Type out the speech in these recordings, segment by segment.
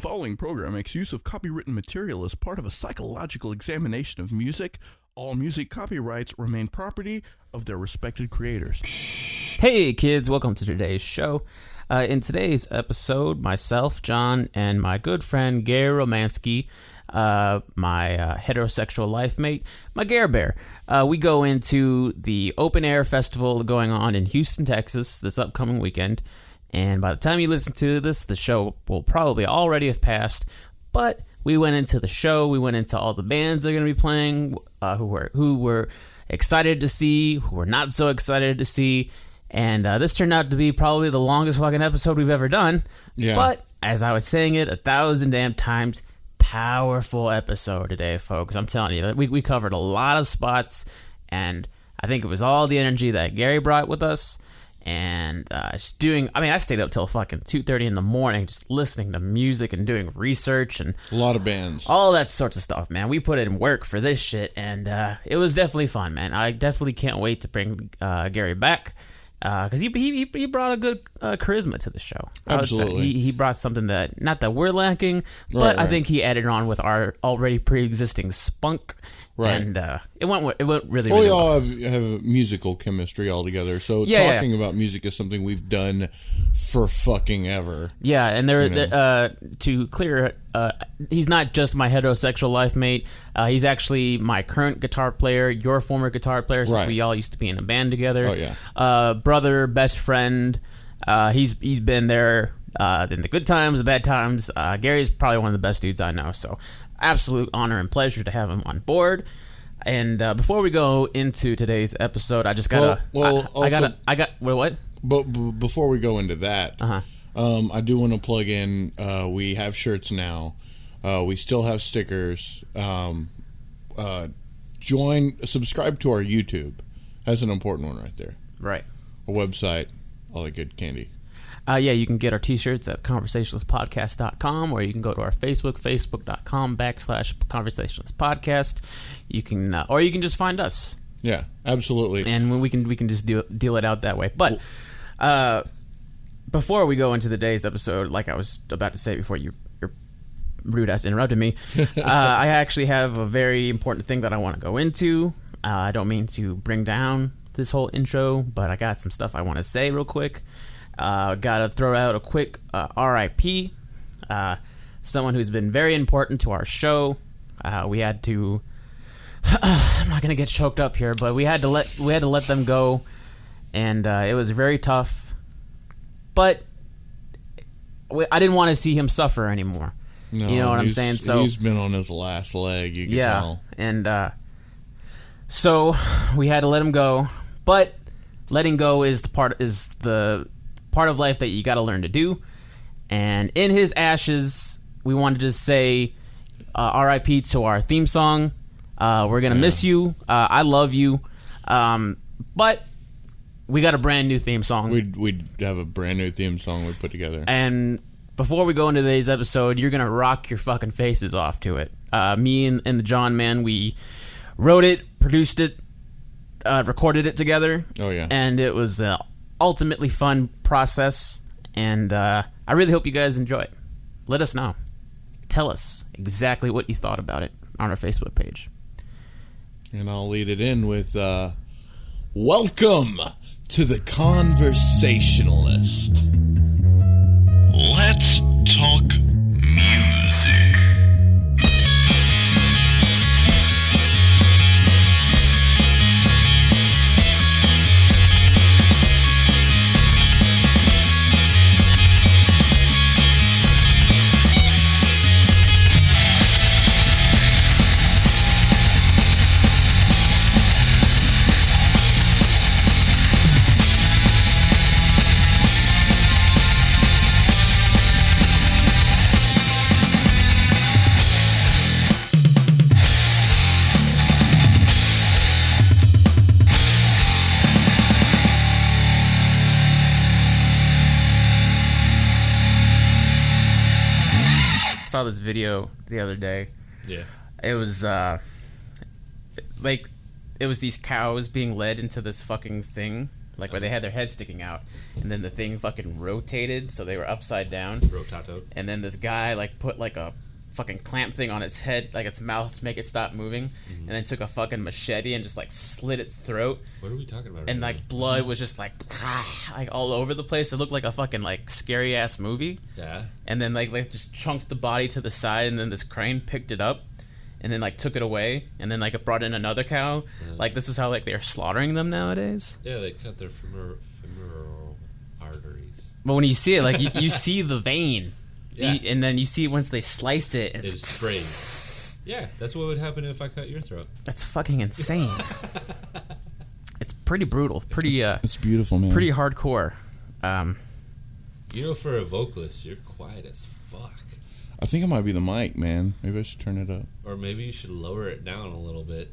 following program makes use of copywritten material as part of a psychological examination of music. All music copyrights remain property of their respected creators. Hey kids, welcome to today's show. In today's episode, myself, John, and my good friend Gary Romanski, my heterosexual life mate, my Gare Bear, we go into the open air festival going on in Houston, Texas this upcoming weekend. And by the time you listen to this, the show will probably already have passed. But we went into the show. We went into all the bands that are going to be playing, who were excited to see, who were not so excited to see. And this turned out to be probably the longest fucking episode we've ever done. Yeah. But as I was saying it 1,000 damn times, powerful episode today, folks. I'm telling you, we covered a lot of spots. And I think it was all the energy that Gary brought with us. And I stayed up till fucking 2:30 in the morning just listening to music and doing research and a lot of bands, all that sorts of stuff, man. We put in work for this shit, and it was definitely fun, man. I definitely can't wait to bring Gary back because he brought a good charisma to the show. Absolutely, he brought something that not that we're lacking, but right. I think he added on with our already pre-existing spunk. Right, and it went really we well. all have musical chemistry all together. So talking about music is something we've done for fucking ever. Yeah, and to clear, he's not just my heterosexual life mate. He's actually my current guitar player, your former guitar player, since we all used to be in a band together. Oh yeah, brother, best friend. He's been there in the good times, the bad times. Gary's probably one of the best dudes I know. So. Absolute honor and pleasure to have him on board. And before we go into today's episode, I just gotta. What? But before we go into that, I do want to plug in. We have shirts now. We still have stickers. Subscribe to our YouTube. That's an important one right there. Right. Our website, all that good candy. You can get our t-shirts at conversationalistpodcast.com, or you can go to our Facebook, facebook.com/conversationalistpodcast. You can, or you can just find us. Yeah, absolutely. And we can just deal it out that way. But before we go into today's episode, like I was about to say before your rude ass interrupted me, I actually have a very important thing that I want to go into. I don't mean to bring down this whole intro, but I got some stuff I want to say real quick. Gotta throw out a quick RIP. Someone who's been very important to our show. We had to. I'm not gonna get choked up here, but we had to let them go, and it was very tough. But I didn't want to see him suffer anymore. No, you know what I'm saying? So he's been on his last leg. You can tell. And so we had to let him go, but letting go is the part of life that you got to learn to do. And in his ashes, we wanted to say R.I.P. to our theme song. We're gonna miss you. I love you. But we got a brand new theme song. We'd have a brand new theme song we put together. And before we go into today's episode, you're gonna rock your fucking faces off to it. Me and the John man, we wrote it, produced it, recorded it together. Oh yeah. And it was ultimately fun process, and I really hope you guys enjoy it. Let us know. Tell us exactly what you thought about it on our Facebook page. And I'll lead it in with welcome to the Conversationalist. Let's talk music. Saw this video the other day. Yeah. It was it was these cows being led into this fucking thing like where they had their head sticking out, and then the thing fucking rotated, so they were upside down. Rotato. And then this guy like put like a fucking clamp thing on its head, like its mouth, to make it stop moving, and then took a fucking machete and just like slit its throat. What are we talking about? And like blood was just like all over the place. It looked like a fucking like scary ass movie. Yeah. And then like they just chunked the body to the side, and then this crane picked it up and then like took it away, and then like it brought in another cow. Like this is how like they're slaughtering them nowadays. Yeah, they cut their femoral arteries. But when you see it, like you see the vein. Yeah. And then you see once they slice it, It's spraying. Yeah, that's what would happen if I cut your throat. That's fucking insane. It's pretty brutal. Pretty It's beautiful, man. pretty hardcore. You know, for a vocalist, you're quiet as fuck. I think it might be the mic, man. Maybe I should turn it up. Or maybe you should lower it down a little bit.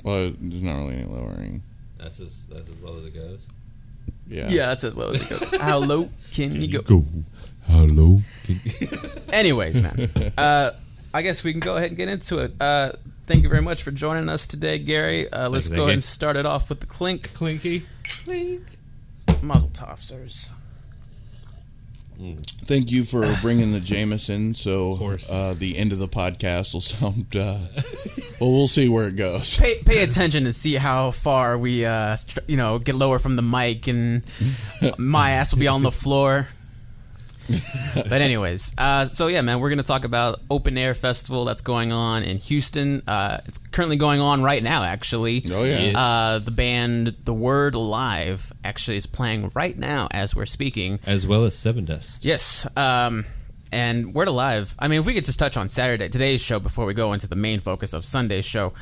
Well, there's not really any lowering. That's as low as it goes. Yeah. Yeah, that's as low as it goes. How low can you go? Hello. Anyways, man. I guess we can go ahead and get into it. Thank you very much for joining us today, Gary. Let's go ahead and start it off with the clink. Clinky. Clink. Mazel tov, sirs. Thank you for bringing the Jameson. So course. The end of the podcast will sound. Well, we'll see where it goes. Pay attention and see how far we, get lower from the mic, and my ass will be on the floor. But anyways, so yeah, man, we're gonna talk about Open Air Festival that's going on in Houston. It's currently going on right now, actually. Oh yeah. The band The Word Alive actually is playing right now as we're speaking. As well as Seven Dust. Yes. And Word Alive, I mean, if we could just touch on today's show before we go into the main focus of Sunday's show,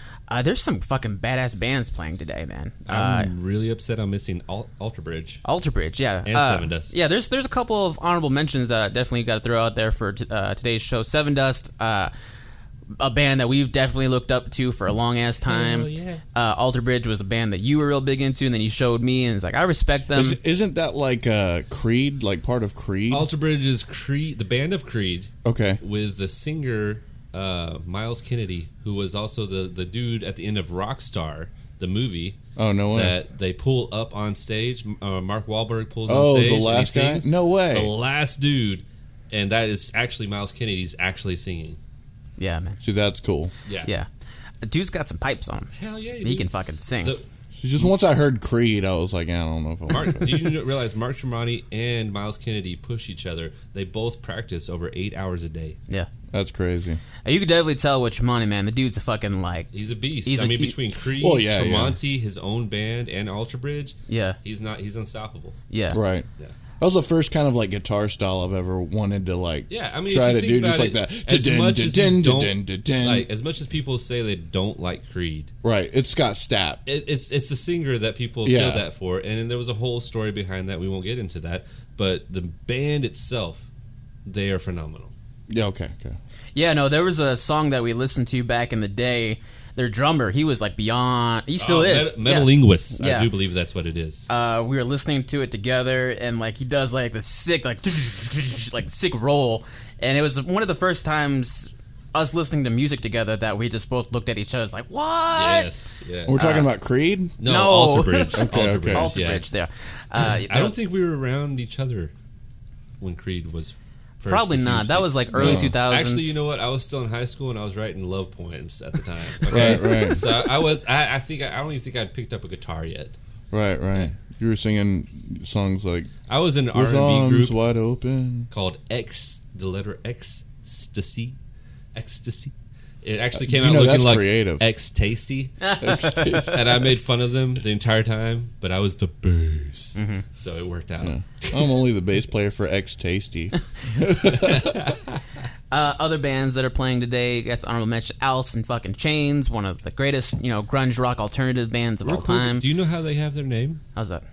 there's some fucking badass bands playing today, man. I'm really upset I'm missing Alter Bridge. Alter Bridge, yeah. And Seven Dust. Yeah, there's a couple of honorable mentions that I definitely got to throw out there for today's show. Seven Dust, a band that we've definitely looked up to for a long ass time. Hell yeah. Alter Bridge was a band that you were real big into, and then you showed me, and it's like, I respect them. Isn't that like Creed, like part of Creed? Alter Bridge is Creed, the band of Creed. Okay. With the singer Miles Kennedy, who was also the dude at the end of Rockstar, the movie. Oh, no way. That they pull up on stage. Mark Wahlberg pulls on Oh, stage. the last guy? Sings. No way. The last dude. And that is actually Miles Kennedy's actually singing. Yeah, man. See, that's cool. Yeah. Yeah. The dude's got some pipes on him. Hell yeah. He can fucking sing. Just once I heard Creed, I was like, I don't know if I want to. Do you realize Mark Tremonti and Miles Kennedy push each other? They both practice over 8 hours a day. Yeah. That's crazy. You could definitely tell with Tremonti, man. The dude's a fucking, like... He's a beast. He's between Creed, Tremonti, his own band, and Alter Bridge, yeah, he's unstoppable. Yeah. Right. Yeah. That was the first kind of like guitar style I've ever wanted to like try to do, just like that. As much as people say they don't like Creed, right? It's Scott Stapp. It's the singer that people feel that for, and there was a whole story behind that. We won't get into that, but the band itself, they are phenomenal. Yeah. Okay. Yeah. No, there was a song that we listened to back in the day. Their drummer, he was like beyond. He still is. Metalinguist. Yeah. I do believe that's what it is. We were listening to it together, and like he does like the sick, like sick roll, and it was one of the first times us listening to music together that we just both looked at each other like, what? Yes. We're talking about Creed? No. Alter Bridge. Okay. Alter Bridge. There. I don't think we were around each other when Creed was. Probably not. That was like early 2000s. Actually, you know what? I was still in high school and I was writing love poems at the time. Okay? right. So I was. I think I don't even think I'd picked up a guitar yet. Right. You were singing songs like I was in an with R&B arms group wide open called the letter Ecstasy. It actually came out looking like creative. X-Tasty. And I made fun of them the entire time, but I was the bass. Mm-hmm. So it worked out. Yeah. I'm only the bass player for X-Tasty. Other bands that are playing today, that's honorable mention, Alice in fucking Chains, one of the greatest, grunge rock alternative bands of all time. Do you know how they have their name? How's that?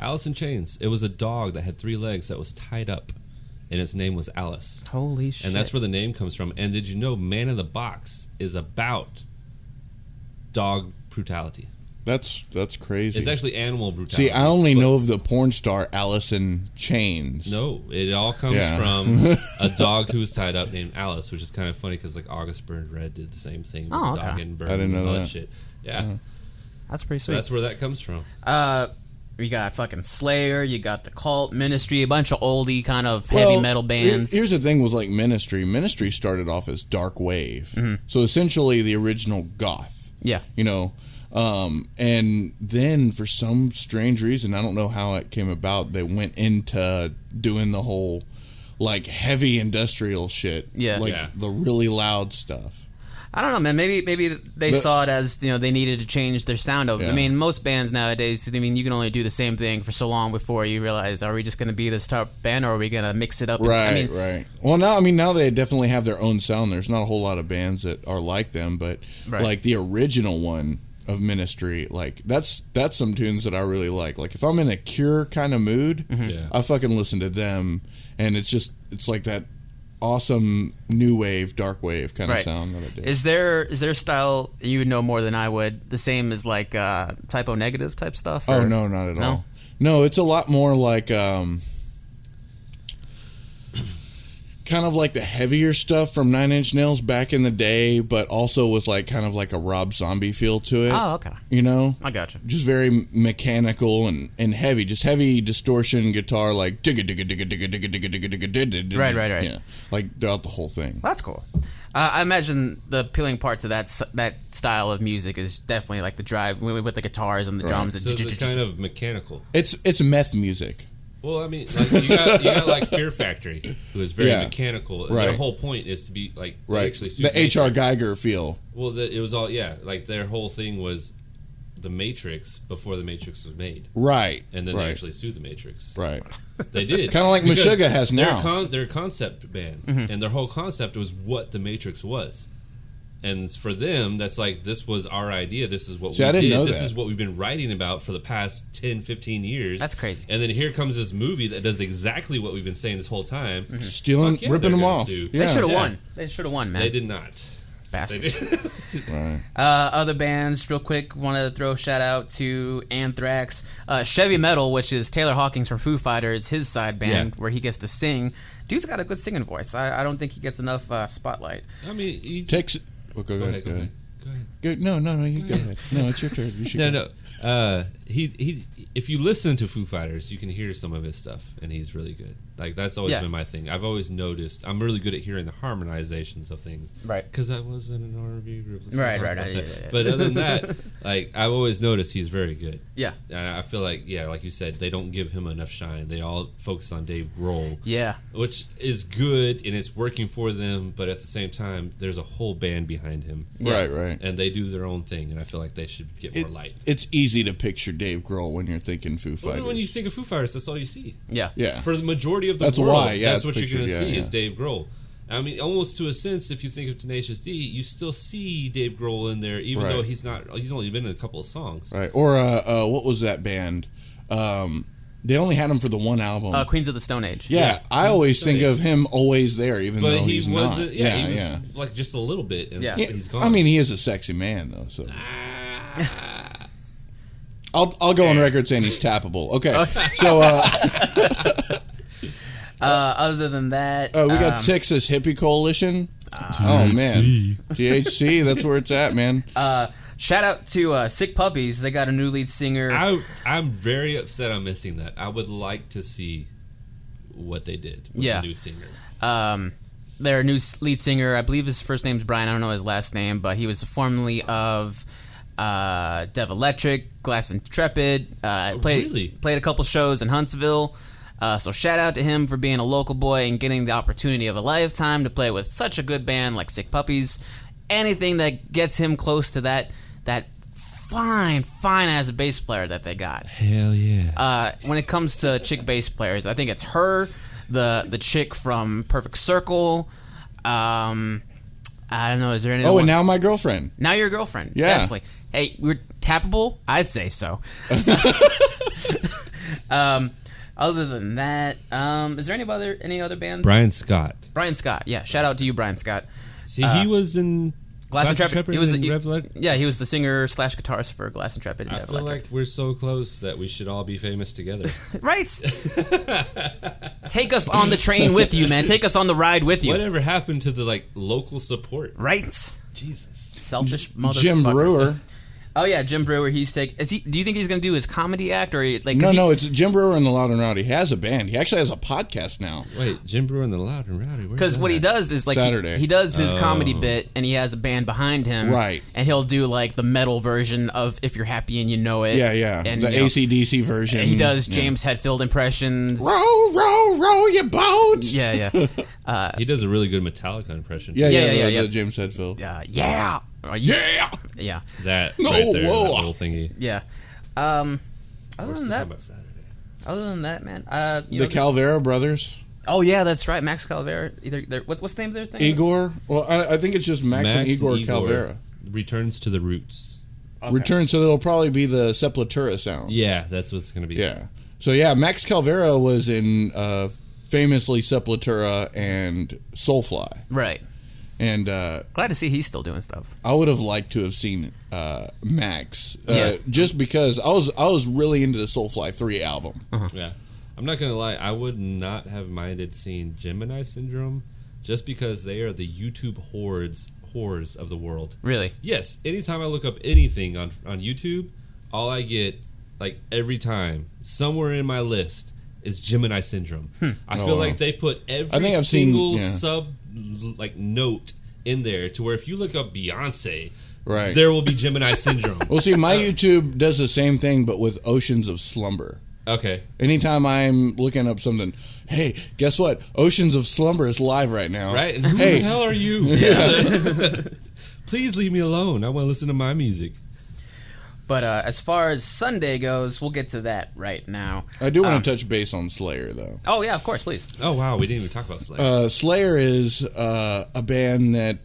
Alice in Chains. It was a dog that had 3 legs that was tied up, and its name was Alice. Holy shit. And that's where the name comes from. And did you know Man in the Box is about dog brutality? That's crazy. It's actually animal brutality. See, I only know of the porn star Alice in Chains. No, it all comes from a dog who was tied up named Alice, which is kind of funny because like August Burns Red did the same thing with the dog and Burn. I didn't know all that shit. Yeah. That's pretty So sweet. that's where that comes from. You got fucking Slayer, you got the Cult, Ministry, a bunch of oldie kind of heavy metal bands. Here's the thing with like Ministry. Ministry started off as dark wave, so essentially the original goth. Yeah, you know, and then for some strange reason, I don't know how it came about, they went into doing the whole like heavy industrial shit. Yeah, like the really loud stuff. I don't know, man. Maybe they saw it as, they needed to change their sound of it. I mean, most bands nowadays, you can only do the same thing for so long before you realize, are we just going to be this type of band, or are we going to mix it up? Right, right. Well, now they definitely have their own sound. There's not a whole lot of bands that are like them, but like the original one of Ministry, like that's some tunes that I really like. Like if I'm in a Cure kind of mood, I fucking listen to them, and it's like that awesome new wave, dark wave kind of sound that I did. Is there a style you would know more than I would, the same as like Typo Negative type stuff? Or? Oh no, not at all. No, it's a lot more like kind of like the heavier stuff from Nine Inch Nails back in the day, but also with like kind of like a Rob Zombie feel to it. Oh, okay. You know? I gotcha. Just very mechanical and heavy, just heavy distortion guitar, like digga digga digga digga digga digga digga digga digga. Right. Yeah, like throughout the whole thing. That's cool. I imagine the appealing parts of that style of music is definitely like the drive with the guitars and the drums. So it's kind of mechanical. It's meth music. Well, I mean, like you got like Fear Factory, who is very mechanical. And their whole point is to be like actually the H.R. Geiger feel. Well, it was all like their whole thing was the Matrix before the Matrix was made. Right. And then they actually sued the Matrix. Right. They did. Kind of like Meshuggah has now. Their concept band, and their whole concept was what the Matrix was. And for them, that's like, this was our idea. This is what we did. This is what we've been writing about for the past 10, 15 years. That's crazy. And then here comes this movie that does exactly what we've been saying this whole time. Stealing, ripping them off. Yeah. They should have won. They should have won, man. They did not. Bastards. Right. Other bands, real quick, want to throw a shout out to Anthrax. Chevy Metal, which is Taylor Hawkins from Foo Fighters, his side band, where he gets to sing. Dude's got a good singing voice. I don't think he gets enough spotlight. I mean, he takes... Well, go ahead. No, you go ahead. No, it's your turn. You should No. He if you listen to Foo Fighters, you can hear some of his stuff, and he's really good. Like, that's always been my thing. I've always noticed I'm really good at hearing the harmonizations of things. Right. Because I was in an R&B group. Right. But other than that, like, I've always noticed he's very good. Yeah. And I feel like, like you said, they don't give him enough shine. They all focus on Dave Grohl. Yeah. Which is good, and it's working for them, but at the same time, there's a whole band behind him. Yeah. Right. And they do their own thing, and I feel like they should get more light. It's easy to picture Dave Grohl when you're thinking Foo Fighters. Well, when you think of Foo Fighters, that's all you see. Yeah. For the majority of the world, that's what you're going to see is Dave Grohl. I mean, almost to a sense, if you think of Tenacious D, you still see Dave Grohl in there, even though he's not. He's only been in a couple of songs. Right. Or what was that band? They only had him for the one album. Queens of the Stone Age. Yeah, I always think of him always there, even though he's not. He was like just a little bit, and he's gone. I mean, he is a sexy man, though. So I'll go on record saying he's tappable. Okay. So other than that, we got Texas Hippie Coalition. Oh man, THC. That's where it's at, man. Shout out to Sick Puppies. They got a new lead singer. I'm very upset I'm missing that. I would like to see what they did with the new singer. Their new lead singer, I believe his first name's Brian. I don't know his last name, but he was formerly of Dev Electric, Glass Intrepid. Played a couple shows in Huntsville. So shout out to him for being a local boy and getting the opportunity of a lifetime to play with such a good band like Sick Puppies. Anything that gets him close to that fine ass bass player that they got. Hell yeah. When it comes to chick bass players, I think it's her, the chick from Perfect Circle. I don't know. Is there any? And Now My Girlfriend. Now Your Girlfriend. Yeah. Definitely. Hey, we're tappable? I'd say so. Other than that, is there any other bands? Brian Scott. Yeah. Shout out to you, Brian Scott. See, he was in Glass Intrepid. He was the singer / guitarist for Glass Intrepid. I feel like we're so close that we should all be famous together. Right. Take us on the train with you, man. Take us on the ride with you. Whatever happened to the local support? Right. Jesus. Selfish motherfucker. Jim Brewer. Oh yeah, Jim Brewer. Do you think he's going to do his comedy act or like? No, it's Jim Brewer and the Loud and Rowdy. He has a band. He actually has a podcast now. Wait, Jim Brewer and the Loud and Rowdy. Because what he does is like Saturday. He does his comedy bit, and he has a band behind him, right? And he'll do like the metal version of "If You're Happy and You Know It." Yeah. And, the AC/DC version. He does James Hetfield impressions. Row your boat. Yeah. He does a really good Metallica impression. Yeah. The James Hetfield. Yeah. That No, right there, whoa. that whole thingy. Yeah. Other than that, man. The Calvera brothers. Oh yeah, that's right. Max Calvera. What's the name of their thing? Igor. Well, I think it's just Max and Igor Calvera. Returns to the roots. Okay. Return, so it'll probably be the Sepultura sound. Yeah, that's what it's going to be. Yeah. So Max Calvera was in famously Sepultura and Soulfly. Right. And glad to see he's still doing stuff. I would have liked to have seen Max, Yeah. just because I was really into the Soulfly 3 album. Uh-huh. Yeah. I'm not going to lie, I would not have minded seeing Gemini Syndrome just because they are the YouTube whores of the world. Really? Yes. Anytime I look up anything on YouTube, all I get, like every time, somewhere in my list is Gemini Syndrome. I feel like they put every single note in there to where if you look up Beyonce, right, there will be Gemini Syndrome. Well, see, my YouTube does the same thing, but with Oceans of Slumber. Okay. Anytime I'm looking up something, hey, guess what? Oceans of Slumber is live right now. Right? And who the hell are you? Yeah. Please leave me alone. I want to listen to my music. But as far as Sunday goes, we'll get to that right now. I do want to touch base on Slayer, though. Oh, yeah, of course, please. Oh, wow, we didn't even talk about Slayer. Slayer is a band that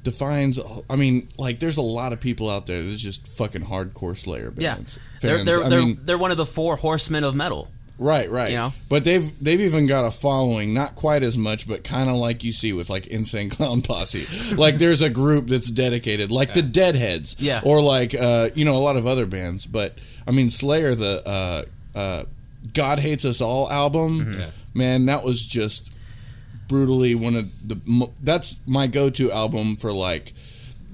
defines... I mean, like, there's a lot of people out there that's just fucking hardcore Slayer bands. Yeah, they're one of the 4 horsemen of metal. Right. You know? But they've even got a following, not quite as much, but kind of like you see with like Insane Clown Posse. Like there's a group that's dedicated, like the Deadheads, or like a lot of other bands. But I mean, Slayer, the God Hates Us All album, man, that was just brutally one of the. That's my go-to album for like,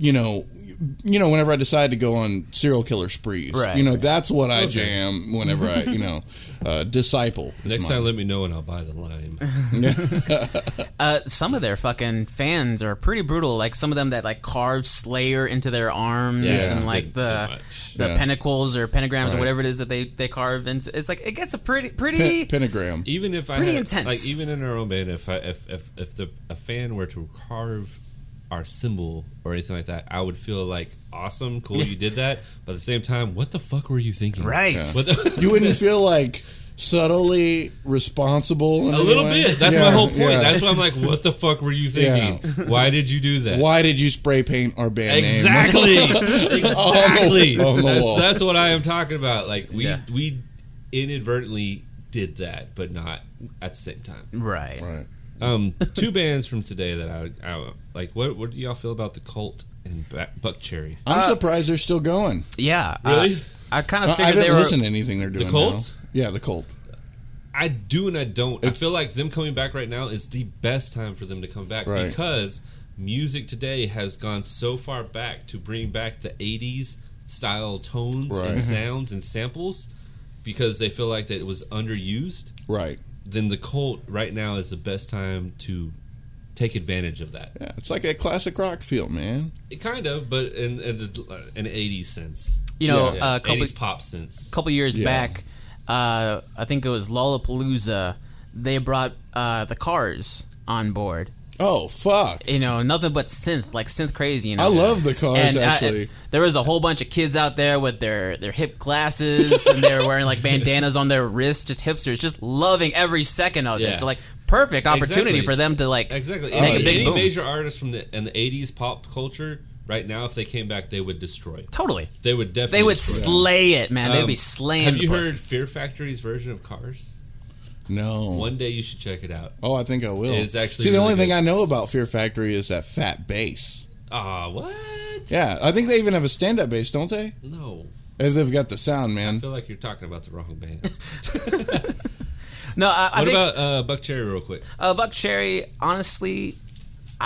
whenever I decide to go on serial killer sprees, right. That's what I jam whenever I, Disciple. Next time, let me know and I'll buy the lime. Some of their fucking fans are pretty brutal. Like some of them that like carve Slayer into their arms and like the pentacles or pentagrams or whatever it is that they carve. And it's like it gets a pretty pentagram. Even if pretty intense. Like even in our own band, if a fan were to carve our symbol or anything like that, I would feel like awesome, cool, you did that. But at the same time, what the fuck were you thinking? Right. Yeah. You wouldn't feel like subtly responsible in a little way? bit. That's my whole point. That's why I'm like, what the fuck were you thinking? Yeah. Why did you do that? Why did you spray paint our band name? Exactly. On the wall. That's what I am talking about. Like we inadvertently did that, but not at the same time. Right. 2 bands from today that I like. What do y'all feel about the Cult and Buck Cherry? I'm surprised they're still going. Yeah, really. I kind of I figured haven't listened to anything they're doing. The Cult? Yeah, the Cult. I do and I don't. I feel like them coming back right now is the best time for them to come back because music today has gone so far back to bring back the 80s style tones and sounds and samples because they feel like that it was underused. Right. Then the Cult right now is the best time to take advantage of that. Yeah, it's like a classic rock feel, man. It kind of, but in an 80s sense. a couple 80s pop sense. Couple years back, I think it was Lollapalooza. They brought the Cars on board. Oh fuck! Nothing but synth crazy. I love the Cars. And actually, there was a whole bunch of kids out there with their hip glasses, and they were wearing like bandanas on their wrists, just hipsters, just loving every second of it. So like perfect opportunity for them to like make a big Any boom. major artist from the 80s pop culture right now, if they came back, they would destroy it. Totally. They would definitely. They would destroy slay it, man. They'd be slaying. Have you heard Fear Factory's version of Cars? No. One day you should check it out. Oh, I think I will. It's actually the really only good. thing I know about Fear Factory is that fat bass. What? Yeah, I think they even have a stand-up bass, don't they? No. They've got the sound, man. I feel like you're talking about the wrong band. No, I what think, about Buck Cherry real quick? Buck Cherry, honestly,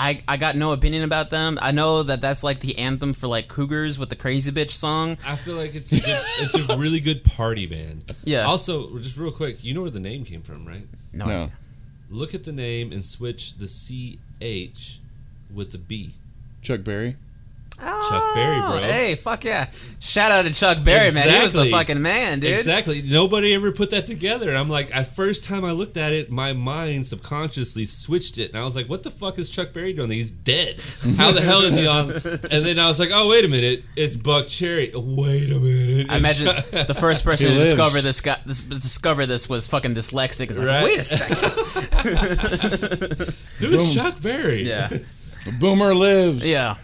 I got no opinion about them. I know that that's like the anthem for like Cougars with the Crazy Bitch song. I feel like it's a really good party band. Yeah. Also, just real quick, you know where the name came from, right? No. No. Look at the name and switch the CH with the B. Chuck Berry. Chuck Berry, bro. Hey, fuck yeah. Shout out to Chuck Berry, man. He was the fucking man, dude. Exactly. Nobody ever put that together. I'm like, at first time I looked at it, my mind subconsciously switched it. And I was like, what the fuck is Chuck Berry doing? He's dead. How the hell is he on? And then I was like, oh, wait a minute. It's Buck Cherry. Wait a minute. I imagine the first person to discover this was fucking dyslexic. It's like, Right. wait a second. Who's Chuck Berry? Yeah. Boomer lives. Yeah.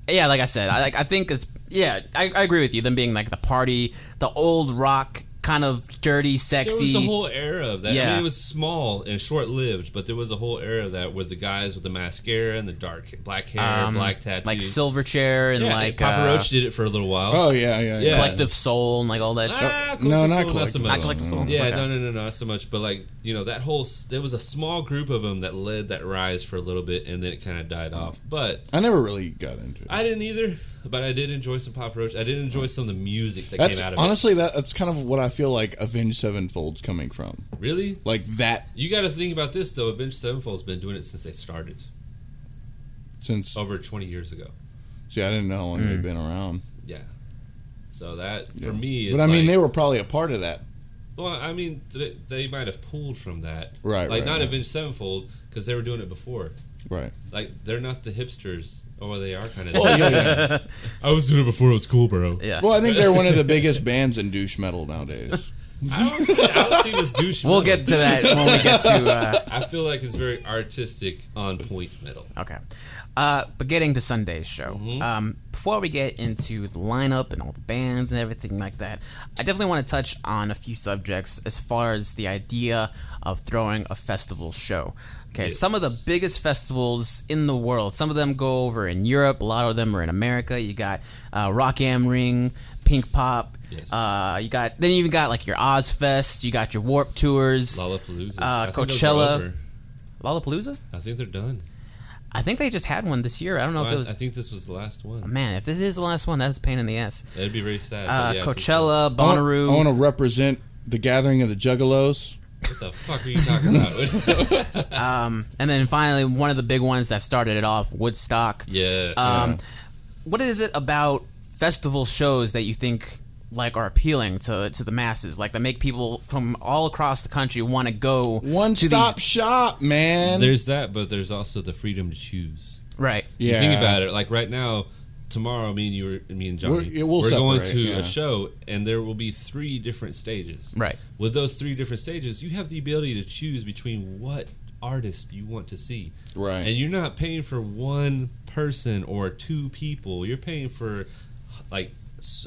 Yeah, like I said, I think it's, yeah, I agree with you. Them being like the party, the old rock, kind of dirty, sexy. There was a whole era of that. Yeah. I mean, it was small and short-lived, but there was a whole era of that with the guys with the mascara and the dark black hair, black tattoos. like Silverchair and like Papa Roach did it for a little while. Oh, yeah. Collective Soul and like all that shit. No, not Soul, Collective so much. Not Collective Soul. Yeah, Okay. no, not so much. But like, you know, that whole, there was a small group of them that led that rise for a little bit, and then it kind of died off. But I never really got into it. I didn't either. But I did enjoy some Papa Roach. I did enjoy some of the music that came out of honestly, that's kind of what I feel like Avenged Sevenfold's coming from. it. Really? Like that You got to think about this though. Avenged Sevenfold's been doing it since they started, since. over 20 years ago. See, I didn't know how long they've been around. Yeah. So that for me, is But I mean, like, they were probably a part of that. Well, I mean, they might have pulled from that, Right, Like right, not right. Avenged Sevenfold because they were doing it before. Right. Like they're not the hipsters. Oh, they are kind of. Well, yeah. I was doing it before it was cool, bro. Yeah. Well, I think they're one of the biggest bands in douche metal nowadays. I don't see this douche. We'll metal. get to that when we get to... I feel like it's very artistic, on point metal. Okay. But getting to Sunday's show, before we get into the lineup and all the bands and everything like that, I definitely want to touch on a few subjects as far as the idea of throwing a festival show. Okay, Yes. Some of the biggest festivals in the world, some of them go over in Europe, a lot of them are in America. You got Rock Am Ring, Pink Pop. Yes. You even got like your Ozfest, you got your Warp Tours, Lollapalooza, Coachella. Lollapalooza? I think they're done. I think they just had one this year. I don't know if it was. I think this was the last one. Man, if this is the last one, that's a pain in the ass. That'd be very sad. but yeah, I think so. Coachella, Bonnaroo. I want to represent the gathering of the Juggalos. What the fuck are you talking about? And then finally, one of the big ones that started it off, Woodstock. Yes. What is it about festival shows that you think like are appealing to the masses, like that make people from all across the country want to go One to stop these... shop, man. There's that, but there's also the freedom to choose. Right. Yeah. You think about it, like right now, tomorrow, me and Johnny, we'll we're going separate, to yeah. a show, and there will be 3 different stages. Right. With those 3 different stages, you have the ability to choose between what artist you want to see. Right. And you're not paying for one person or 2 people. You're paying for like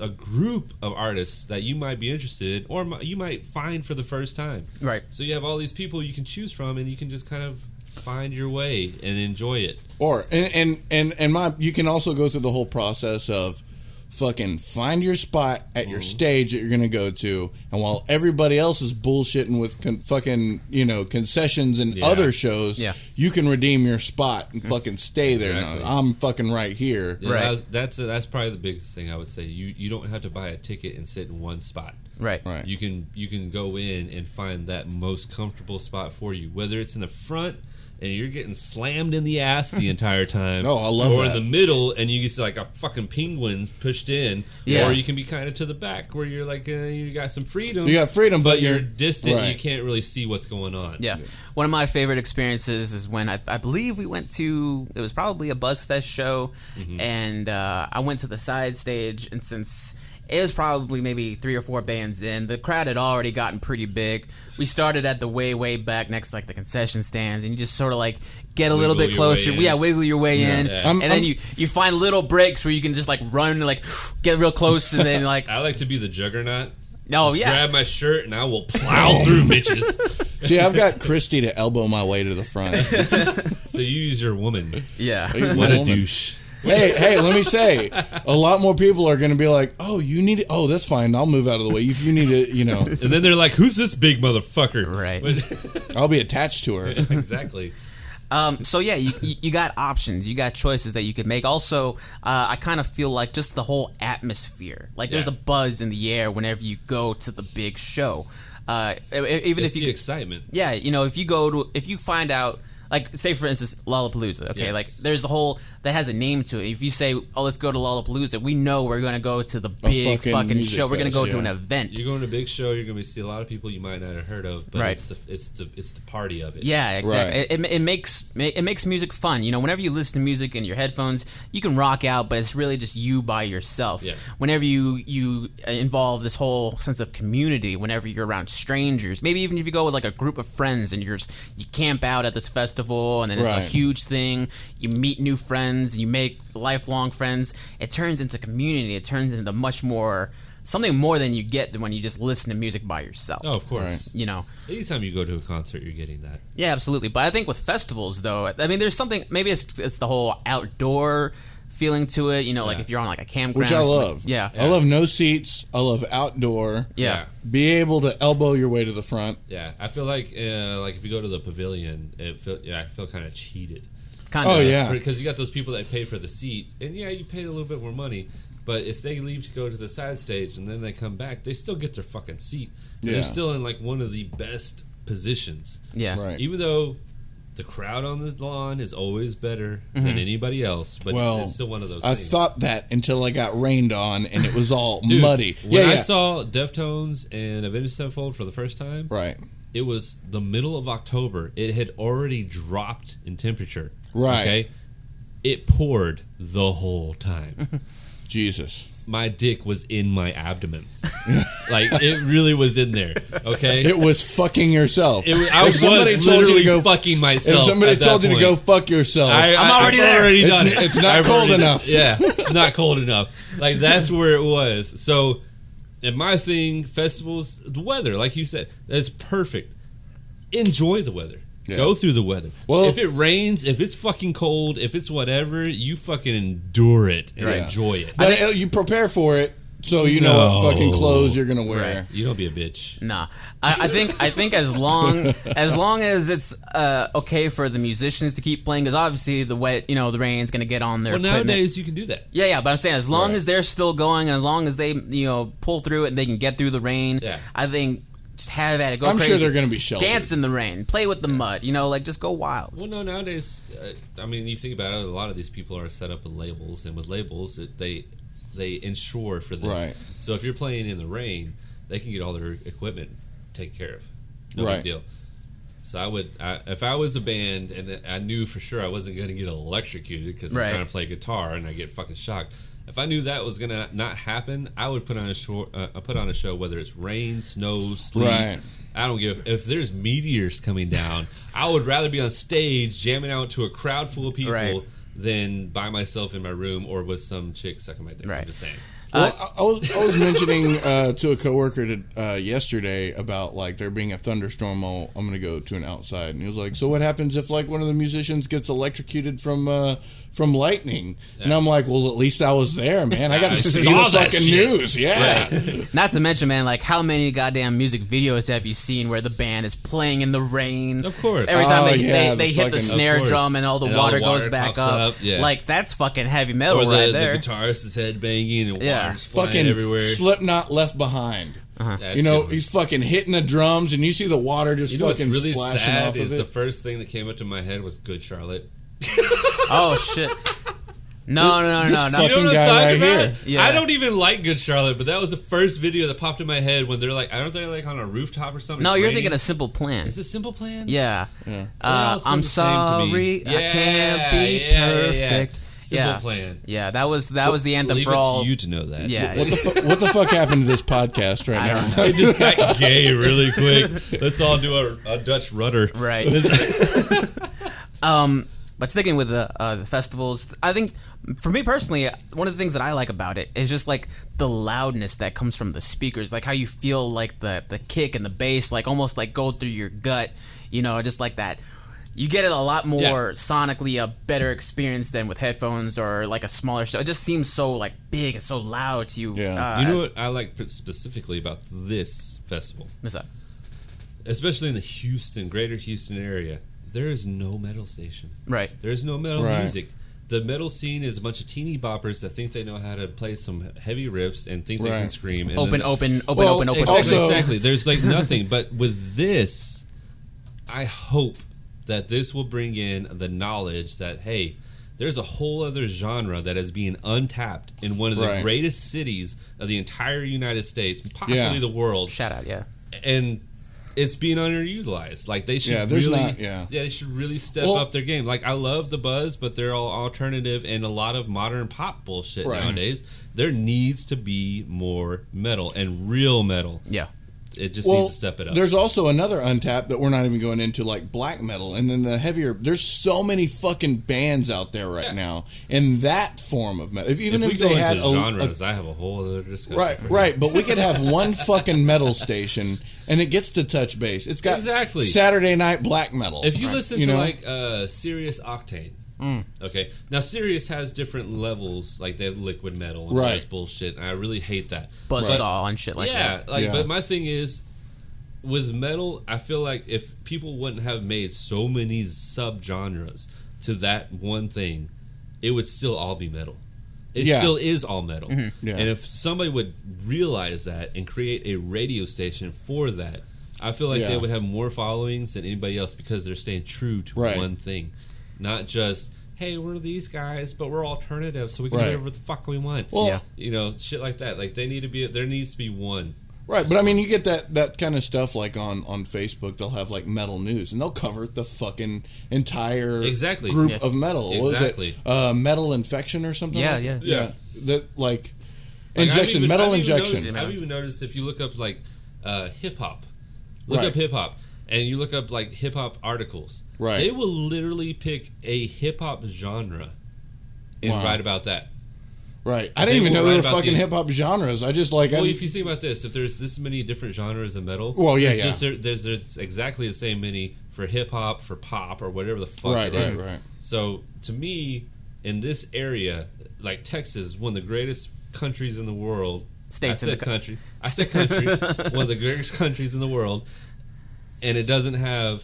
a group of artists that you might be interested in, or you might find for the first time. Right. So you have all these people you can choose from, and you can just kind of find your way and enjoy it. Or you can also go through the whole process of fucking find your spot at your stage that you're gonna go to, and while everybody else is bullshitting with concessions and other shows, you can redeem your spot and fucking stay there. Exactly. Now I'm fucking right here. Yeah, Right. That's probably the biggest thing I would say. You don't have to buy a ticket and sit in one spot. Right. Right. You can go in and find that most comfortable spot for you, whether it's in the front and you're getting slammed in the ass the entire time. Oh, I love or that. in the middle and you see like a fucking penguin pushed in. Yeah. Or you can be kind of to the back where you're like you got some freedom. You got freedom, but you're distant. right. You can't really see what's going on. Yeah. One of my favorite experiences is when I believe we went to, it was probably a BuzzFest show, and I went to the side stage, and since it was probably maybe 3 or 4 bands in, the crowd had already gotten pretty big. We started at the way back next to like the concession stands, and you just sort of like get a little bit closer. Yeah, wiggle your way in. Yeah. And then you find little breaks where you can just like run and like get real close, and then like... I like to be the juggernaut. Oh, Just yeah. grab my shirt and I will plow through bitches. See, I've got Christy to elbow my way to the front. So you use your woman. Yeah. What a douche. Hey, let me say, a lot more people are going to be like, oh, you need it? Oh, that's fine. I'll move out of the way. If you need it, And then they're like, who's this big motherfucker? Right. I'll be attached to her. Exactly. So yeah, you got options, you got choices that you could make. Also, I kind of feel like just the whole atmosphere, like there's a buzz in the air whenever you go to the big show. Even it's if you the excitement. Yeah, if you find out, like, say for instance Lollapalooza, okay, like there's the whole that has a name to it. If you say, oh, let's go to Lollapalooza, we know we're going to go to the big fucking show. We're going to go to an event. You're going to a big show. You're going to see a lot of people you might not have heard of, but it's the party of it. Yeah, exactly. Right. It makes music fun. Whenever you listen to music in your headphones, you can rock out, but it's really just you by yourself. Yeah. Whenever you involve this whole sense of community, whenever you're around strangers, maybe even if you go with like a group of friends and you camp out at this festival and then it's a huge thing, you meet new friends, you make lifelong friends, it turns into community. It turns into something more than you get when you just listen to music by yourself. Oh, of course. Right. Anytime you go to a concert, you're getting that. Yeah, absolutely. But I think with festivals, though, I mean, there's something, maybe it's the whole outdoor feeling to it, like if you're on like a campground. Which I love. Yeah. I love no seats. I love outdoor. Yeah. Be able to elbow your way to the front. Yeah. I feel like if you go to the pavilion, I feel kind of cheated. Oh, yeah. Because you got those people that pay for the seat, and you pay a little bit more money, but if they leave to go to the side stage and then they come back, they still get their fucking seat. Yeah. They're still in like one of the best positions. Yeah. Right. Even though the crowd on the lawn is always better than anybody else, but it's still one of those things. I thought that until I got rained on and it was all Dude, muddy. When I saw Deftones and Avenged Sevenfold for the first time, right, it was the middle of October. It had already dropped in temperature. Right. Okay? It poured the whole time. Jesus. My dick was in my abdomen. Like, it really was in there. Okay? It was fucking yourself. I was literally fucking myself. If somebody told you to go fuck yourself, I'm already there. Already done it. It's not cold enough. Yeah, it's not cold enough. Like, that's where it was. So, and my thing, festivals, the weather, like you said, that's perfect. Enjoy the weather. Yeah. Go through the weather. Well, if it rains, if it's fucking cold, if it's whatever, you fucking endure it and enjoy it. But you prepare for it, so you know what fucking clothes you're gonna wear. Right. You don't be a bitch. Nah, I think as long as it's okay for the musicians to keep playing, because obviously the rain's gonna get on their equipment. Nowadays you can do that. Yeah, but I'm saying as long as they're still going and as long as they pull through it and they can get through the rain, I think. Just have at it. Go I'm crazy. sure they're going to be sheltered. Dance in the rain. Play with the mud. Just go wild. Well, no, nowadays, I mean, you think about it, a lot of these people are set up with labels, and with labels, they insure for this. Right. So if you're playing in the rain, they can get all their equipment taken care of. No big deal. So if I was a band and I knew for sure I wasn't going to get electrocuted because I'm trying to play guitar and I get fucking shocked. If I knew that was gonna not happen, I would put on a show whether it's rain, snow, sleet. Right. I don't give. If there's meteors coming down, I would rather be on stage jamming out to a crowd full of people than by myself in my room or with some chick sucking my dick. Right. I'm just saying. Well, I was mentioning to a coworker yesterday about like there being a thunderstorm. I'm going to go to an outside, and he was like, "So what happens if like one of the musicians gets electrocuted from lightning?" Yeah. And I'm like, "Well, at least I was there, man. I got to see the fucking news." Yeah. Right. Not to mention, man, like how many goddamn music videos have you seen where the band is playing in the rain? Of course. Every time they hit the snare drum and all the water goes back up. Yeah. Like that's fucking heavy metal right there. The guitarist is headbanging and water's flying fucking everywhere. Slipknot Left Behind. He's fucking hitting the drums, and you see the water just fucking really splashing off of it. The first thing that came up to my head was Good Charlotte. Oh shit! No. You know what I'm talking right about? Here. Yeah. I don't even like Good Charlotte, but that was the first video that popped in my head when they're like, aren't they like on a rooftop or something? No, you're thinking of Simple Plan. Is it Simple Plan? Yeah. I'm sorry, I can't be perfect. Simple Plan. Yeah, that was the anthem for all. Leave it to you to know that. Yeah. What the fuck happened to this podcast right now? It just got gay really quick. Let's all do a Dutch rudder. Right. But sticking with the festivals, I think for me personally, one of the things that I like about it is just like the loudness that comes from the speakers, like how you feel like the kick and the bass, like almost like go through your gut, just like that. You get it a lot more sonically, a better experience than with headphones or like a smaller show. It just seems so like big and so loud to you. Yeah. You know what I like specifically about this festival? What's that? Especially in the greater Houston area. there is no metal station. Right. There's no metal music. The metal scene is a bunch of teeny boppers that think they know how to play some heavy riffs and think they can scream. And open. Exactly. There's like nothing. But with this, I hope that this will bring in the knowledge that, hey, there's a whole other genre that is being untapped in one of the greatest cities of the entire United States, possibly the world. Shout out, And it's being underutilized. Like they should they should really step up their game. Like I love the buzz, but they're all alternative and a lot of modern pop bullshit nowadays. There needs to be more metal and real metal. Yeah. It just needs to step it up. There's also another untapped that we're not even going into, like black metal, and then the heavier. There's so many fucking bands out there right now in that form of metal. Even if they had genres, I have a whole other discussion. Right. But we could have one fucking metal station, and it gets to touch base. It's got Saturday night black metal. If you listen to like Sirius Octane. Okay. Now Sirius has different levels, like they have liquid metal and all this bullshit. And I really hate that. Buzzsaw and shit like that. But my thing is, with metal, I feel like if people wouldn't have made so many subgenres to that one thing, it would still all be metal. It still is all metal. Mm-hmm. Yeah. And if somebody would realize that and create a radio station for that, I feel like they would have more followings than anybody else because they're staying true to one thing. Not just, hey, we're these guys, but we're alternative, so we can do whatever the fuck we want. Well, you know, shit like that. Like, there needs to be one. Right, but I mean, you get that kind of stuff like on Facebook. They'll have like metal news, and they'll cover the fucking entire group of metal. Exactly. What was it? Metal Infection or something? Yeah. That like injection, metal injection. I've even noticed if you look up like hip hop, up hip hop, and you look up like hip hop articles. Right. They will literally pick a hip hop genre and write about that. Right. I didn't even know there were fucking hip hop genres. I just like. Well, if you think about this, if there's this many different genres of metal, there's exactly the same many for hip hop, for pop, or whatever the fuck it is. Right. So to me, in this area, like Texas, one of the greatest countries in the world. I said country. One of the greatest countries in the world, and it doesn't have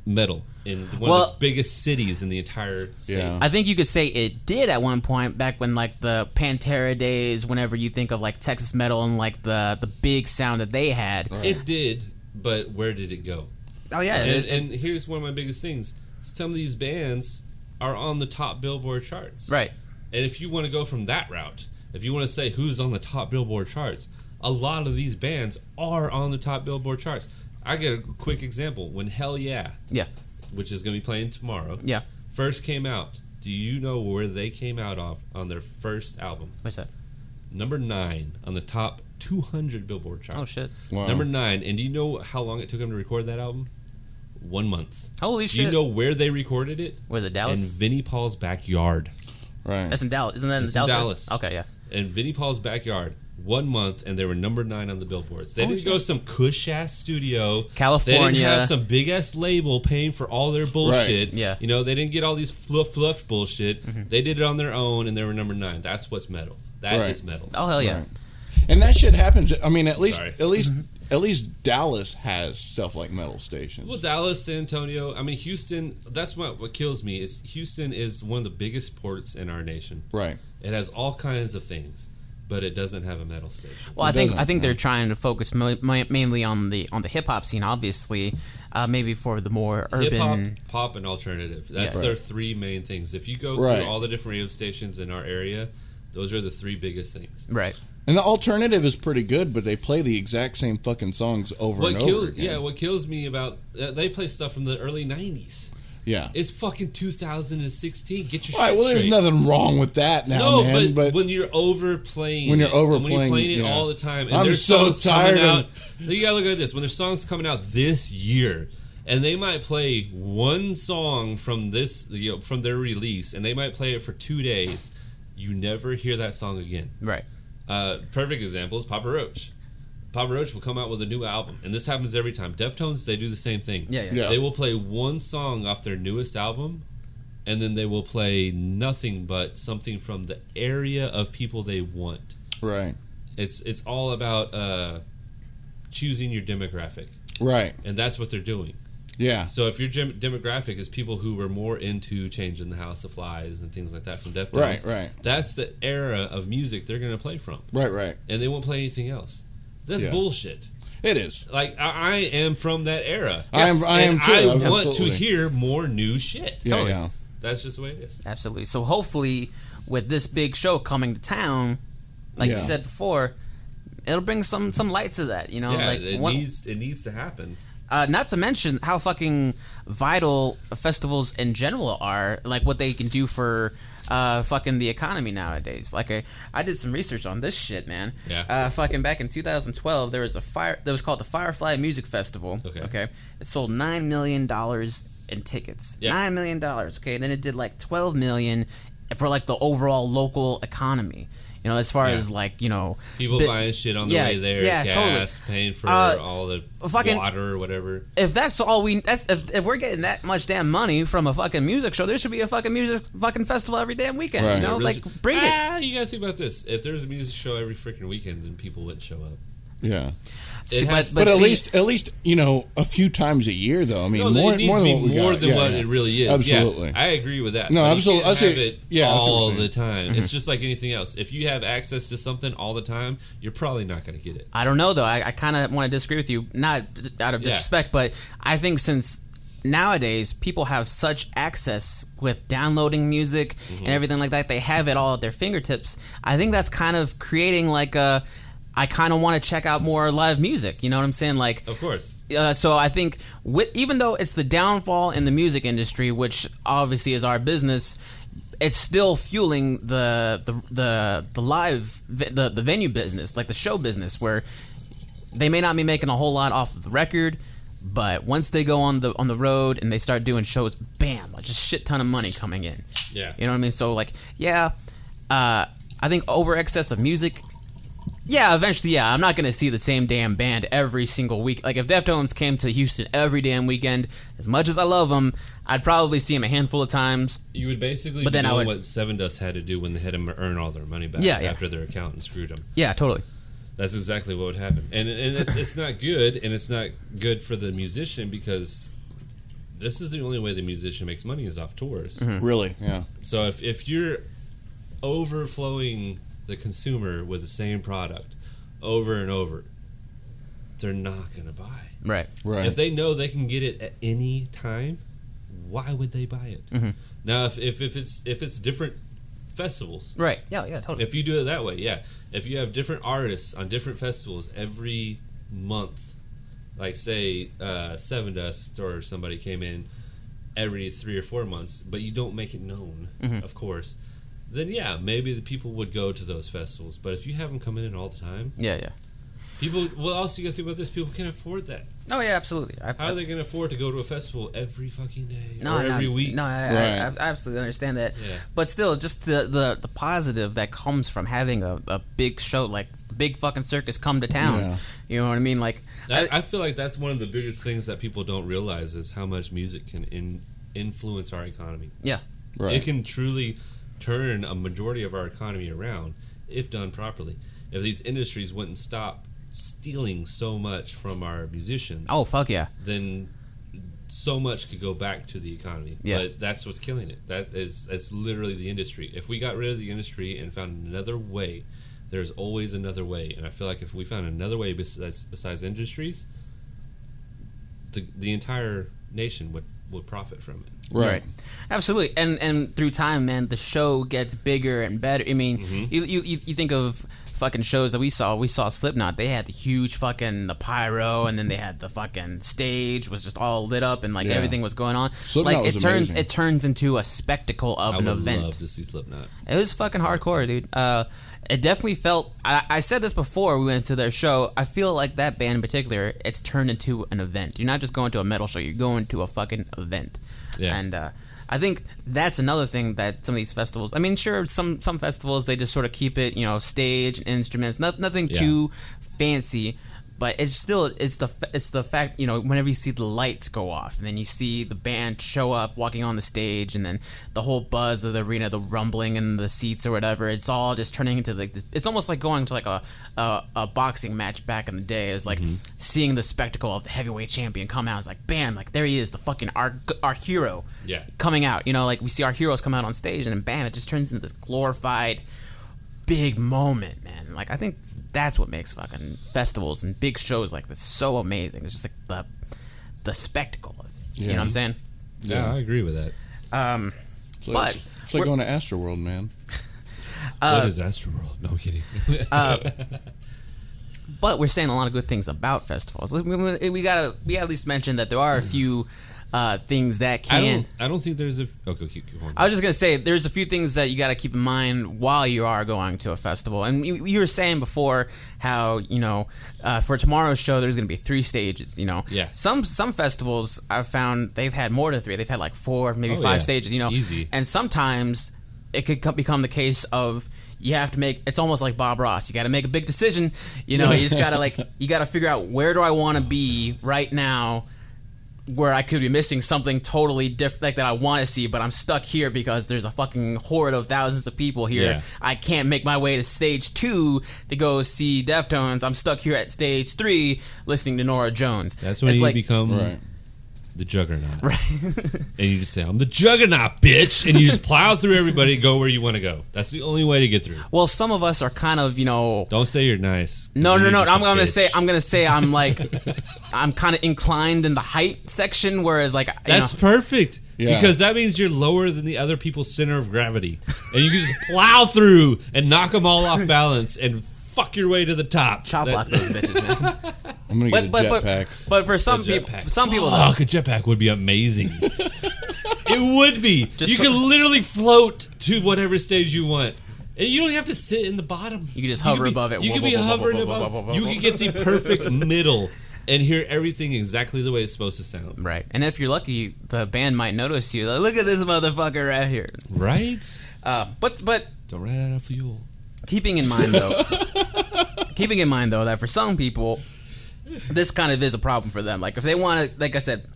metal in one of the biggest cities in the entire state. Yeah. I think you could say it did at one point back when like the Pantera days, whenever you think of like Texas metal and like the big sound that they had. Right. It did, but where did it go? Oh yeah. And here's one of my biggest things. Some of these bands are on the top Billboard charts. Right. And if you want to go from that route, if you want to say who's on the top Billboard charts, a lot of these bands are on the top Billboard charts. I get a quick example. When Hell Yeah, which is going to be playing tomorrow, first came out, do you know where they came out on their first album? What's that? Number 9 on the top 200 Billboard chart. Oh, shit. Wow. Number 9. And do you know how long it took them to record that album? 1 month. Holy shit. Do you know where they recorded it? Was it Dallas? In Vinnie Paul's backyard. Right. That's in Dallas. Isn't that in Dallas? Okay, yeah. In Vinnie Paul's backyard. 1 month, and they were number 9 on the billboards. They didn't go some cush-ass studio. California. They didn't have some big-ass label paying for all their bullshit. Right. Yeah. You know, they didn't get all these fluff bullshit. Mm-hmm. They did it on their own, and they were number 9. That's what's metal. That is metal. Oh, hell yeah. Right. And that shit happens. I mean, at least Dallas has stuff like metal stations. Well, Dallas, San Antonio. I mean, Houston. That's what kills me. Is Houston is one of the biggest ports in our nation. Right. It has all kinds of things, but it doesn't have a metal station. Well, I think they're trying to focus mainly on the hip hop scene. Obviously, maybe for the more urban hip hop, pop, and alternative. That's their 3 main things. If you go through all the different radio stations in our area, those are the 3 biggest things. Right. And the alternative is pretty good, but they play the exact same fucking songs over and over again. Yeah, what kills me about... they play stuff from the early 90s. Yeah. It's fucking 2016. Get your shit well, there's straight. Nothing wrong with that now, man. But when you're overplaying when you're playing it all the time... And I'm so tired you gotta look at this. When there's songs coming out this year... And they might play one song from from their release, and they might play it for 2 days. You never hear that song again. Right. Perfect example is Papa Roach. Papa Roach will come out with a new album, and this happens every time. Deftones, they do the same thing. Yeah. They will play one song off their newest album, and then they will play nothing but something from the area of people they want. Right. It's all about choosing your demographic. Right. And that's what they're doing. Yeah. So if your demographic is people who were more into Changing the House of Flies and things like that from Deftones, right, that's the era of music they're going to play from. Right. And they won't play anything else. That's bullshit. It is. Like, I am from that era. I am too. I want Absolutely. to hear more new shit. Yeah, Totally. yeah. That's just the way it is. Absolutely. So hopefully, with this big show coming to town, like you said before, it'll bring some light to that. You know, Yeah, like it needs to happen. Not to mention how fucking vital festivals in general are, like what they can do for fucking the economy nowadays. Like I did some research on this shit, man. Yeah. Fucking back in 2012, there was that was called the Firefly Music Festival. Okay. It sold $9 million in tickets. Yeah. $9 million. Okay, and then it did like $12 million for like the overall local economy. You know, as far as like, you know, people buying shit on the way there, gas, totally. paying for all the fucking water or whatever. If that's all if we're getting that much damn money from a fucking music show, there should be a fucking music fucking festival every damn weekend. Right. You know, Really like bring it. You gotta think about this. If there was a music show every freaking weekend, then people wouldn't show up. Yeah. But at least you know, a few times a year though. I mean, No, more it needs to be than what we got. what it really is. Absolutely. Yeah, I agree with that. No, But you absolutely. can't I see- have it yeah, that's what all I'm saying. the time. It's just like anything else. If you have access to something all the time, you're probably not going to get it. I don't know though. I kind of want to disagree with you, not out of disrespect, but I think since nowadays people have such access with downloading music and everything like that, they have it all at their fingertips. I think that's kind of creating like a. I kind of want to check out more live music. You know what I'm saying? Like, Of course. so I think even though it's the downfall in the music industry, which obviously is our business, it's still fueling the live the venue business, like the show business, where they may not be making a whole lot off of the record, but once they go on the road and they start doing shows, bam, just shit ton of money coming in. Yeah. You know what I mean? So like, I think over excess of music. Yeah, eventually, I'm not going to see the same damn band every single week. Like, if Deftones came to Houston every damn weekend, as much as I love them, I'd probably see them a handful of times. You would basically be doing what Seven Dust had to do when they had to earn all their money back after their accountant screwed them. Yeah, totally. That's exactly what would happen. And it's not good, and it's not good for the musician because this is the only way the musician makes money is off tours. Mm-hmm. Really, yeah. So if you're overflowing the consumer with the same product over and over, they're not going to buy. Right. If they know they can get it at any time, why would they buy it? Mm-hmm. Now, if it's different festivals, Right. Yeah, totally. if you do it that way, if you have different artists on different festivals every month, like say Seven Dust or somebody came in every 3 or 4 months, but you don't make it known, of course, then maybe the people would go to those festivals. But if you have them coming in all the time, people. Well, also you got to think about this: people can't afford that. Oh yeah, absolutely. How are they going to afford to go to a festival every fucking day or every week? No, I absolutely understand that. Yeah. But still, just the positive that comes from having a big show like the big fucking circus come to town. Yeah. You know what I mean? Like, I feel like that's one of the biggest things that people don't realize is how much music can influence our economy. Yeah. Right. It can truly turn a majority of our economy around if done properly. If these industries wouldn't stop stealing so much from our musicians, oh fuck yeah, then so much could go back to the economy. Yeah. But that's what's killing it. That's literally the industry. If we got rid of the industry and found another way, there's always another way. And I feel like if we found another way besides industries, the entire nation would profit from it. Right. Absolutely. And through time, man, the show gets bigger and better. I mean, you think of fucking shows that we saw Slipknot. They had the huge fucking the pyro, and then they had the fucking stage was just all lit up, and like everything was going on. Slipknot like was amazing. it turns into a spectacle of an event. I would love to see Slipknot. It was fucking hardcore, dude. It definitely felt. I said this before we went to their show. I feel like that band in particular, it's turned into an event. You're not just going to a metal show. You're going to a fucking event. Yeah. And I think that's another thing that some of these festivals. I mean, sure, some festivals they just sort of keep it, stage and instruments, nothing too fancy. But it's the fact, whenever you see the lights go off and then you see the band show up walking on the stage and then the whole buzz of the arena, the rumbling in the seats or whatever, it's all just turning into it's almost like going to like a boxing match back in the day. It's like seeing the spectacle of the heavyweight champion come out. It's like, bam, like there he is, the fucking our hero coming out. Like we see our heroes come out on stage and then bam, it just turns into this glorified big moment, man. Like I think that's what makes fucking festivals and big shows like this so amazing. It's just like the spectacle of it. You know what I'm saying? Yeah, I agree with that. It's like going to Astroworld, man. What is Astroworld? No, I'm kidding. But we're saying a lot of good things about festivals. We gotta at least mention that there are a few things that can. I don't think there's a. Okay, keep going. I was just gonna say there's a few things that you got to keep in mind while you are going to a festival. And you were saying before how for tomorrow's show there's gonna be 3 stages. Yeah. Some festivals I've found they've had more than 3. They've had like 4, maybe 5 stages. Easy. And sometimes it could become the case of. You have to make. It's almost like Bob Ross. You got to make a big decision. You just gotta you gotta figure out where do I want to be right now, where I could be missing something totally different, like that I want to see, but I'm stuck here because there's a fucking horde of thousands of people here. Yeah. I can't make my way to stage 2 to go see Deftones. I'm stuck here at stage 3 listening to Norah Jones. That's when you become the Juggernaut. Right. And you just say, I'm the Juggernaut, bitch! And you just plow through everybody and go where you want to go. That's the only way to get through. Well, some of us are kind of, Don't say you're nice. No. I'm gonna say I'm like I'm kind of inclined in the height section, whereas like that's perfect. Yeah. Because that means you're lower than the other people's center of gravity, and you can just plow through and knock them all off balance and fuck your way to the top. Chop block those bitches, man. I'm gonna get a jetpack. But for some people, a jetpack would be amazing. It would be. You can literally float to whatever stage you want. And you don't have to sit in the bottom. You can just hover above it. You can be hovering above. You can get the perfect middle and hear everything exactly the way it's supposed to sound. Right. And if you're lucky, the band might notice you. Like, look at this motherfucker right here. Right? But don't run out of fuel. Keeping in mind though that for some people, this kind of is a problem for them. Like if they want to, like I said,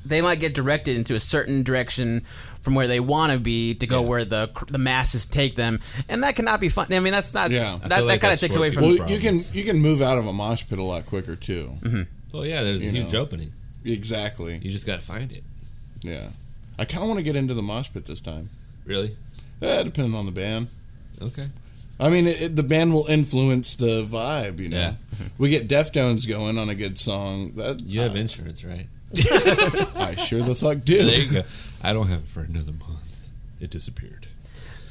they might get directed into a certain direction from where they want to be to go where the masses take them, and that cannot be fun. I mean, that's not that kind of takes away from. Well, you can move out of a mosh pit a lot quicker too. Mm-hmm. Well, yeah, there's a huge opening. Exactly. You just got to find it. Yeah, I kind of want to get into the mosh pit this time. Really? Depending on the band. Okay. I mean, the band will influence the vibe, Yeah. We get Deftones going on a good song. You have insurance, right? I sure the fuck do. There you go. I don't have it for another month. It disappeared.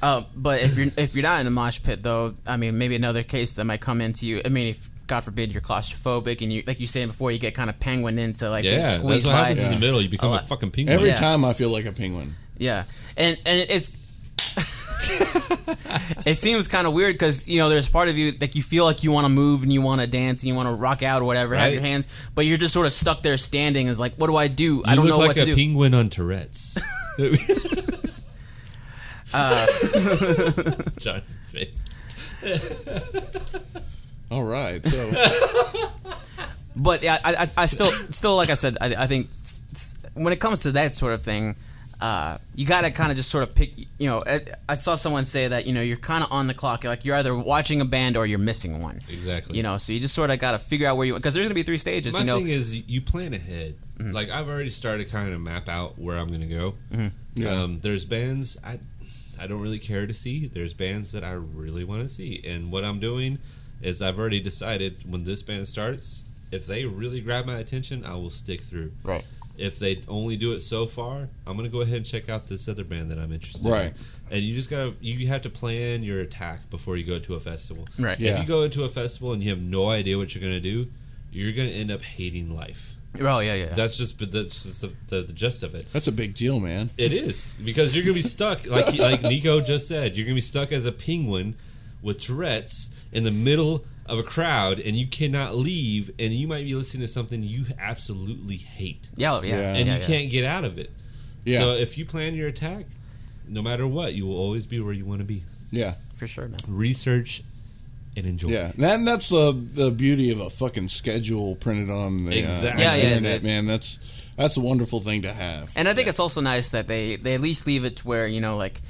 But if you're not in a mosh pit, though, I mean, maybe another case that might come into you. I mean, if God forbid you're claustrophobic and you, like you saying before, you get kind of penguined into like that's squeezed what happens in the middle. You become a fucking penguin. Every time I feel like a penguin. Yeah, and it's. It seems kind of weird because there's part of you like you feel like you want to move and you want to dance and you want to rock out or whatever, have your hands, but you're just sort of stuck there standing. Is like, what do I do? I don't know what to do. You look like a penguin on Tourette's. John. All right, so. But yeah, I still like I said, I think when it comes to that sort of thing. You gotta kind of just sort of pick. I saw someone say that you're kind of on the clock. Like you're either watching a band or you're missing one. Exactly. So you just sort of gotta figure out where you, because there's gonna be 3 stages. My thing is you plan ahead. Mm-hmm. Like I've already started kind of map out where I'm gonna go. Mm-hmm. Yeah. There's bands I don't really care to see. There's bands that I really want to see, and what I'm doing is I've already decided when this band starts, if they really grab my attention, I will stick through. Right. If they only do it so far, I'm going to go ahead and check out this other band that I'm interested in. And you have to plan your attack before you go to a festival. Right. If you go into a festival and you have no idea what you're going to do, you're going to end up hating life. Oh, yeah. That's just the gist of it. That's a big deal, man. It is. Because you're going to be stuck, like Nico just said, you're going to be stuck as a penguin with Tourette's in the middle of a crowd, and you cannot leave, and you might be listening to something you absolutely hate. And you can't get out of it. Yeah. So if you plan your attack, no matter what, you will always be where you want to be. Yeah. For sure, man. Research and enjoy. Yeah, that's the beauty of a fucking schedule printed on the internet, man. That's a wonderful thing to have. And I think it's also nice that they at least leave it to where, you know, like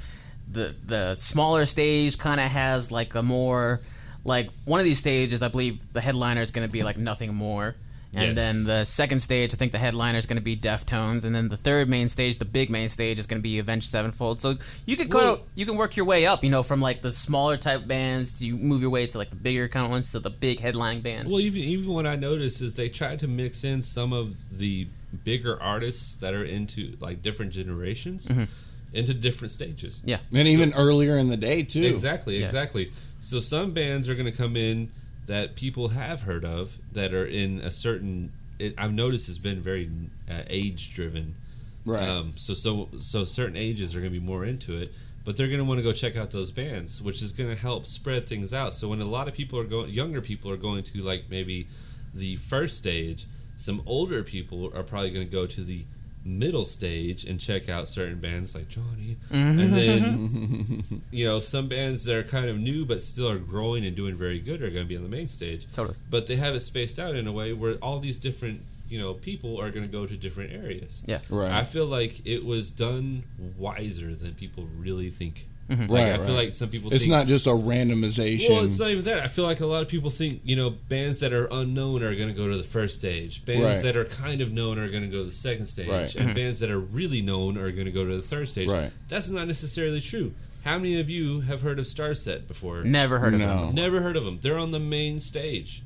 the smaller stage kind of has like a more, like one of these stages, I believe the headliner is going to be like Nothing More. And then the second stage, I think the headliner is going to be Deftones, and then the third main stage, the big main stage, is going to be Avenged Sevenfold. So you can you can work your way up, you know, from like the smaller type bands, you move your way to like the bigger kind of ones, to the big headline band. Well, even what I noticed is they tried to mix in some of the bigger artists that are into like different generations into different stages. Yeah, and even earlier in the day too. Exactly. So some bands are going to come in that people have heard of that are in a certain. I've noticed it's been very age driven, right? So certain ages are going to be more into it, but they're going to want to go check out those bands, which is going to help spread things out. So when a lot of people are going, younger people are going to like maybe the first stage, some older people are probably going to go to the middle stage and check out certain bands like Johnny, and then you know, some bands that are kind of new but still are growing and doing very good are going to be on the main stage. Totally. But they have it spaced out in a way where all these different, you know, people are going to go to different areas. Yeah, right. I feel like it was done wiser than people really think. Right, I feel like some people it's think, not just a randomization. well, it's not even that. I feel like a lot of people think, you know, bands that are unknown are going to go to the first stage. Bands that are kind of known are going to go to the second stage. Right. And bands that are really known are going to go to the third stage. Right. That's not necessarily true. How many of you have heard of Starset before? never heard of them. Never heard of them. They're on the main stage.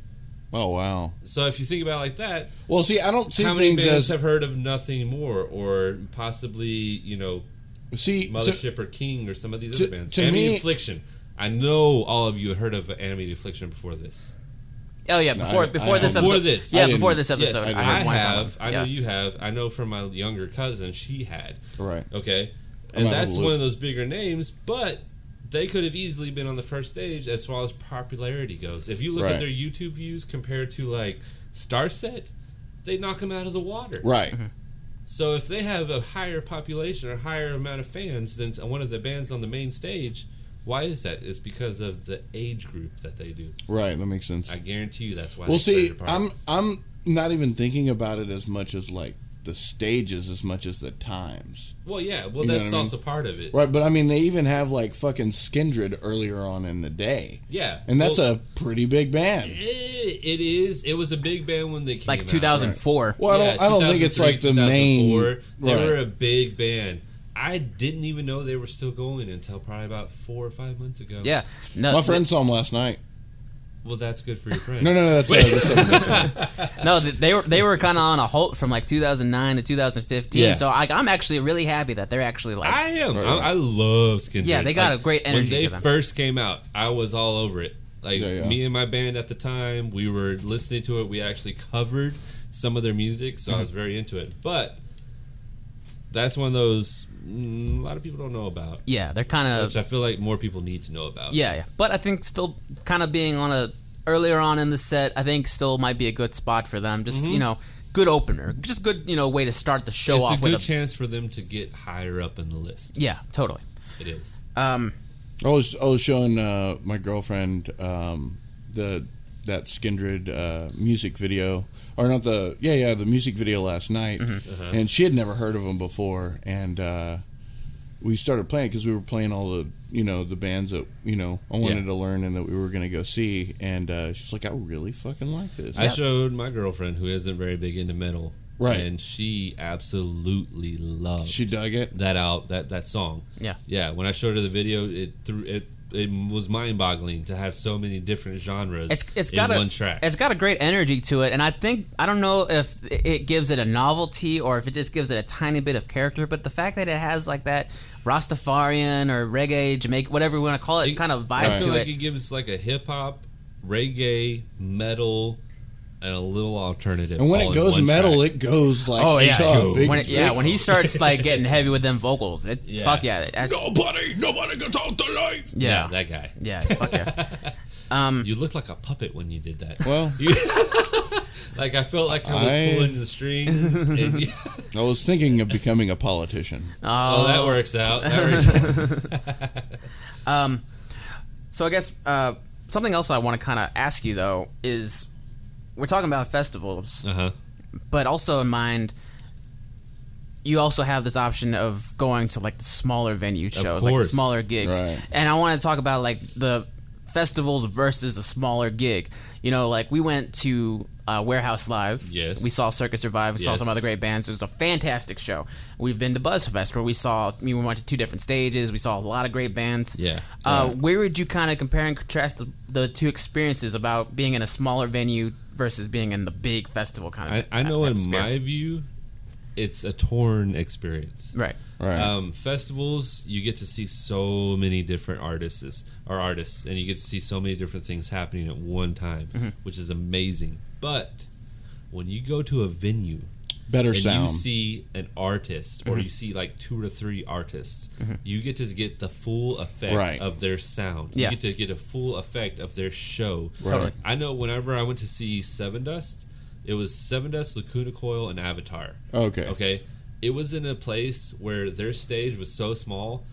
Oh, wow. So if you think about it like that, well, see, I don't see how many things bands as have heard of Nothing More, or possibly, you know, Mothership or King, or some of these other bands? Animated Affliction. I know all of you have heard of Animated Affliction before this. Oh yeah, before this episode. Yeah, before this episode. Yes, I have. I know you have. I know from my younger cousin, she had. Right. Okay. And that's one of those bigger names, but they could have easily been on the first stage as far as popularity goes. If you look at their YouTube views compared to like Starset, they knock them out of the water. Right. So if they have a higher population or higher amount of fans than one of the bands on the main stage, why is that? It's because of the age group that they do. Right, that makes sense. I guarantee you that's why. Well, see, I'm not even thinking about it as much as like the stages as much as the times. Well, yeah, well, that's also part of it. Right, but I mean, they even have like fucking Skindred earlier on in the day. Yeah. And that's a pretty big band. It is. It was a big band when they came like 2004. Right. Well, I don't think it's like the main. They were a big band. I didn't even know they were still going until probably about 4 or 5 months ago. Yeah. No, my friend saw them last night. Well, that's good for your friend. No, that's no, they were kind of on a halt from like 2009 to 2015. Yeah. So I'm actually really happy that they're actually like. I am. I love Skindred. Yeah, they got a great energy to them. When they first came out, I was all over it. Like me and my band at the time, we were listening to it. We actually covered some of their music, so I was very into it. But that's one of those a lot of people don't know about. Yeah, they're kind of... Which I feel like more people need to know about. Yeah. But I think still kind of being on earlier on in the set, I think still might be a good spot for them. Just, you know, good opener. Just good, you know, way to start the show off with. It's a good chance for them to get higher up in the list. Yeah, totally. It is. I was showing my girlfriend that Skindred music video, or not the music video last night, and she had never heard of them before, and we started playing because we were playing all the the bands that I wanted to learn and that we were going to go see, and she's like, I really fucking like this. I showed my girlfriend, who isn't very big into metal, right, and she absolutely loved. She dug it. That song. Yeah. When I showed her the video, it was mind-boggling to have so many different genres in one track. It's got a great energy to it, and I don't know if it gives it a novelty or if it just gives it a tiny bit of character, but the fact that it has like that Rastafarian or reggae, Jamaica, whatever we want to call it, kind of vibe to it. I feel like it gives like a hip-hop, reggae, metal, and a little alternative. And when it goes metal, track. It goes like tough. When he starts like getting heavy with them vocals, fuck yeah. Nobody can talk to life. Yeah, that guy. Yeah, fuck yeah. You looked like a puppet when you did that. Well, like I felt like I was pulling the strings. And I was thinking of becoming a politician. Oh, that works out. So I guess something else I want to kind of ask you though is, we're talking about festivals, but also in mind, you also have this option of going to like the smaller venue shows, like smaller gigs, and I want to talk about like the festivals versus a smaller gig. You know, like we went to Warehouse Live. Yes. We saw Circus Survive. We saw some other great bands. It was a fantastic show. We've been to BuzzFest where we went to 2 different stages. We saw a lot of great bands. Yeah. Where would you kind of compare and contrast the 2 experiences about being in a smaller venue versus being in the big festival kind of I know atmosphere? In my view, it's a torn experience. Right. Festivals, you get to see so many different artists, and you get to see so many different things happening at one time, which is amazing. But when you go to a venue, better sound, you see an artist, or you see like 2 or 3 artists, you get to get the full effect of their sound. You get to get a full effect of their show. Totally. I know whenever I went to see Seven Dust, it was Seven Dust, Lacuna Coil, and Avatar. Okay. It was in a place where their stage was so small.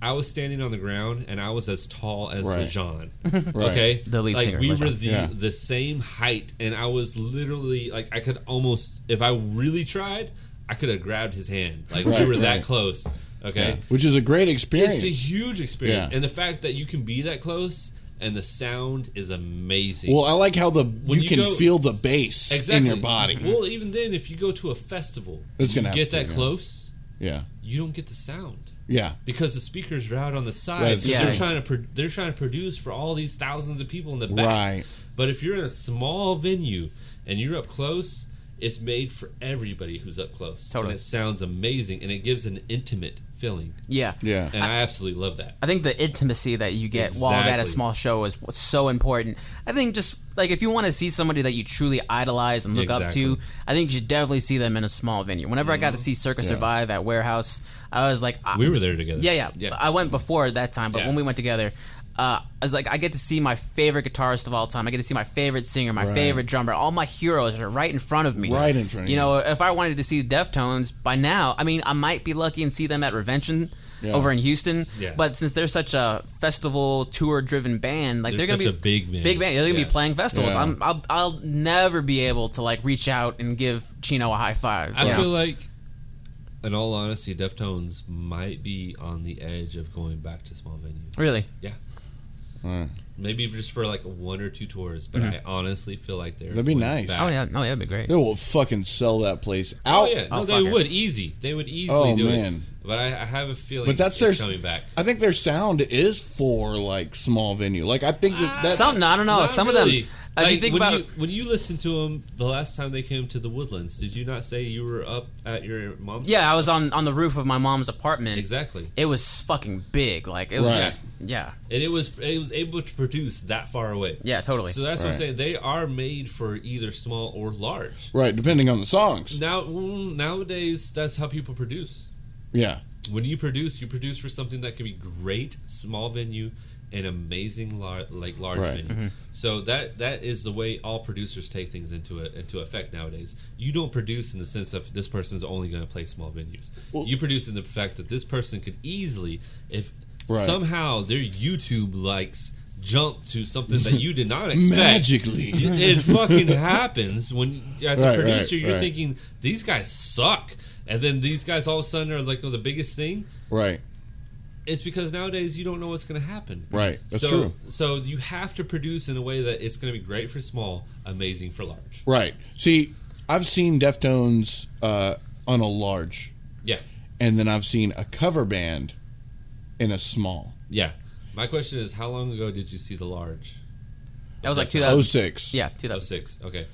I was standing on the ground, and I was as tall as LeJean. Okay, the lead singer. We were the same height, and I was literally like, I could almost, if I really tried, I could have grabbed his hand. Like we were that close. Okay, which is a great experience. It's a huge experience, and the fact that you can be that close. And the sound is amazing. Well, I like how you can feel the bass in your body. Well, even then, if you go to a festival, you get that close, you don't get the sound. Yeah, because the speakers are out on the side. They're trying to produce for all these thousands of people in the back. Right. But if you're in a small venue and you're up close, it's made for everybody who's up close. Totally. And it sounds amazing, and it gives an intimate feeling. Yeah. And I absolutely love that. I think the intimacy that you get while at a small show is what's so important. I think just like if you want to see somebody that you truly idolize and look up to, I think you should definitely see them in a small venue. Whenever I got to see Circus Survive at Warehouse, I was like... we were there together. Yeah. I went before that time, but when we went together... I was like, I get to see my favorite guitarist of all time. I get to see my favorite singer, my favorite drummer. All my heroes are right in front of me. Right in front of you. You know, if I wanted to see the Deftones, by now, I mean, I might be lucky and see them at Revention over in Houston. Yeah. But since they're such a festival tour-driven band, like they're going to be a big band. They're going to be playing festivals. Yeah. I'll never be able to like reach out and give Chino a high five. I feel like, in all honesty, Deftones might be on the edge of going back to small venues. Really? Yeah. Maybe just for like 1 or 2 tours, but I honestly feel like that'd be nice. Back. Oh yeah, that'd be great. They will fucking sell that place out. Oh yeah, no, they would easy. They would easily do it. But I have a feeling. But that's coming back. I think their sound is for like small venue. Like I think that's something. I don't know. Some really. of them. Like, you think when you listen to them, the last time they came to the Woodlands, did you not say you were up at your mom's? Yeah, I was on the roof of my mom's apartment. Exactly. It was fucking big. Like it was. Yeah. And it was able to produce that far away. Yeah, totally. So that's what I'm saying. They are made for either small or large. Right, depending on the songs. Nowadays, that's how people produce. Yeah. When you produce for something that can be great, small venue, and amazing large venue. Mm-hmm. So that is the way all producers take things into effect nowadays. You don't produce in the sense of this person's only going to play small venues. Well, you produce in the fact that this person could easily, if somehow their YouTube likes jump to something that you did not expect. Magically. It fucking happens when, as a producer, you're thinking, these guys suck. And then these guys all of a sudden are like the biggest thing. Right. It's because nowadays you don't know what's going to happen. Right. That's true. So you have to produce in a way that it's going to be great for small, amazing for large. Right. See, I've seen Deftones on a large. Yeah. And then I've seen a cover band in a small. Yeah. My question is, how long ago did you see the large? That was like 2006. Yeah, 2006. Okay.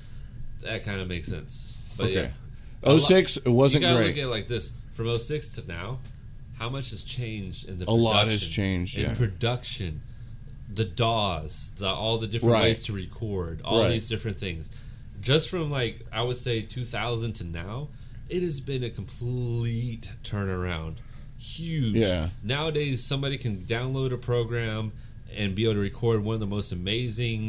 That kind of makes sense. But okay. 06, it wasn't great. You gotta look at it like this. From 06 to now, how much has changed in the production? A lot has changed, in production, the DAWs, all the different ways to record, all these different things. Just from I would say 2000 to now, it has been a complete turnaround. Huge. Yeah. Nowadays, somebody can download a program and be able to record one of the most amazing,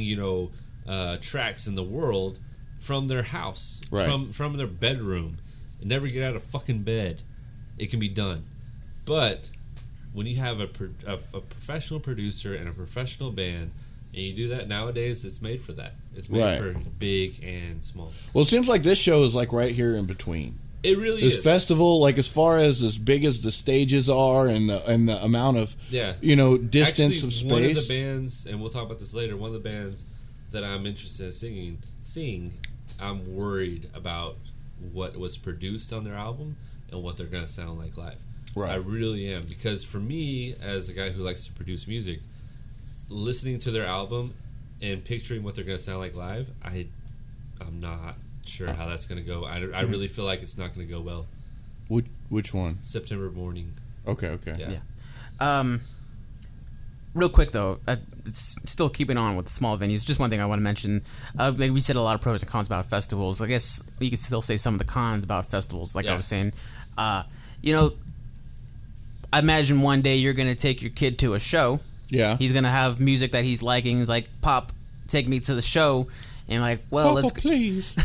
tracks in the world from their house, from their bedroom, and never get out of fucking bed. It can be done. But when you have a professional producer and a professional band And you do that nowadays, it's made for that. It's made for big and small. Well, it seems like this show is like right here in between. It really is. This festival, like as far as big as the stages are and the amount of distance of space. One of the bands, and we'll talk about this later, one of the bands that I'm interested in seeing, I'm worried about what was produced on their album and what they're going to sound like live. Right. I really am, because for me, as a guy who likes to produce music, listening to their album and picturing what they're going to sound like live, I'm not sure how that's going to go. I really feel like it's not going to go well. Which one? September Morning. Okay. Yeah. Real quick though, it's still keeping on with the small venues. Just one thing I want to mention. We said a lot of pros and cons about festivals. I guess you can still say some of the cons about festivals. Like I was saying, I imagine one day you're going to take your kid to a show. Yeah. He's going to have music that he's liking. He's like, Pop, take me to the show. And like, well, Papa, please.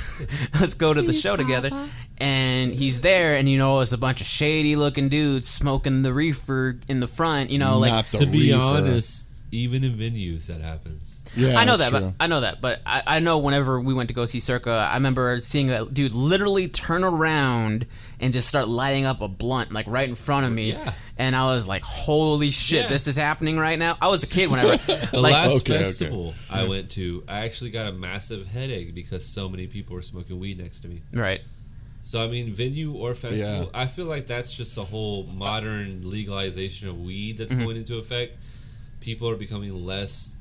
let's go to the show together. And he's there, and it's a bunch of shady looking dudes smoking the reefer in the front. To be honest, even in venues that happens. Yeah, I know that, but I know whenever we went to go see Circa, I remember seeing a dude literally turn around and just start lighting up a blunt like right in front of me, and I was like, "Holy shit, this is happening right now!" I was a kid whenever the last festival I went to, I actually got a massive headache because so many people were smoking weed next to me. Right. So I mean, venue or festival, I feel like that's just a whole modern legalization of weed that's going into effect. People are becoming less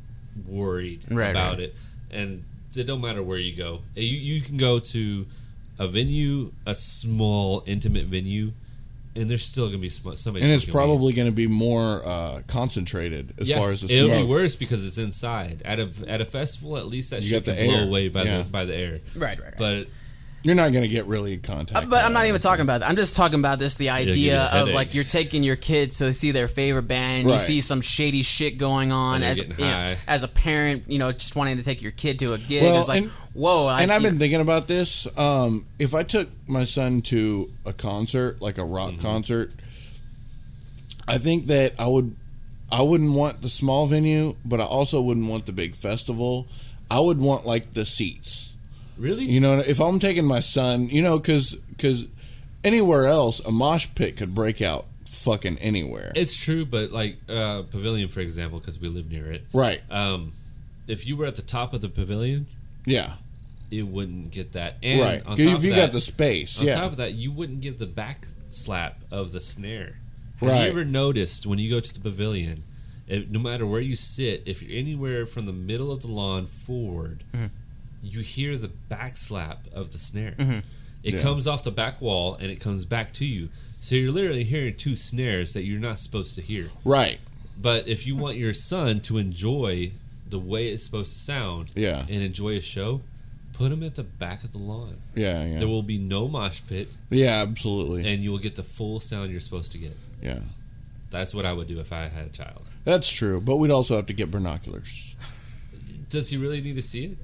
worried about it, and it don't matter where you go. You can go to a venue, a small intimate venue, and there's still gonna be somebody, and it's probably going to be more concentrated as far as the smoke. It'll be worse because it's inside. At a festival, at least that shit can blow away by the air. Right. But you're not going to get really in contact. But I'm not even talking about that. I'm just talking about the idea of like you're taking your kids to see their favorite band, and you see some shady shit going on as a parent, just wanting to take your kid to a gig. It's like, whoa. And I've been thinking about this. If I took my son to a concert, like a rock concert, I think that I wouldn't want the small venue, but I also wouldn't want the big festival. I would want like the seats. Really? If I'm taking my son, because anywhere else, a mosh pit could break out fucking anywhere. It's true, but like Pavilion, for example, because we live near it. Right. If you were at the top of the Pavilion, it wouldn't get that. And right. If you got the space, on top of that, you wouldn't give the back slap of the snare. Have right. you ever noticed when you go to the Pavilion, no matter where you sit, if you're anywhere from the middle of the lawn forward, you hear the back slap of the snare. It comes off the back wall and it comes back to you. So you're literally hearing two snares that you're not supposed to hear. Right. But if you want your son to enjoy the way it's supposed to sound and enjoy a show, put him at the back of the lawn. Yeah. There will be no mosh pit. Yeah, absolutely. And you will get the full sound you're supposed to get. Yeah. That's what I would do if I had a child. That's true, but we'd also have to get binoculars. Does he really need to see it?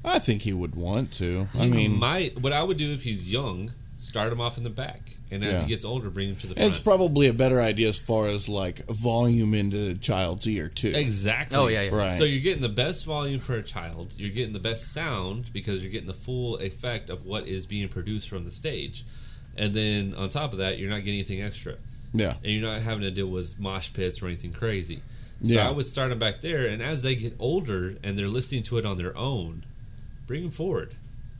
I think he would want to. What I would do if he's young, start him off in the back, and as he gets older, bring him to the front. It's probably a better idea as far as like volume into the child's ear too. Exactly. Oh yeah. Right. So you're getting the best volume for a child. You're getting the best sound because you're getting the full effect of what is being produced from the stage, and then on top of that, you're not getting anything extra. Yeah. And you're not having to deal with mosh pits or anything crazy. So I would start them back there, and as they get older and they're listening to it on their own, bring them forward.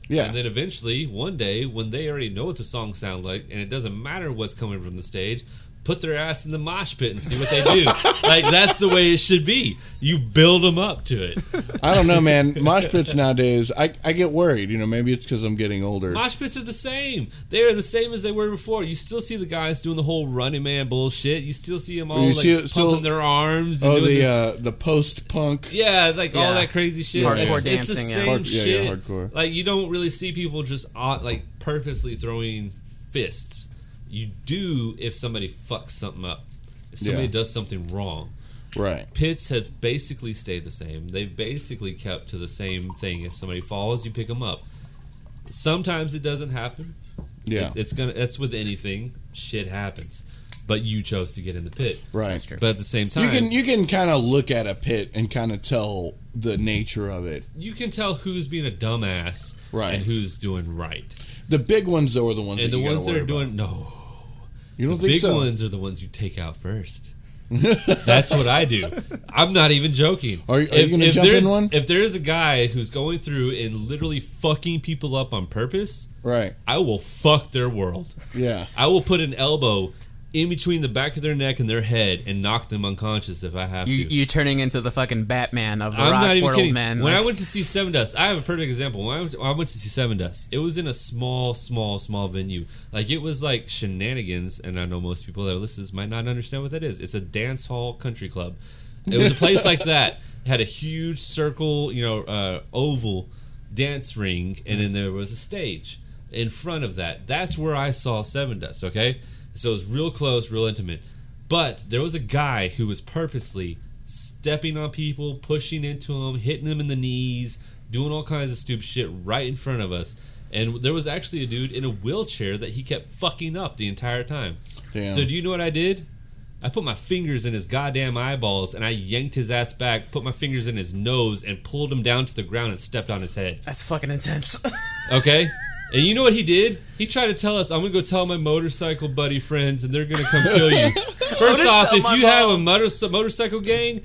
Yeah. And then eventually, one day, when they already know what the songs sound like, and it doesn't matter what's coming from the stage, put their ass in the mosh pit and see what they do. Like, that's the way it should be. You build them up to it. I don't know, man. Mosh pits nowadays, I get worried. Maybe it's because I'm getting older. Mosh pits are the same. They are the same as they were before. You still see the guys doing the whole Running Man bullshit. You still see them all pumping their arms. And the post-punk. Yeah, like all that crazy shit. Hardcore dancing. It's the same shit. Yeah, hardcore. Like, you don't really see people just purposely throwing fists. You do if somebody fucks something up. If somebody does something wrong. Right. Pits have basically stayed the same. They've basically kept to the same thing. If somebody falls, you pick them up. Sometimes it doesn't happen. Yeah. That's with anything. Shit happens. But you chose to get in the pit. Right. But at the same time, you can kind of look at a pit and kind of tell the nature of it. You can tell who's being a dumbass and who's doing right. The big ones, though, are the ones and that you ones that are doing about. no. You don't the think so? The big ones are the ones you take out first. That's what I do. I'm not even joking. Are you going to jump in one? If there's a guy who's going through and literally fucking people up on purpose, right? I will fuck their world. Yeah. I will put an elbow in between the back of their neck and their head and knock them unconscious if I have to. You turning into the fucking Batman of the I'm rock not even world, kidding. man. When I went to see Seven Dust, I have a perfect example. When I went to see Seven Dust, it was in a small venue. Like, it was like Shenanigans, and I know most people that listen might not understand what that is. It's a dance hall country club. It was a place like that. It had a huge circle, oval dance ring, and then there was a stage in front of that. That's where I saw Seven Dust, okay? So it was real close, real intimate. But there was a guy who was purposely stepping on people, pushing into them, hitting them in the knees, doing all kinds of stupid shit right in front of us. And there was actually a dude in a wheelchair that he kept fucking up the entire time. Damn. So do you know what I did? I put my fingers in his goddamn eyeballs, and I yanked his ass back, put my fingers in his nose, and pulled him down to the ground and stepped on his head. That's fucking intense. Okay? And you know what he did? He tried to tell us, I'm going to go tell my motorcycle buddy friends, and they're going to come kill you. First off, if you have a motorcycle gang,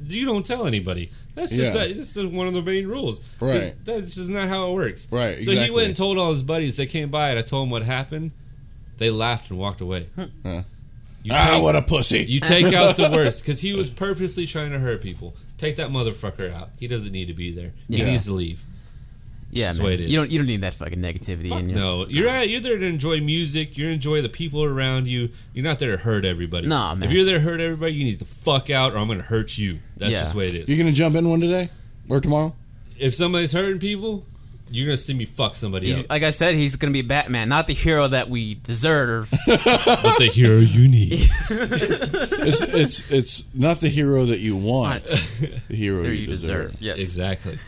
you don't tell anybody. That's just that's just one of the main rules. Right. That's just not how it works. Right, So exactly. he went and told all his buddies. They came by, and I told them what happened. They laughed and walked away. What a pussy. You take out the worst, because he was purposely trying to hurt people. Take that motherfucker out. He doesn't need to be there. He needs to leave. Yeah, man. You don't need that fucking negativity in you. No, you're there to enjoy music. You're enjoy the people around you. You're not there to hurt everybody. No, man. If you're there to hurt everybody, you need to fuck out, or I'm going to hurt you. That's just the way it is. You going to jump in one today or tomorrow? If somebody's hurting people, you're going to see me fuck somebody else. Like I said, he's going to be Batman, not the hero that we deserve. But the hero you need. It's not the hero that you want. The hero you deserve. Yes, exactly.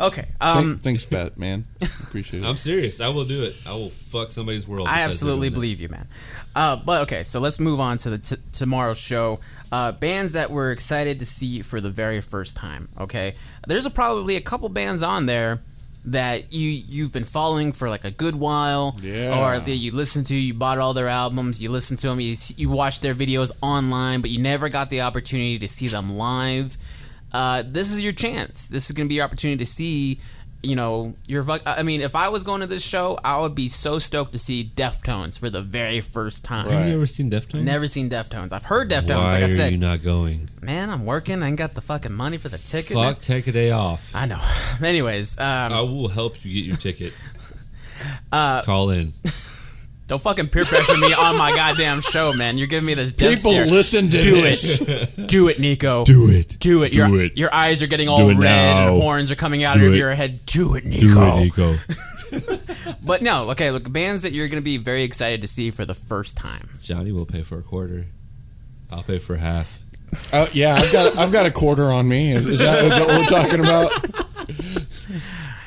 Okay. Thanks, Batman. Appreciate it. I'm serious. I will do it. I will fuck somebody's world. I absolutely believe you, man. But okay, so let's move on to the tomorrow's show. Bands that we're excited to see for the very first time. Okay, there's probably a couple bands on there that you've been following for like a good while, or that you listen to, you bought all their albums, you listen to them, you watch their videos online, but you never got the opportunity to see them live. This is your chance. This is going to be your opportunity to see, if I was going to this show, I would be so stoked to see Deftones for the very first time. Have you ever seen Deftones? Never seen Deftones. I've heard Deftones, Why like I said. are you not going? Man, I'm working. I ain't got the fucking money for the ticket. Fuck, take a day off. I know. Anyways. I will help you get your ticket. Call in. Don't fucking peer pressure me on my goddamn show, man. You're giving me this death People stare. listen to this. Do it, Nico. Do it. Do it. Your eyes are getting all red and horns are coming out of your head. Do it, Nico. Do it, Nico. But no, okay, look, bands that you're going to be very excited to see for the first time. Johnny will pay for a quarter. I'll pay for half. Yeah, I've got a quarter on me. Is that what we're talking about?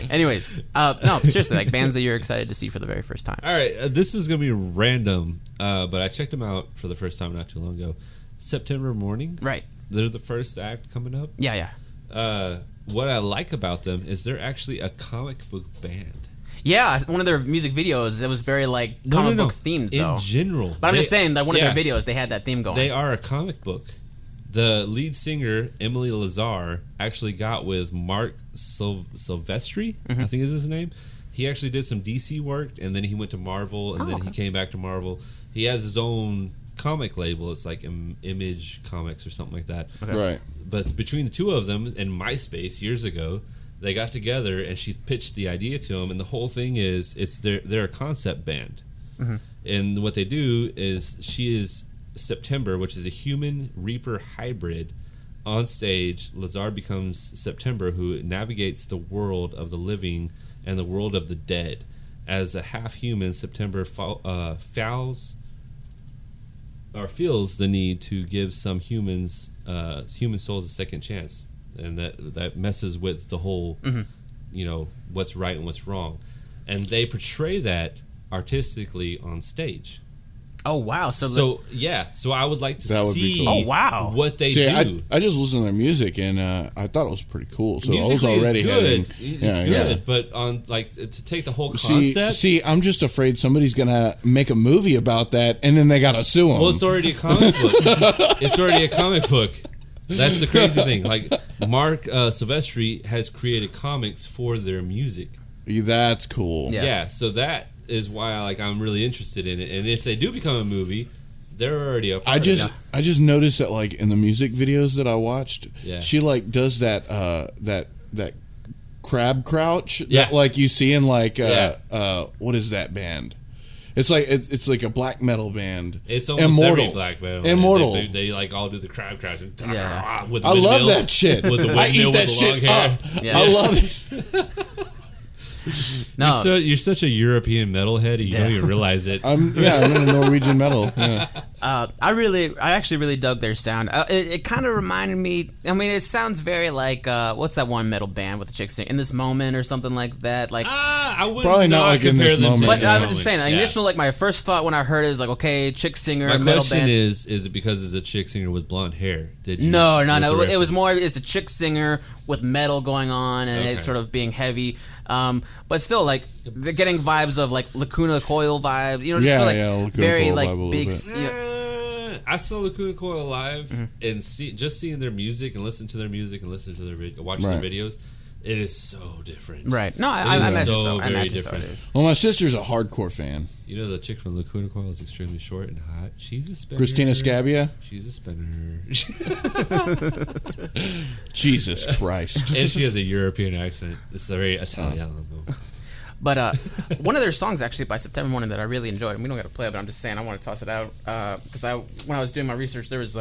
Anyways, no, seriously, like bands that you're excited to see for the very first time. All right, this is going to be random, but I checked them out for the first time not too long ago. September Morning. Right. They're the first act coming up. Yeah. What I like about them is they're actually a comic book band. Yeah, one of their music videos, it was very like comic book themed, though. In general. But I'm just saying that one of their videos, they had that theme going. They are a comic book. The lead singer, Emily Lazar, actually got with Mark Silvestri, I think is his name. He actually did some DC work, and then he went to Marvel, and then he came back to Marvel. He has his own comic label. It's like Image Comics or something like that. Okay. Right. But between the two of them, in MySpace years ago, they got together, and she pitched the idea to him, and the whole thing is they're a concept band. And what they do is she is September, which is a human Reaper hybrid. On stage, Lazar becomes September, who navigates the world of the living and the world of the dead. As a half-human, September feels the need to give some human souls a second chance, and that messes with the whole, what's right and what's wrong, and they portray that artistically on stage. Oh wow! So I would like to see cool. Oh, wow. what they do. I just listened to their music and I thought it was pretty cool. So Musically I was already good. It's good, but on to take the whole concept. See, I'm just afraid somebody's gonna make a movie about that and then they gotta sue them. Well, it's already a comic book. It's already a comic book. That's the crazy thing. Like Mark Silvestri has created comics for their music. That's cool. Yeah, so that is why I'm really interested in it. And if they do become a movie, they're already a part of it. I just noticed that like in the music videos that I watched, she like does that that crab crouch that like you see in like what is that band? It's like it's like a black metal band. It's almost Immortal. every black metal. Immortal. They like all do the crab crouch. With the I windmill, love that shit. With the I eat that shit up. I love it. No, you're such a European metalhead, you don't even realize it. I'm in a Norwegian metal. Yeah. I actually really dug their sound. It kind of reminded me. I mean, it sounds very like what's that one metal band with the chick sing In This Moment or something like that. Like I would probably not like In This Moment. But I'm just saying, initial like my first thought when I heard it is like, okay, chick singer, my metal question band. is it because it's a chick singer with blonde hair? Did you? No. It was more. It's a chick singer with metal going on, and it's sort of being heavy. But still, like they're getting vibes of like Lacuna Coil vibes. You know, just like very like big. I saw Lacuna Coil live and seeing their music and listening to their music and watching their videos. It is so different. Right. No, I imagine so. Very I imagine different. so it is. Well, my sister's a hardcore fan. You know the chick from Lacuna Coil is extremely short and hot. She's a spinner. Christina Scabbia? She's a spinner. Jesus Christ. And she has a European accent. It's very Italian. But one of their songs actually by September Morning that I really enjoyed, and we don't got to play it, but I'm just saying I want to toss it out because when I was doing my research, there was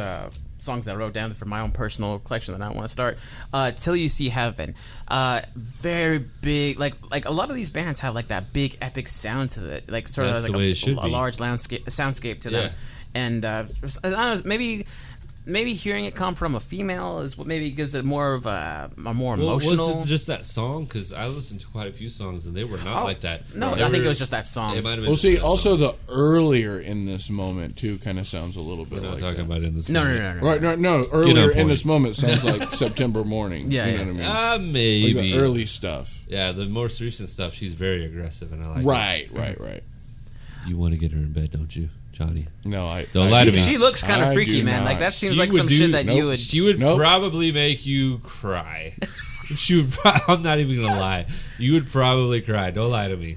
songs that I wrote down for my own personal collection that I want to start. Till You See Heaven, very big, like a lot of these bands have like that big epic sound to it, like sort of like a large soundscape to them, and I don't know, maybe hearing it come from a female is what maybe gives it more of a more emotional. Was it just that song? Because I listened to quite a few songs and they were not like that. No, I think it was just that song. It might have been. Well, see, also the earlier In This Moment too kind of sounds a little bit like talking about In This No. Right, no. Earlier In This Moment sounds like September Morning. Yeah, you know what I mean? Maybe like the early stuff. Yeah, the most recent stuff. She's very aggressive, and I like. Right. You want to get her in bed, don't you, Johnny? No, I don't lie to me. She looks kind of freaky, man. Not. Like that seems like some shit that you would. She would probably make you cry. She would. I'm not even gonna lie. You would probably cry. Don't lie to me.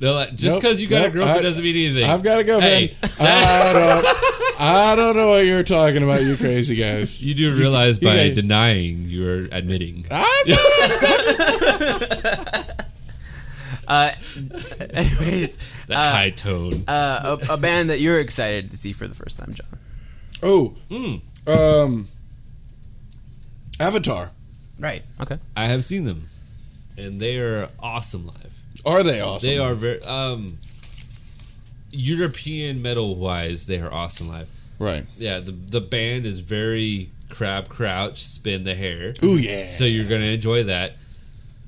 Just because you got a girlfriend doesn't mean anything. I've got a girlfriend. I don't know what you're talking about, you crazy guys. You do realize by denying you're admitting. Anyways, that high tone. A band that you're excited to see for the first time, John. Avatar. Right. Okay. I have seen them, and they are awesome live. Are they awesome? They are very European metal wise. They are awesome live. Right. Yeah. The band is very crab crouch, spin the hair. Ooh yeah. So you're gonna enjoy that.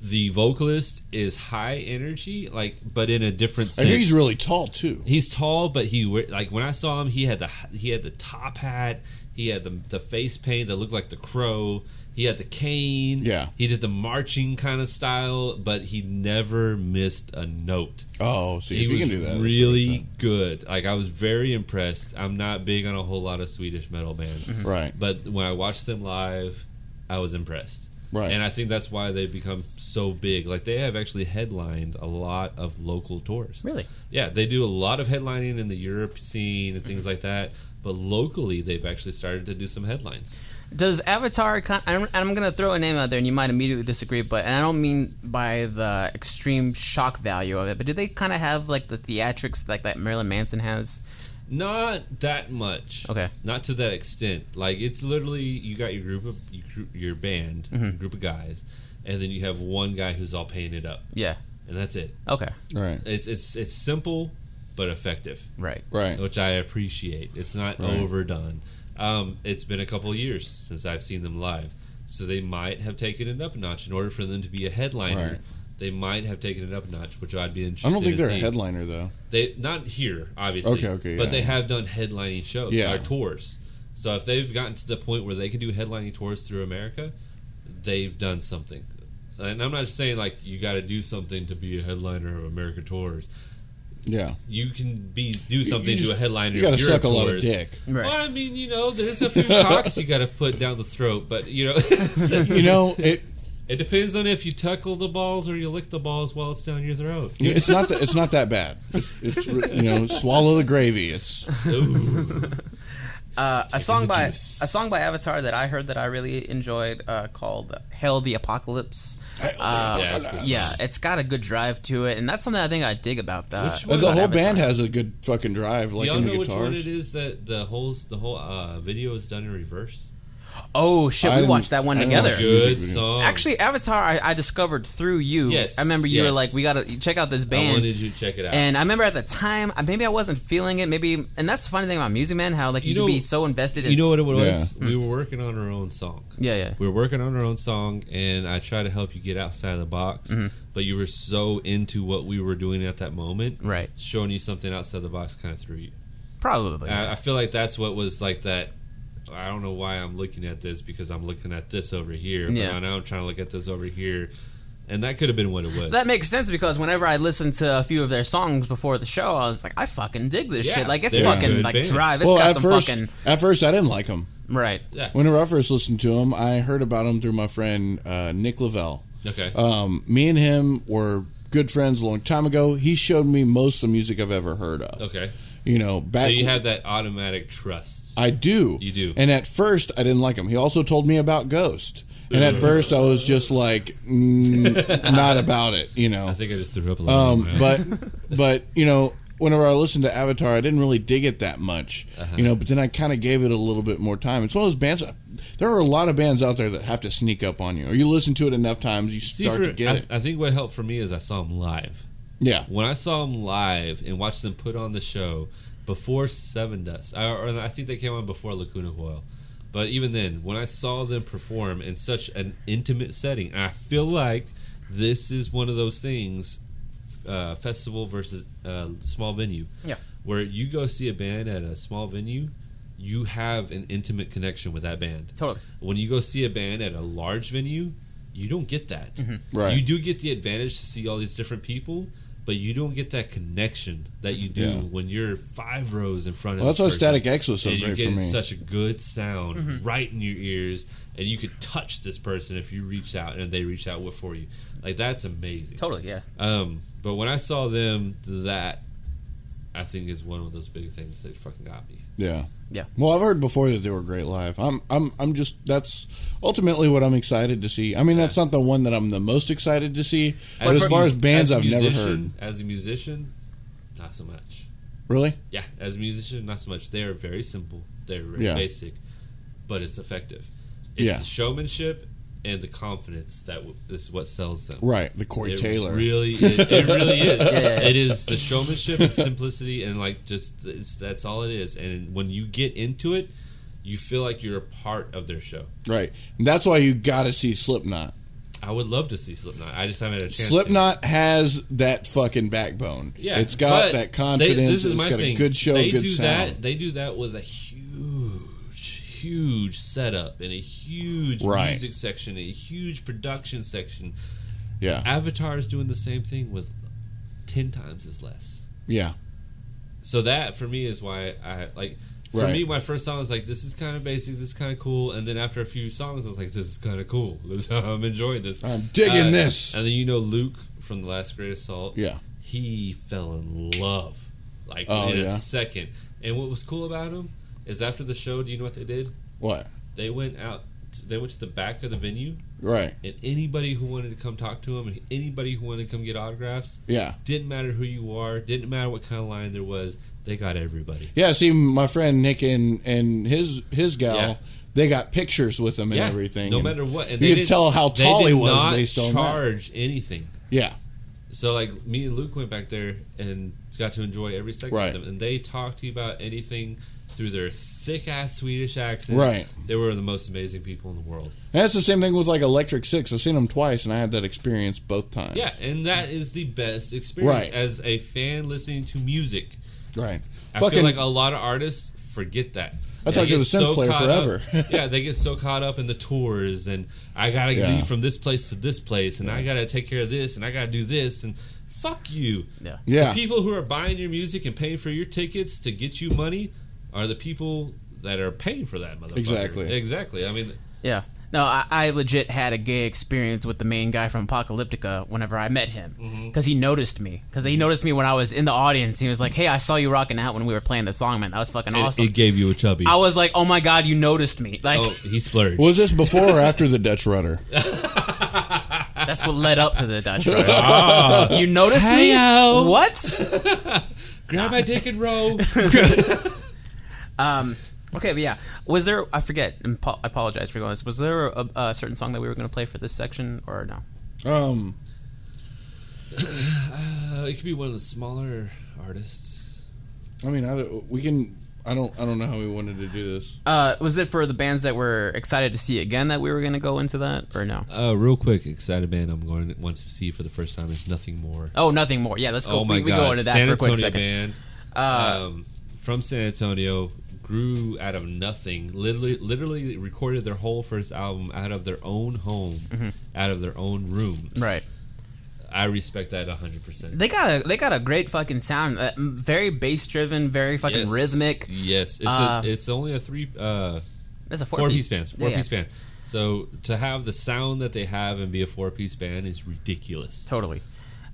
The vocalist is high energy, but in a different sense. I hear he's really tall too. He's tall, but when I saw him, he had the top hat, he had the face paint that looked like the Crow, he had the cane, he did the marching kind of style, but he never missed a note. Oh, so if you can do that, really good. I was very impressed. I'm not big on a whole lot of Swedish metal bands, right? But when I watched them live, I was impressed. Right. And I think that's why they've become so big. They have actually headlined a lot of local tours. Really? Yeah, they do a lot of headlining in the Europe scene and things like that. But locally, they've actually started to do some headlines. Does Avatar, I'm going to throw a name out there and you might immediately disagree, and I don't mean by the extreme shock value of it, but do they kind of have the theatrics like that Marilyn Manson has? Not that much. Okay. Not to that extent. It's literally you got your band, group of guys, and then you have one guy who's all painted up. Yeah. And that's it. Okay. Right. It's simple but effective. Right. Which I appreciate. It's not overdone. It's been a couple years since I've seen them live, so they might have taken it up a notch in order for them to be a headliner. Right. they might have taken it up a notch, which I'd be interested. I don't think to they're see. a headliner though. They not here, obviously. Okay, but yeah. they have done headlining shows, Yeah. or tours. So if they've gotten to the point where they can do headlining tours through America, they've done something. And I'm not saying like you got to do something to be a headliner of American tours. Yeah, you can do something to a headliner. You got to of Europe suck a lot of tours. dick. Right. Well, I mean, there's a few cocks you got to put down the throat, but it depends on if you tuckle the balls or you lick the balls while it's down your throat. It's not that bad. It's swallow the gravy. It's a song by Avatar that I heard that I really enjoyed called "Hail the Apocalypse." Yeah, it's got a good drive to it, and that's something I think I dig about that. The whole band has a good fucking drive, like in the guitars. Do y'all know which one it is that the whole video is done in reverse? Oh shit, we watched that one together. Good song. Actually, Avatar I discovered through you. Yes. I remember you were like, we gotta check out this band. I wanted you to check it out. And I remember at the time, maybe I wasn't feeling it. Maybe, and that's the funny thing about music, man. How like you can be so invested in. You know what it was? Yeah. We were working on our own song. Yeah. We were working on our own song, and I tried to help you get outside of the box. But you were so into what we were doing at that moment, right? Showing you something outside the box kind of threw you. Probably. I feel like that's what was like that. I don't know why I'm looking at this because I'm looking at this over here. But now I'm trying to look at this over here. And that could have been what it was. That makes sense because whenever I listened to a few of their songs before the show, I was like, I fucking dig this shit. Like, it's fucking, like, drive. It's got some fucking... At first, I didn't like them. Right. Yeah. Whenever I first listened to them, I heard about them through my friend Nick Lavelle. Okay. Me and him were good friends a long time ago. He showed me most of the music I've ever heard of. Okay. Back... So you have that automatic trust. I do. You do. And at first, I didn't like him. He also told me about Ghost. And at first, I was just like, not about it, I think I just threw up a little but whenever I listened to Avatar, I didn't really dig it that much, but then I kind of gave it a little bit more time. It's one of those bands, there are a lot of bands out there that have to sneak up on you. Or you listen to it enough times, you start to get it. I think what helped for me is I saw them live. Yeah. When I saw them live and watched them put on the show before Seven Dust, or I think they came on before Lacuna Coil. But even then, when I saw them perform in such an intimate setting, and I feel like this is one of those things, festival versus small venue, where you go see a band at a small venue, you have an intimate connection with that band. Totally. When you go see a band at a large venue, you don't get that. Right. You do get the advantage to see all these different people, but you don't get that connection that you do when you're 5 rows in front of. Well, that's why Static X was so and great you're for getting me. Such a good sound right in your ears, and you could touch this person if you reached out and they reached out for you. Like, that's amazing. Totally, yeah. But when I saw them, that I think is one of those big things that fucking got me. Yeah. Yeah. Well, I've heard before that they were great live. I'm just, that's ultimately what I'm excited to see. I mean, that's not the one that I'm the most excited to see, but as far as bands I've never heard. As a musician, not so much. Really? Yeah, as a musician, not so much. They are very simple. They're very basic, but it's effective. It's the showmanship and the confidence that is what sells them. Right, the Corey Taylor. It really is. It is the showmanship and simplicity, and like that's all it is. And when you get into it, you feel like you're a part of their show. Right, and that's why you got to see Slipknot. I would love to see Slipknot. I just haven't had a chance. Slipknot has that fucking backbone. Yeah, it's got that confidence. This is my it's got thing. A good show, good sound. They do that with a huge setup and a huge music section, a huge production section. Yeah. Avatar is doing the same thing with 10 times as less. Yeah. So that for me is why I like. For me, my first song was like, this is kind of basic, this is kind of cool. And then after a few songs, I was like, this is kind of cool. I'm enjoying this. I'm digging this. And then Luke from The Last Great Assault. Yeah. He fell in love in a second. And what was cool about him is after the show, do you know what they did? What? They went to the back of the venue. Right. And anybody who wanted to come talk to him, and anybody who wanted to come get autographs, didn't matter who you are, didn't matter what kind of line there was, they got everybody. Yeah, see, my friend Nick and his gal, they got pictures with him and everything. No matter what. And you could tell how tall he was based on that. They did not charge anything. Yeah. So, like, me and Luke went back there and got to enjoy every second of them. And they talked to you about anything through their thick-ass Swedish accents. Right. They were the most amazing people in the world. And that's the same thing with like Electric Six. I've seen them twice, and I had that experience both times. Yeah, and that is the best experience Right. as a fan listening to music. Right. I feel like a lot of artists forget that. I talked to the synth player forever. Yeah, they get so caught up in the tours, and I gotta leave from this place to this place, and I gotta take care of this, and I gotta do this, and fuck you. Yeah. The people who are buying your music and paying for your tickets to get you money are the people that are paying for that motherfucker. Exactly. I mean, yeah. No, I legit had a gay experience with the main guy from Apocalyptica whenever I met him. Because he noticed me. Because he noticed me when I was in the audience. He was like, hey, I saw you rocking out when we were playing the song, man. That was fucking awesome. It gave you a chubby. I was like, oh my God, you noticed me. Like, oh, he splurged. Was this before or after the Dutch Rudder? That's what led up to the Dutch Rudder. You noticed me? What? Grab my dick and roll. Okay, but yeah, was there? I forget. And I apologize for going this. Was there a certain song that we were going to play for this section, or no? It could be one of the smaller artists. I mean, we can. I don't know how we wanted to do this. Was it for the bands that were excited to see again that we were going to go into that, or no? Real quick, excited band I'm going to want to see for the first time is Nothing More. Oh, Nothing More. Yeah, let's go. Oh my God, we go into that San for a quick Antonio second. Band from San Antonio. Grew out of nothing. Literally recorded their whole first album out of their own home, out of their own rooms. Right. I respect that 100%. They got a great fucking sound. Very bass driven, very fucking rhythmic. Yes, it's only a That's a four-piece band. Four-piece Yeah. band. So to have the sound that they have and be a four-piece band is ridiculous. Totally.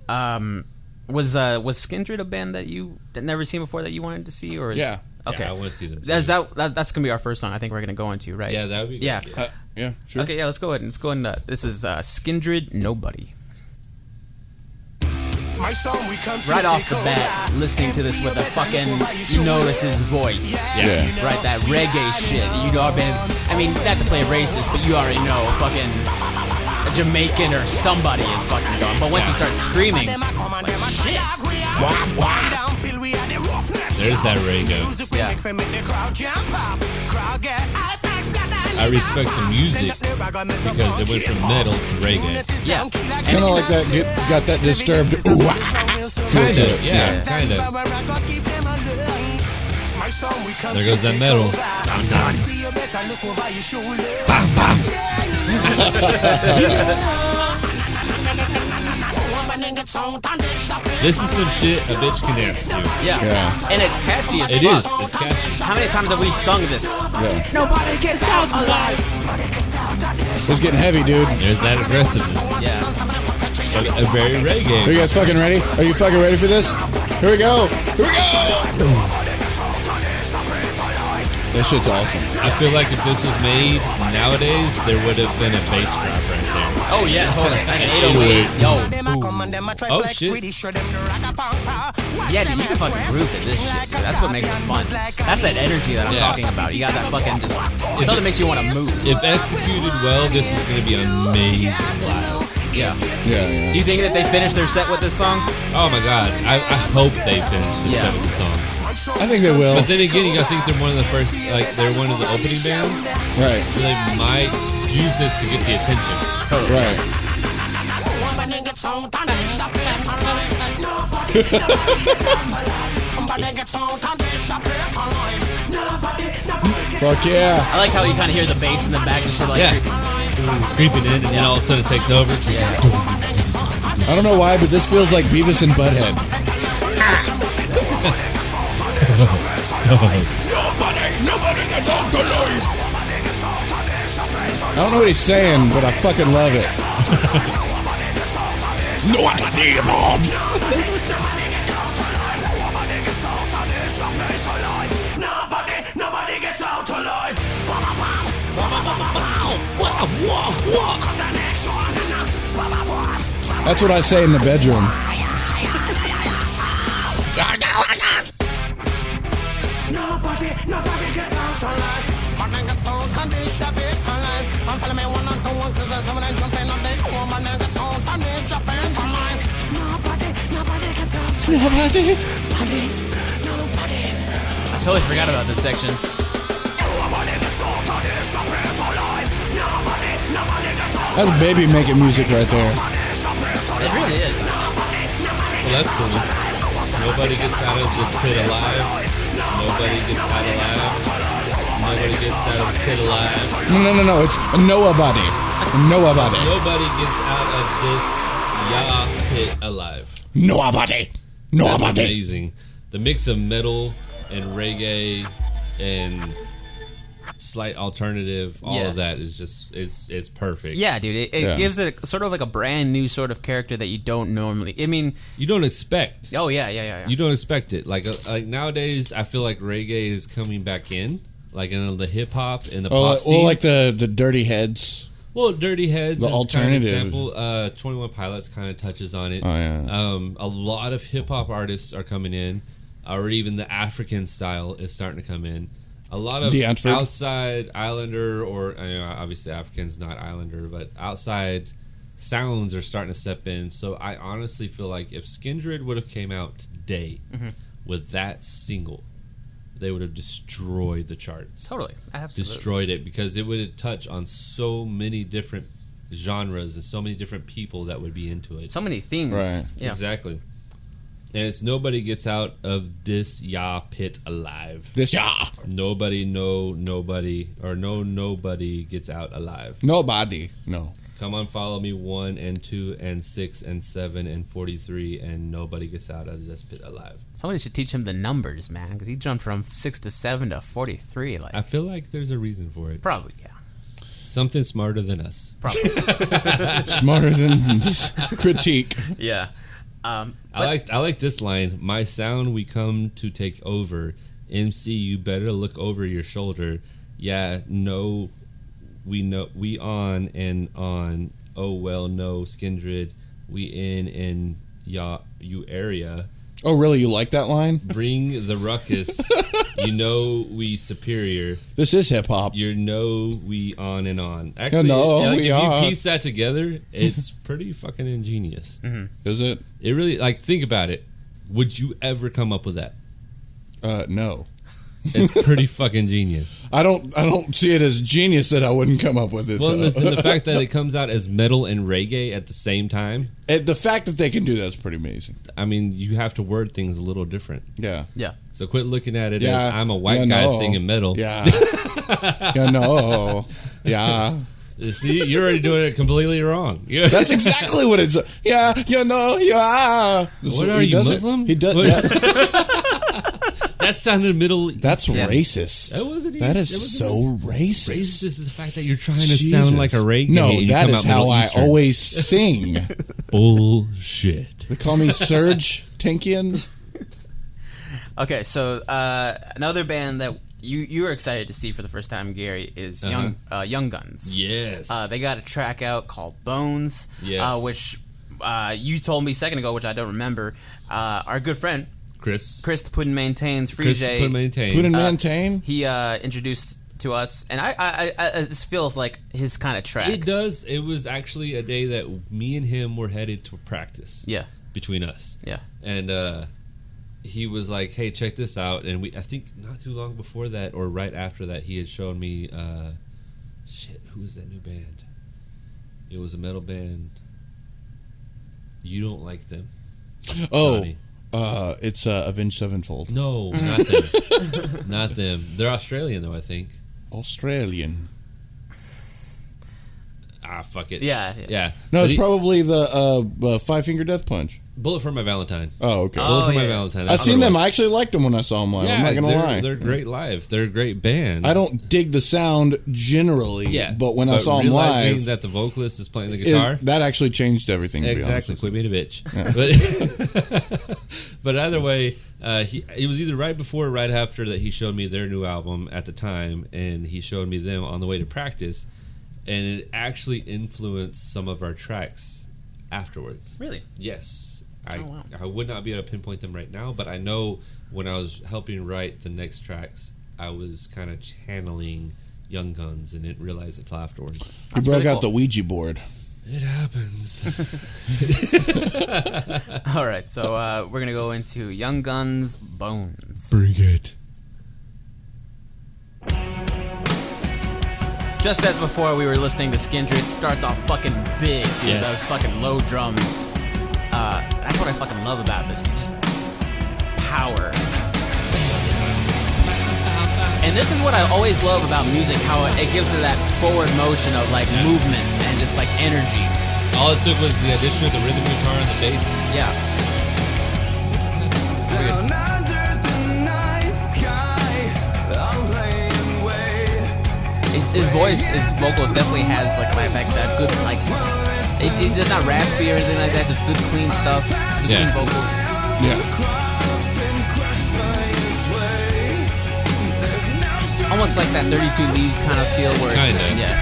Was Skindred a band that you had never seen before that you wanted to see, or Yeah. Okay, yeah, I want to see them. That's gonna be our first song. I think we're gonna go into, right? Yeah, that would be good. Yeah. Yeah, sure. Okay, yeah, let's go ahead. This is Skindred Nobody. Right off the bat, listening to this with a fucking, you notice his voice. Yeah. Right, that reggae shit. You know, I mean, not to play racist, but you already know fucking a Jamaican or somebody is fucking going. But once he starts screaming, it's like, shit. Wah, wah. There's that reggae. Yeah. I respect the music because it went from metal to reggae. Yeah. Kind of like that. Got that disturbed. Ooh, Kind of, yeah, kind of. There goes that metal. Dun, dun. Bam, bam. This is some shit a bitch can dance to. Yeah. And it's catchy as It fuck. is. It's catchy. How many times have we sung this? Yeah. Nobody gets out alive. It's getting heavy, dude. There's that aggressiveness. Yeah. But a very Are reggae. you guys fucking ready? Are you fucking ready for this? Here we go. Here we go. That shit's awesome. I feel like if this was made nowadays, there would have been a bass drop right there. Oh yeah, totally. Like an 808. Yo. Oh shit. Yeah, dude, you can fucking groove to this shit, dude. That's what makes it fun. That's that energy that I'm talking about. You got that fucking just stuff that makes you want to move. If executed well, this is going to be amazing live. Yeah. Yeah. Do you think that they finished their set with this song? Oh my god, I hope they finish their set with the song. I think they will. But then again, you gotta think they're one of the first, like they're one of the opening bands, Right. so they might use this to get the attention. Totally. Right. Fuck yeah. I like how you kind of hear the bass in the back, just sort of like. Yeah, creeping in, and then all of a sudden it takes over. Yeah. I don't know why, but this feels like Beavis and Butthead. Nobody gets out alive. I don't know what he's saying, but I fucking love it. Nobody, Bob. Nobody gets out alive. That's what I say in the bedroom. Nobody gets out alive. Nobody. I totally forgot about this section. That's baby making music right there. It really is. Well, that's cool. Nobody gets out of this pit alive. Nobody gets out alive. Nobody gets out of this pit alive. No. It's nobody. Nobody. Nobody gets out of this pit alive. Nobody. That's amazing. The mix of metal and reggae and slight alternative, all of that is just it's perfect. Yeah, dude. It gives it sort of like a brand new sort of character that you don't normally. I mean, you don't expect. Oh yeah. You don't expect it. Like nowadays, I feel like reggae is coming back in, like in the hip hop and the pop scene. Well, like the Dirty Heads. Well, Dirty Heads, the is alternative kind of example. 21 Pilots kind of touches on it. Oh yeah. A lot of hip hop artists are coming in, or even the African style is starting to come in. A lot of outside Islander, or obviously African's not Islander, but outside sounds are starting to step in. So I honestly feel like if Skindred would have came out today with that single, they would have destroyed the charts. Totally, absolutely destroyed it, because it would have touched on so many different genres and so many different people that would be into it. So many themes, right? Yeah. Exactly. And it's nobody gets out of this pit alive. Nobody gets out alive. Nobody. No. Come on, follow me. 1 and 2 and 6 and 7 and 43, and nobody gets out of this pit alive. Somebody should teach him the numbers, man, because he jumped from 6 to 7 to 43. Like, I feel like there's a reason for it. Probably, yeah. Something smarter than us. Probably. Smarter than this critique. Yeah. I like this line. My sound we come to take over. MC, you better look over your shoulder. Yeah, no, we on and on. Oh well, no, Skindred, we in you area. Oh really? You like that line? Bring the ruckus. You know we superior. This is hip hop. You know we on and on. Actually, if you piece that together, it's pretty fucking ingenious. Is it? It really, like, think about it. Would you ever come up with that? No. It's pretty fucking genius. I don't see it as genius that I wouldn't come up with it. Well, the fact that it comes out as metal and reggae at the same time. The fact that they can do that is pretty amazing. I mean, you have to word things a little different. Yeah. Yeah. So quit looking at it as I'm a white guy singing metal. Yeah. Yeah. See, you're already doing it completely wrong. That's exactly what it's. Yeah. What are you, Muslim? He does. That sounded middle. That's racist. That is so racist. Racist is the fact that you're trying to sound like a reggae. No, that is how I always sing. Bullshit. They call me Serge Tankian. Okay, so another band that you were excited to see for the first time, Gary, is Young Guns. Yes. They got a track out called Bones, which you told me a second ago, which I don't remember. Our good friend Chris Put and Maintain's Frige. Put and Maintain. He introduced to us, and I this feels like his kind of track. It does. It was actually a day that me and him were headed to practice. Yeah. Between us. Yeah. And he was like, "Hey, check this out." And I think not too long before that, or right after that, he had shown me. Who was that new band? It was a metal band. You don't like them. Oh. Johnny. It's Avenged Sevenfold. No, not them. Not them. They're Australian, though, I think. Australian. Fuck it. Yeah. No, it's probably the Five Finger Death Punch. Bullet for My Valentine. Oh, okay. Bullet for My Valentine. I've seen them. I actually liked them when I saw them live. I'm not going to lie. They're great live. They're a great band. I don't dig the sound generally, but when I saw them live... realizing that the vocalist is playing the guitar... that actually changed everything, to exactly. Quit being a bitch. Yeah. But either way, it was either right before or right after that he showed me their new album at the time, and he showed me them on the way to practice, and it actually influenced some of our tracks afterwards. Really? Yes. Wow. I would not be able to pinpoint them right now, but I know when I was helping write the next tracks, I was kind of channeling Young Guns and didn't realize it till afterwards. You broke out the Ouija board. It happens. All right, so we're going to go into Young Guns, Bones. Bring it. just as before we were listening to Skindred, it starts off fucking big, dude. Yes. Those fucking low drums. That's what I fucking love about this. Just power. And this is what I always love about music, how it gives it that forward motion of like movement and just like energy. All it took was the addition of the rhythm guitar and the bass. Yeah. His voice, his vocals definitely has like that good like it's not raspy or anything like that, just good clean stuff, just clean vocals. Yeah. Almost like that 32 Leaves kind of feel where Kinda. Yeah.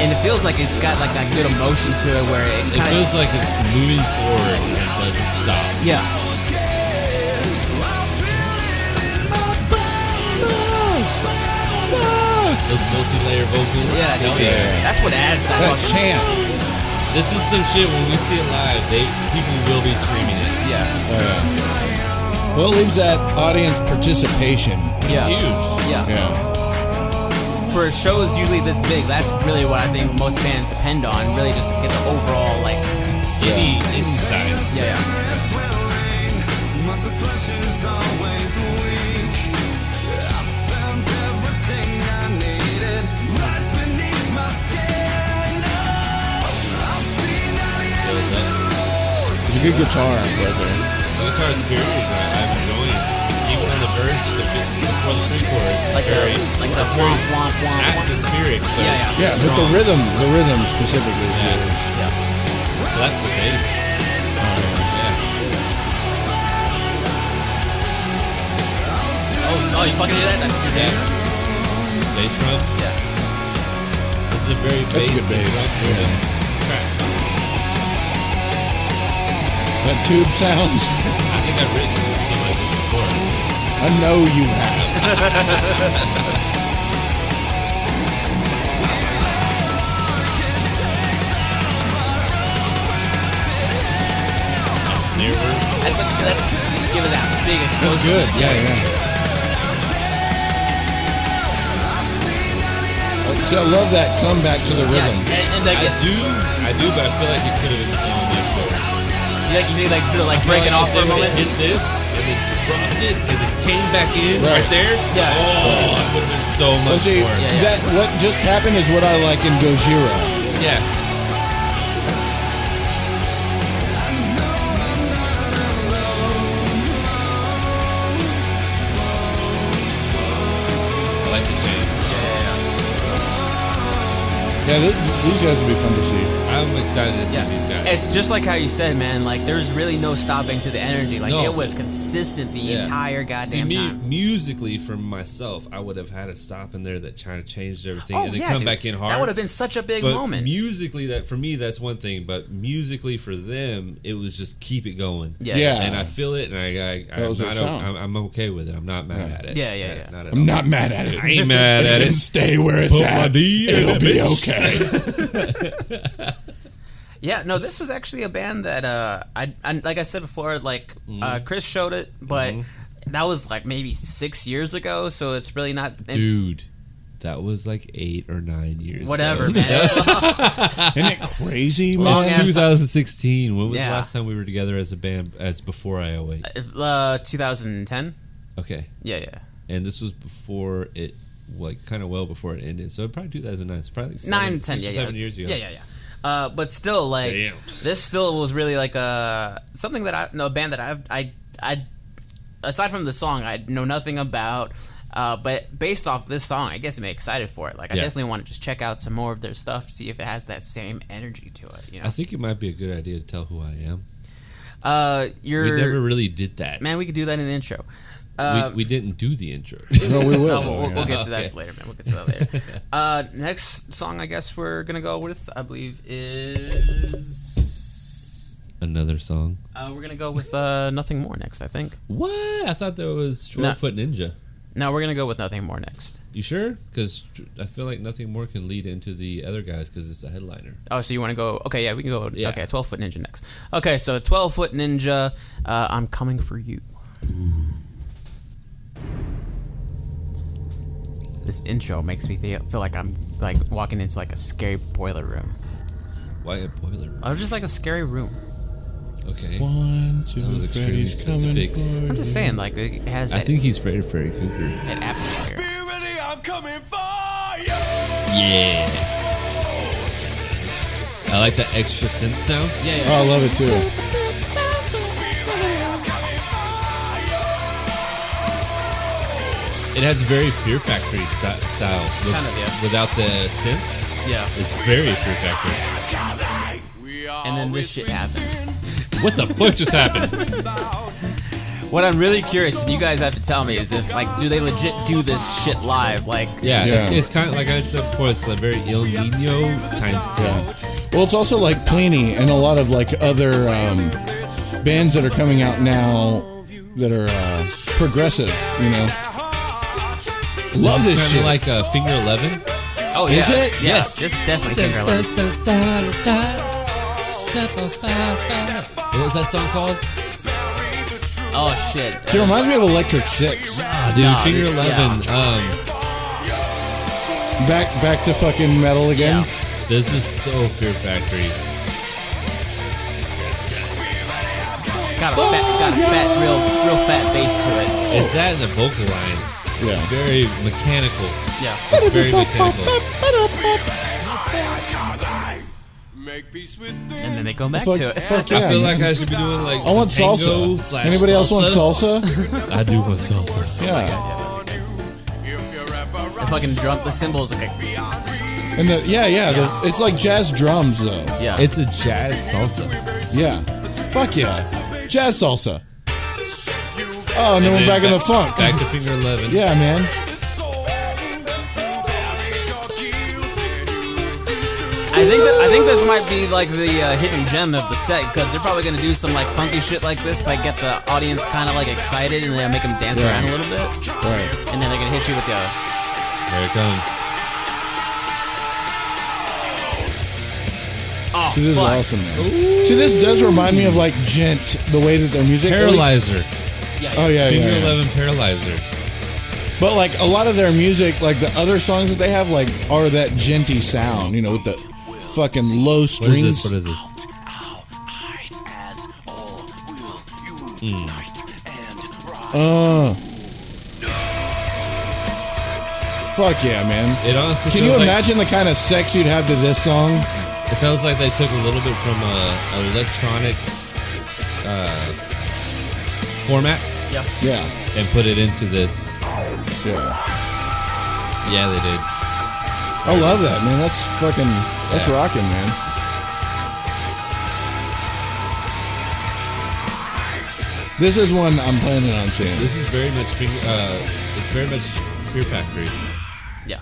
And it feels like it's got like that good emotion to it where it feels like it's moving forward and it doesn't stop. Yeah. Those multi-layer vocals. Yeah, Hell dude. yeah. That's what adds that. That chant. This is some shit when we see it live, people will be screaming it. Yeah. Well, it leaves that audience participation. Yeah. It's huge. Yeah. Yeah. For shows usually this big, that's really what I think most bands depend on, really just to get the overall like Any insights. yeah. It's a good guitar right there. The guitar's very good. I'm enjoying it. Even on the verse, before the pre-chorus, Like the womp womp womp womp. atmospheric. But Yeah, it's Yeah, but the strong. rhythm specifically is Yeah. really. Yeah. Well, that's the bass. Oh, you fucking hear that? Yeah. Bass drum. Yeah. This is a very That's good bass. drum-driven track. That tube sound. I think I've written something like this before. I know you have. Snare work. That's give it that big explosion. That's good. Yeah. So I love that comeback to the rhythm. And like, I do, but I feel like it could have been so much better. you think like sort of like breaking off for a moment. Hit this and then dropped it and then came back in right there. Yeah. Oh, it would have been so Well, much see, more. that what just happened is what I like in Gojira. Yeah. I like the change. Yeah, these guys would be fun to see. I'm excited to see these guys. It's just like how you said, man. Like there's really no stopping to the energy. Like No. it was consistent the entire goddamn time. Musically, for myself, I would have had a stop in there that kind of changed everything Oh and then yeah, come dude. back in hard. That would have been such a big but moment. musically, that for me, that's one thing. But musically, for them, it was just keep it going. Yeah. And I feel it, and That was their sound. I'm okay with it. I'm not mad at it. Yeah. Not at I'm all. not mad at it. I ain't mad at It can it. stay where it's Put my at. D in It'll it, be bitch. okay. Yeah, no, this was actually a band that I like I said before, like Chris showed it, but that was like maybe 6 years ago, so it's really not. Dude, that was like 8 or 9 years. Whatever, ago. man. Isn't it crazy, man? Long ass- 2016. When was Yeah. the last time we were together as a band? As before IO8. 2010. Okay. Yeah. And this was before it, like, kind of well before it ended. So probably 2009. It's probably 9, 10, 7 years ago. Yeah. But still, like, Damn. this still was really like something that a band that I aside from the song I know nothing about, but based off this song, I guess I'm excited for it. Like, I definitely want to just check out some more of their stuff, see if it has that same energy to it. You know, I think it might be a good idea to tell who I am. We you're never really did that. man. We could do that in the intro. We didn't do the intro. No, we will. We'll get to that Okay. later, man. We'll get to that later. Next song, I guess we're gonna go with, I believe, is Another song. we're gonna go with Nothing More next. I think. What? I thought that was 12-Foot Ninja. No, we're gonna go with Nothing More next. You sure? Because I feel like Nothing More can lead into the other guys because it's a headliner. Oh, so you want to go? Okay, yeah, we can go. Yeah. Okay, 12-Foot Ninja next. Okay, so 12-Foot Ninja, I'm Coming for You. this intro makes me feel like I'm like walking into like a scary boiler room. Why a boiler room? Or just like a scary room. Okay. 1, 2, That was extremely Freddy's coming specific. for I'm just saying, like, it has I that, think he's Freddy Cougar. that atmosphere. Yeah. I like that extra synth sound. Yeah, Oh, I love it too. It has very Fear Factory style. Kind of, yeah. Without the synth, Yeah. it's very Fear Factory. And then this shit happens. What the fuck just happened? What I'm really curious, and you guys have to tell me, is if, like, do they legit do this shit live? Like, Yeah, Yeah. It's kind of like I said before. It's a very El Nino times 10. Well, it's also like Pliny and a lot of like other bands that are coming out now that are progressive, you know. Love this Kind shit. of like Finger 11. oh yeah, Is it? Yeah, Yes. this definitely Finger 11. What was that song called? Oh shit. It reminds me of Electric Six. Dude, Nah, Finger dude, 11. Back to fucking metal again. Yeah. This is so Fear Factory. Got a fat, real fat bass to it. It's that in the vocal line. Yeah. Very mechanical. Yeah. It's very mechanical. And then they go back Fuck, to it. fuck yeah. I feel man. like I should be doing like I want tango salsa. slash Anybody else want salsa? salsa? I do want salsa. Yeah. The fucking drum, the cymbals, like, And it's like jazz drums though. yeah. It's a jazz salsa. Yeah. Fuck yeah. Jazz salsa. Oh, and then we're back in the funk. Back to Finger 11. Yeah, man. I think this might be like the hidden gem of the set, because they're probably gonna do some like funky shit like this to like, get the audience kind of like excited and then make them dance Right. around a little bit, Right. and then they're gonna hit you with the. There it comes. Oh, See, this fuck. is awesome, man. See, this does remind me of like Gent, the way that their music. at least- Paralyzer. Oh yeah, Finger yeah. 11 Paralyzer. But like a lot of their music, like the other songs that they have, like are that genty sound, you know, with the fucking low What strings. is this? What is this? Fuck yeah, man. It honestly Can feels you like, imagine the kind of sex you'd have to this song? It feels like they took a little bit from a electronic format Yeah. Yeah, and put it into this. yeah. Yeah, they did. I love that, man. That's fucking, that's Yeah. rocking, man. This is one I'm planning on seeing. This is very much it's very much Fear Factory Yeah.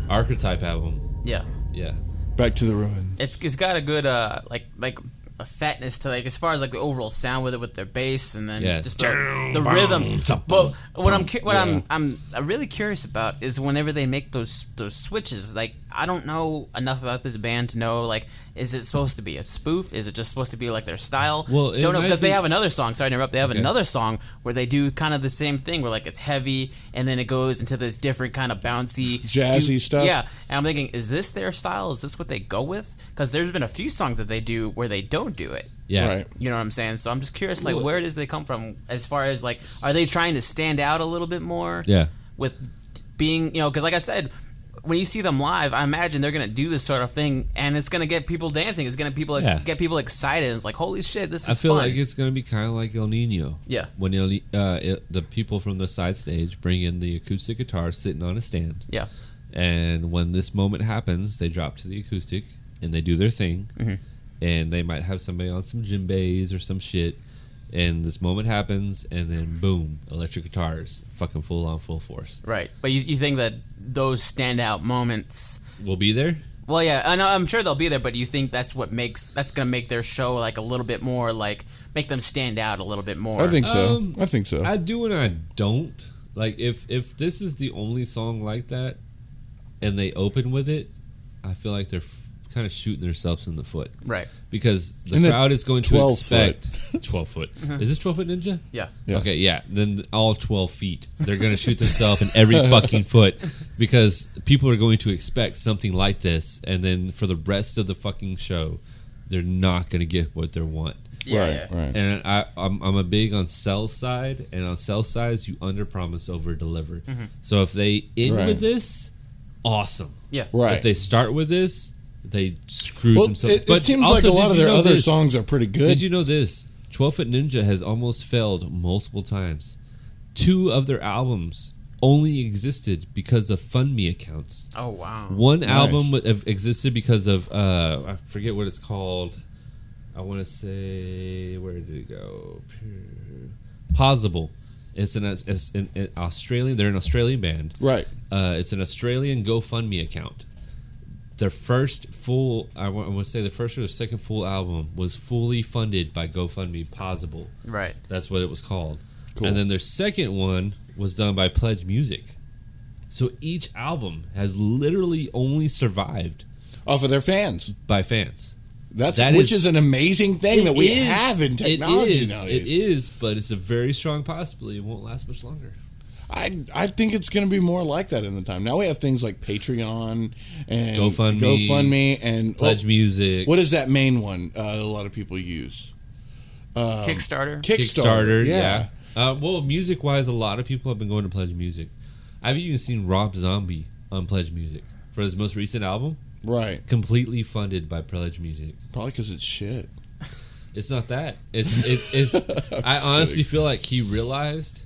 archetype album. Yeah. Yeah. Back to the ruins. It's got a good like a fatness to, like, as far as like the overall sound with it, with their bass, and then Yeah. just the rhythms. But what I'm really curious about is whenever they make those switches. Like, I don't know enough about this band to know, like, is it supposed to be a spoof? Is it just supposed to be like their style? Well, it don't know, might because they be- have another song. Sorry to interrupt. They have Okay. another song where they do kind of the same thing, where like it's heavy and then it goes into this different kind of bouncy, Jazzy stuff? Yeah, and I'm thinking, is this their style? Is this what they go with? Because there's been a few songs that they do where they don't do it. Yeah. Right. You know what I'm saying? So I'm just curious, like, Well- where does they come from? As far as like, are they trying to stand out a little bit more? Yeah. With being, you know, because like I said, when you see them live, I imagine they're gonna do this sort of thing, and it's gonna get people dancing. It's gonna get people excited. It's like, holy shit, this is I feel fun. like it's gonna be kind of like El Nino. Yeah. When the people from the side stage bring in the acoustic guitar sitting on a stand. Yeah. And when this moment happens, they drop to the acoustic and they do their thing. Mm-hmm. And they might have somebody on some djembes or some shit. And this moment happens, and then boom, electric guitars, fucking full on, full force. Right. But you think that those standout moments? We'll be there. Well, yeah, I know, I'm sure they'll be there, but do you think that's gonna make their show like a little bit more, like, make them stand out a little bit more? I think so. I think so. I do and I don't. Like, if this is the only song like that, and they open with it, I feel like they're kind of shooting themselves in the foot. Right. Because the crowd is going to expect 12 foot. Is this 12 foot ninja? Yeah. Okay, yeah. Then all 12 feet. They're going to shoot themselves in every fucking foot because people are going to expect something like this. And then for the rest of the fucking show, they're not going to get what they want. Yeah, right. And I'm a big on sell side, and on sell sides, you under promise, over deliver. So if they end with this, awesome. Yeah. Right. If they start with this, they screwed themselves. It seems like a lot of their other songs are pretty good. Did you know this? 12 Foot Ninja has almost failed multiple times. 2 of their albums only existed because of FundMe accounts. Oh, wow. One album existed because of, I forget what it's called. I want to say, where did it go? Possible. It's an Australian. They're an Australian band. Right. It's an Australian GoFundMe account. Their first full, I want to say the first or the second full album was fully funded by GoFundMe. Possible. Right. That's what it was called. Cool. And then their second one was done by Pledge Music. So each album has literally only survived off of their fans. By fans. Which is an amazing thing that we have in technology nowadays. It is, but it's a very strong possibility. It won't last much longer. I think it's going to be more like that in the time. Now we have things like Patreon and GoFundMe and Pledge Music. What is that main one a lot of people use? Kickstarter. Yeah. Well, music-wise, a lot of people have been going to Pledge Music. I've even seen Rob Zombie on Pledge Music for his most recent album. Right. Completely funded by Pledge Music. Probably because it's shit. It's not that. It's. I honestly feel like he realized,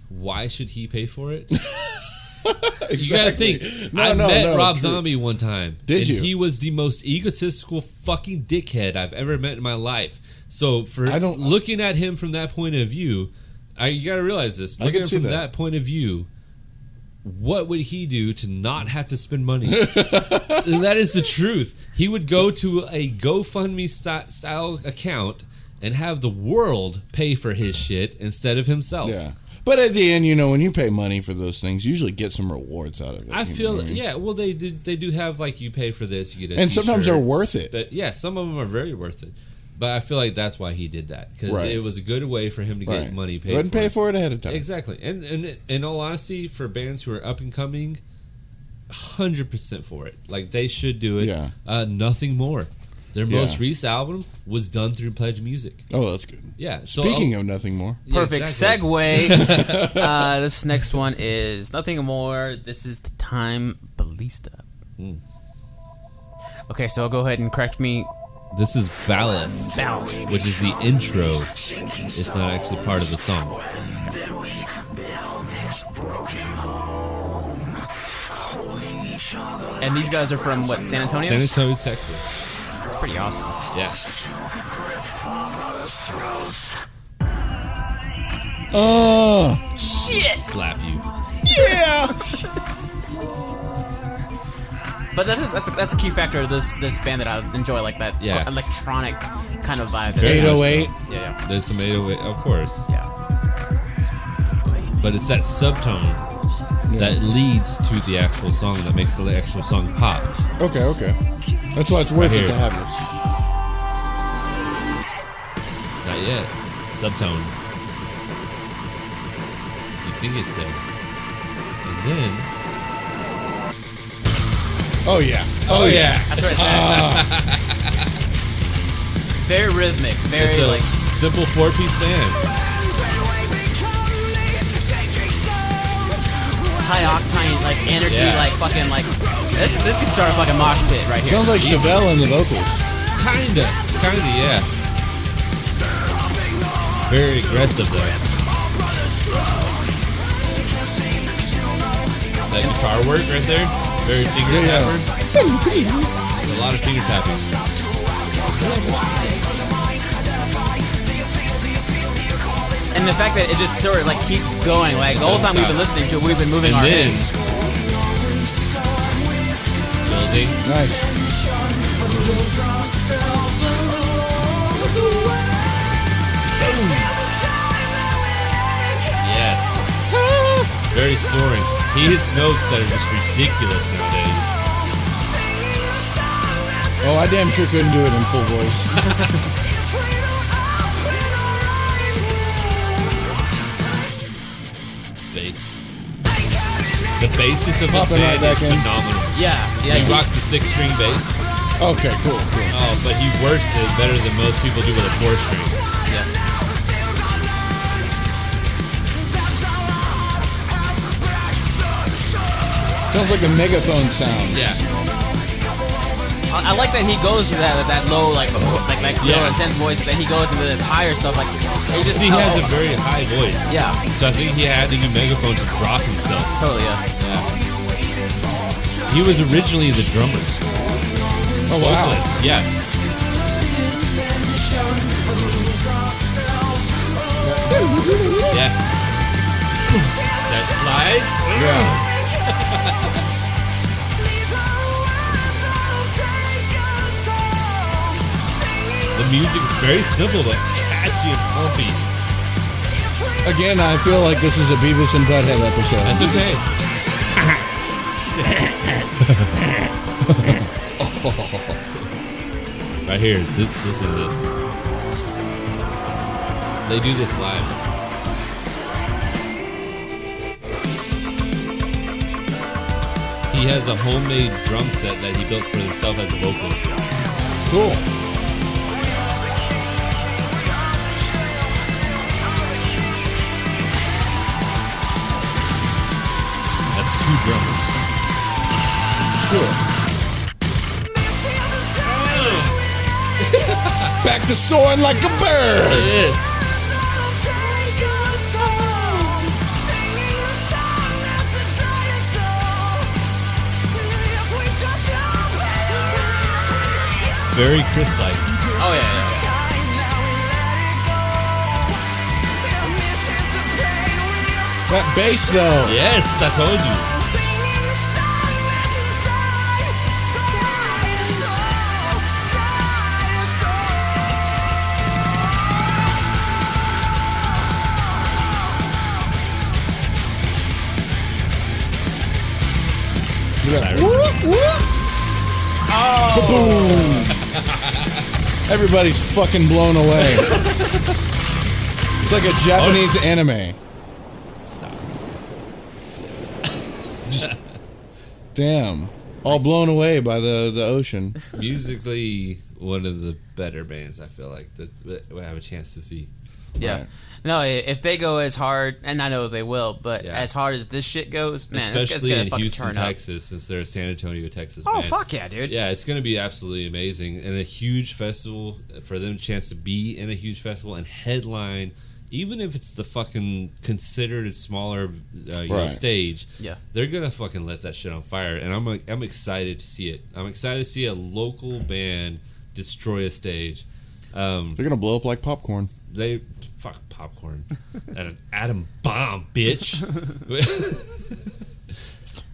why should he pay for it? Exactly. You gotta think. I met Rob Zombie one time. Did you? He was the most egotistical fucking dickhead I've ever met in my life. So looking at him from that point of view, you gotta realize this. Looking at him from that point of view, what would he do to not have to spend money? That is the truth. He would go to a GoFundMe style account and have the world pay for his shit instead of himself. Yeah. But at the end, when you pay money for those things, you usually get some rewards out of it. I feel, yeah. Well, they do have, like, you pay for this, you get a and t-shirt. Sometimes they're worth it. But yeah, some of them are very worth it. But I feel like that's why he did that, because it was a good way for him to get money paid. Go ahead and pay for it ahead of time. Exactly, and in all honesty, for bands who are up and coming, 100% for it. Like, they should do it. Yeah. Nothing more. Their most recent album was done through Pledge Music. Oh, that's good. Yeah. Speaking of Nothing More. Perfect segue. This next one is Nothing More. This is the Time Ballista. Okay, so I'll go ahead and correct me. This is Ballast, which is the intro. It's not actually part of the song. And these guys are from, what, San Antonio? San Antonio, Texas. That's pretty awesome. Yeah. Oh, shit! Slap you. Yeah! But that's a key factor of this band that I enjoy, like that electronic kind of vibe. 808. Yeah. There's some 808, of course. Yeah. But it's that subtone that leads to the actual song, that makes the actual song pop. Okay. That's why it's worth it to have this. Not yet. Subtone. You think it's there. And then... Oh, yeah. That's what it said. Very rhythmic. It's a simple 4-piece band. High octane, like energy, like fucking like this could start a fucking mosh pit right here. Sounds like Chevelle in the vocals. Kinda, yeah. Very aggressive though. That guitar work right there, very finger tapping. A lot of finger tapping. And the fact that it just sort of like keeps going, like the whole time we've been listening to it, we've been moving our heads. Building. Nice. Yes. Very soaring. He hits notes that are just ridiculous nowadays. Oh, I damn sure couldn't do it in full voice. Bass. The bassist of this band is phenomenal. Yeah. He rocks the 6-string bass. Okay, cool. Oh, but he works it better than most people do with a 4-string. Yeah. Sounds like a megaphone sound. Yeah. I like that he goes to that low, like real intense voice, but then he goes into this higher stuff. Like, he just he has a very high voice. Yeah. So I think he had to do megaphone to drop himself. Totally, yeah. He was originally the drummer. Oh, wow. Vocalist. Yeah. Yeah. That slide? Yeah. The music is very simple but catchy and pumpy. Again, I feel like this is a Beavis and Butthead episode. That's okay. Right here, listen to this. They do this live. He has a homemade drum set that he built for himself as a vocalist. Cool. That's 2 drummers. Sure. Back to soaring like a bird. Yes. Very Chris-like. Oh, yeah. That bass, though. Yes, I told you. Whoop, whoop. Oh. Boom. Everybody's fucking blown away. It's like a Japanese anime. Stop. Just, damn. All blown away by the ocean. Musically, one of the better bands, I feel like, that we have a chance to see. Yeah. Right. No, if they go as hard, and I know they will, but as hard as this shit goes, man, especially it's in gonna Houston, turn up. Texas, since they're a San Antonio, Texas Oh, band. fuck yeah, dude. Yeah, it's going to be absolutely amazing. And a huge festival, for them a chance to be in a huge festival and headline, even if it's the fucking considered smaller stage, they're going to fucking let that shit on fire. And I'm excited to see it. I'm excited to see a local band destroy a stage. They're going to blow up like popcorn. Fuck popcorn. An atom bomb, bitch.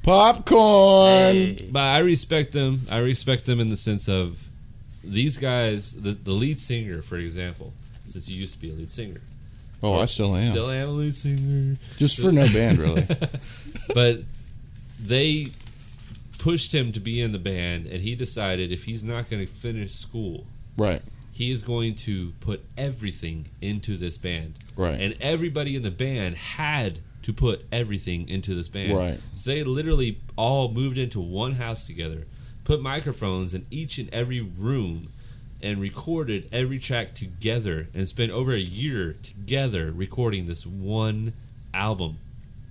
Popcorn. Hey. But I respect them. I respect them in the sense of these guys, the lead singer, for example, since you used to be a lead singer. Oh, I still am. Still am a lead singer. Just for no band, really. But they pushed him to be in the band, and he decided if he's not going to finish school, Right. he is going to put everything into this band. Right. And everybody in the band had to put everything into this band. Right. So they literally all moved into one house together, put microphones in each and every room, and recorded every track together, and spent over a year together recording this one album.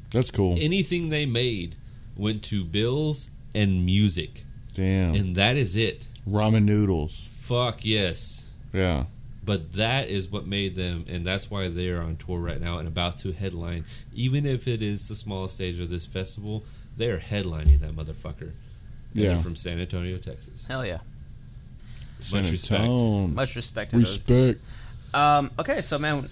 That's cool. Anything they made went to bills and music. Damn. And that is it. Ramen noodles. Fuck yes. Yeah. But that is what made them, and that's why they are on tour right now and about to headline. Even if it is the smallest stage of this festival, they are headlining that motherfucker. Yeah. They're from San Antonio, Texas. Hell yeah. Much respect. Much respect to those dudes. Okay, so man,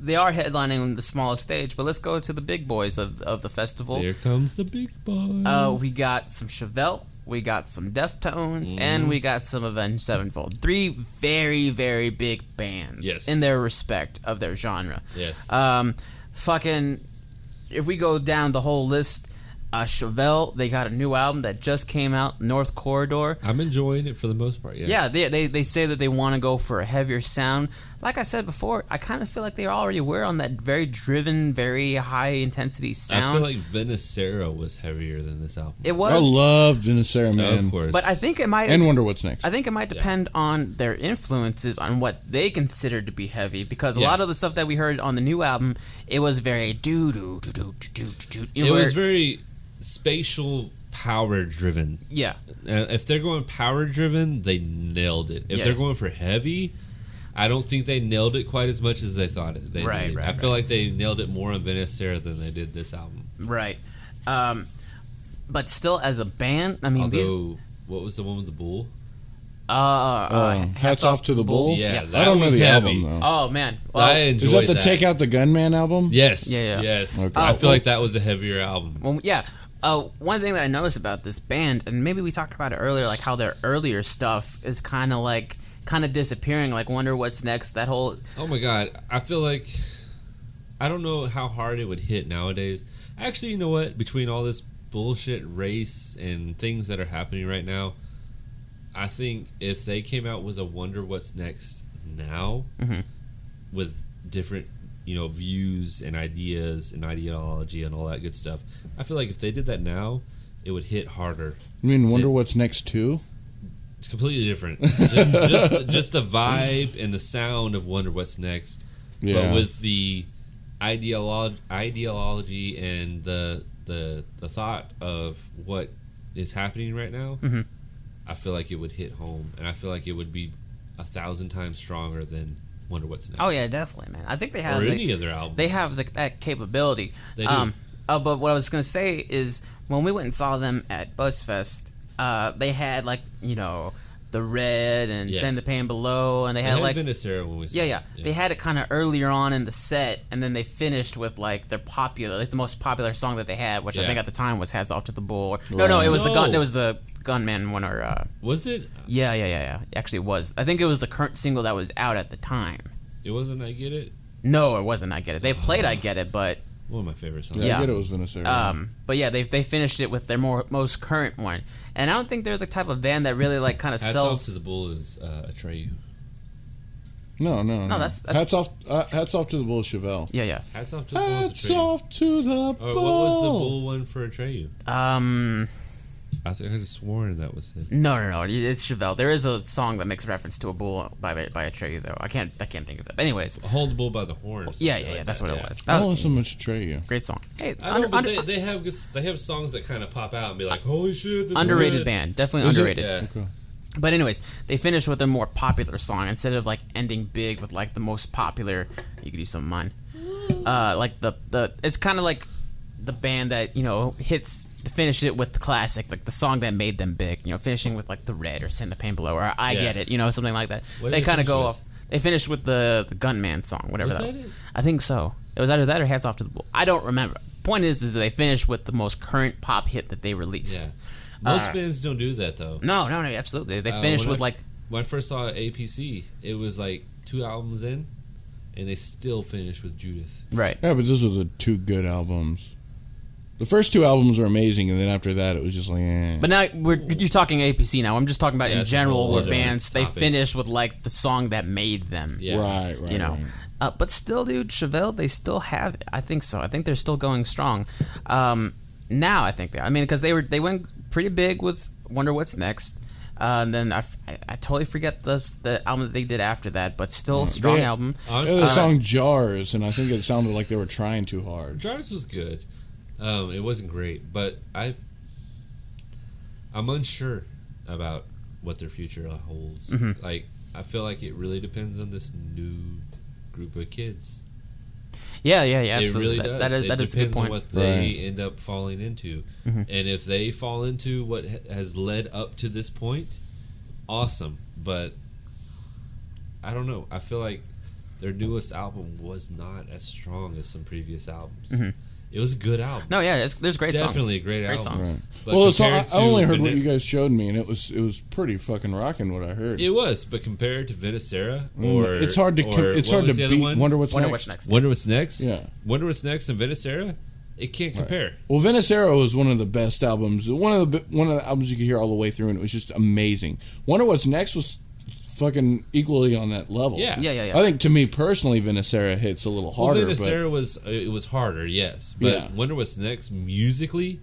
they are headlining the smallest stage, but let's go to the big boys of the festival. Here comes the big boys. We got some Chevelle, we got some Deftones, and we got some Avenged Sevenfold. 3 very, very big bands in their respect of their genre. Yes. Fucking, if we go down the whole list, Chevelle, they got a new album that just came out, North Corridor. I'm enjoying it for the most part, yes. Yeah, they say that they want to go for a heavier sound. Like I said before, I kind of feel like they already were on that very driven, very high-intensity sound. I feel like Vinacera was heavier than this album. It was. I love Vinacera, man. Of course. But I think it might... And Wonder What's Next. I think it might depend on their influences, on what they consider to be heavy, because a lot of the stuff that we heard on the new album, it was very do-do-do-do-do-do. It was very spatial power-driven. Yeah. If they're going power-driven, they nailed it. If they're going for heavy... I don't think they nailed it quite as much as they thought they did. I feel like they nailed it more on Vinacera than they did this album. Right. But still, as a band, I mean, although, what was the one with the bull? Hats Off to the Bull? Yeah, I don't know the heavy. album, though. Oh, man. Well, I enjoyed is that the Take Out the Gunman album? Yes. Yeah. Yes. Okay. I feel like that was a heavier album. Well, yeah. One thing that I noticed about this band, and maybe we talked about it earlier, like how their earlier stuff is kind of disappearing, like Wonder What's Next, that whole... Oh my god, I feel like... I don't know how hard it would hit nowadays. Actually, you know what? Between all this bullshit race and things that are happening right now, I think if they came out with a Wonder What's Next now, with different, views and ideas and ideology and all that good stuff, I feel like if they did that now, it would hit harder. You mean Wonder What's Next 2? It's completely different. just the vibe and the sound of Wonder What's Next, but with the ideology and the thought of what is happening right now. I feel like it would hit home, and I feel like it would be 1,000 times stronger than Wonder What's Next. Oh yeah, definitely, man. I think they have any of their albums. They have that capability. They do. But what I was gonna say is when we went and saw them at BuzzFest. They had the Red and Send the Pain Below, and they had Vinacera when we saw yeah. They had it kind of earlier on in the set, and then they finished with their popular, the most popular song that they had, which I think at the time was "Hats Off to the Bull." No, it was the Gunman one, or was it? Yeah. Actually, it was. I think it was the current single that was out at the time. It wasn't I Get It. No, it wasn't I Get It. They played I Get It, but. One of my favorite songs. Yeah, I Get It was Vinacera. But yeah, they finished it with their most current one, and I don't think they're the type of band that really kind of sells. Hats Off to the Bull is Atreyu. No. That's Hats Off to the Bull, Chevelle. Yeah. Hats Off to the Bull. Hats Off to the Bull. What was the Bull one for Atreyu? I think I could have sworn that was it. No. It's Chevelle. There is a song that makes reference to a bull by Atreyu, though. I can't think of it. Anyways, Hold the Bull by the Horns. Yeah. That's what it was. I don't listen much to Atreyu. Great song. Hey, I know, but they have songs that kind of pop out and be like, holy shit, this underrated is band, definitely underrated. Yeah. Okay. But anyways, they finished with a more popular song instead of ending big with the most popular. You could use some of mine. It's kind of like the band that finish it with the classic, the song that made them big. Finishing with the Red or Send the Pain Below or I Get It. Something like that. They kind of go off. They finished with the Gunman song, whatever was that was. I think so. It was either that or Hats Off to the Bull. I don't remember. Point is that they finished with the most current pop hit that they released. Yeah. Most bands don't do that though. No, absolutely. They finished with when I first saw APC, it was 2 albums in, and they still finished with Judith. Right. Yeah, but those are the 2 good albums. The first 2 albums were amazing, and then after that, it was just But now you're talking APC now. I'm just talking about in general where bands topic. they finish with the song that made them. Yeah. Right. Right. But still, dude, Chevelle, they still have it. I think so. I think they're still going strong. Now I think they are. I mean, because they went pretty big with Wonder What's Next. And then I totally forget the album that they did after that, but still strong album. Honestly, the song Jars, and I think it sounded like they were trying too hard. Jars was good. It wasn't great, but I'm unsure about what their future holds. I feel like it really depends on this new group of kids. Yeah, absolutely. It really does. That is a good point. On what they end up falling into, and if they fall into what has led up to this point, awesome. But I don't know. I feel like their newest album was not as strong as some previous albums. It was a good album. No, yeah, there's great songs. Definitely a great album. Songs. Right. But Well, I only heard what you guys showed me, and it was pretty fucking rocking what I heard. It was, but compared to Vinacera, it's hard to beat. Wonder What's Next. Next. Wonder What's Next? Yeah. Wonder What's Next and Vinacera, It can't compare. Well, Vinacero was one of the best albums. One of the albums you could hear all the way through, and it was just amazing. Wonder What's Next was fucking equally on that level. Yeah. I think, to me personally, Vinacero hits a little harder. Well, Vinacero was harder, yes. But Wonder What's Next musically,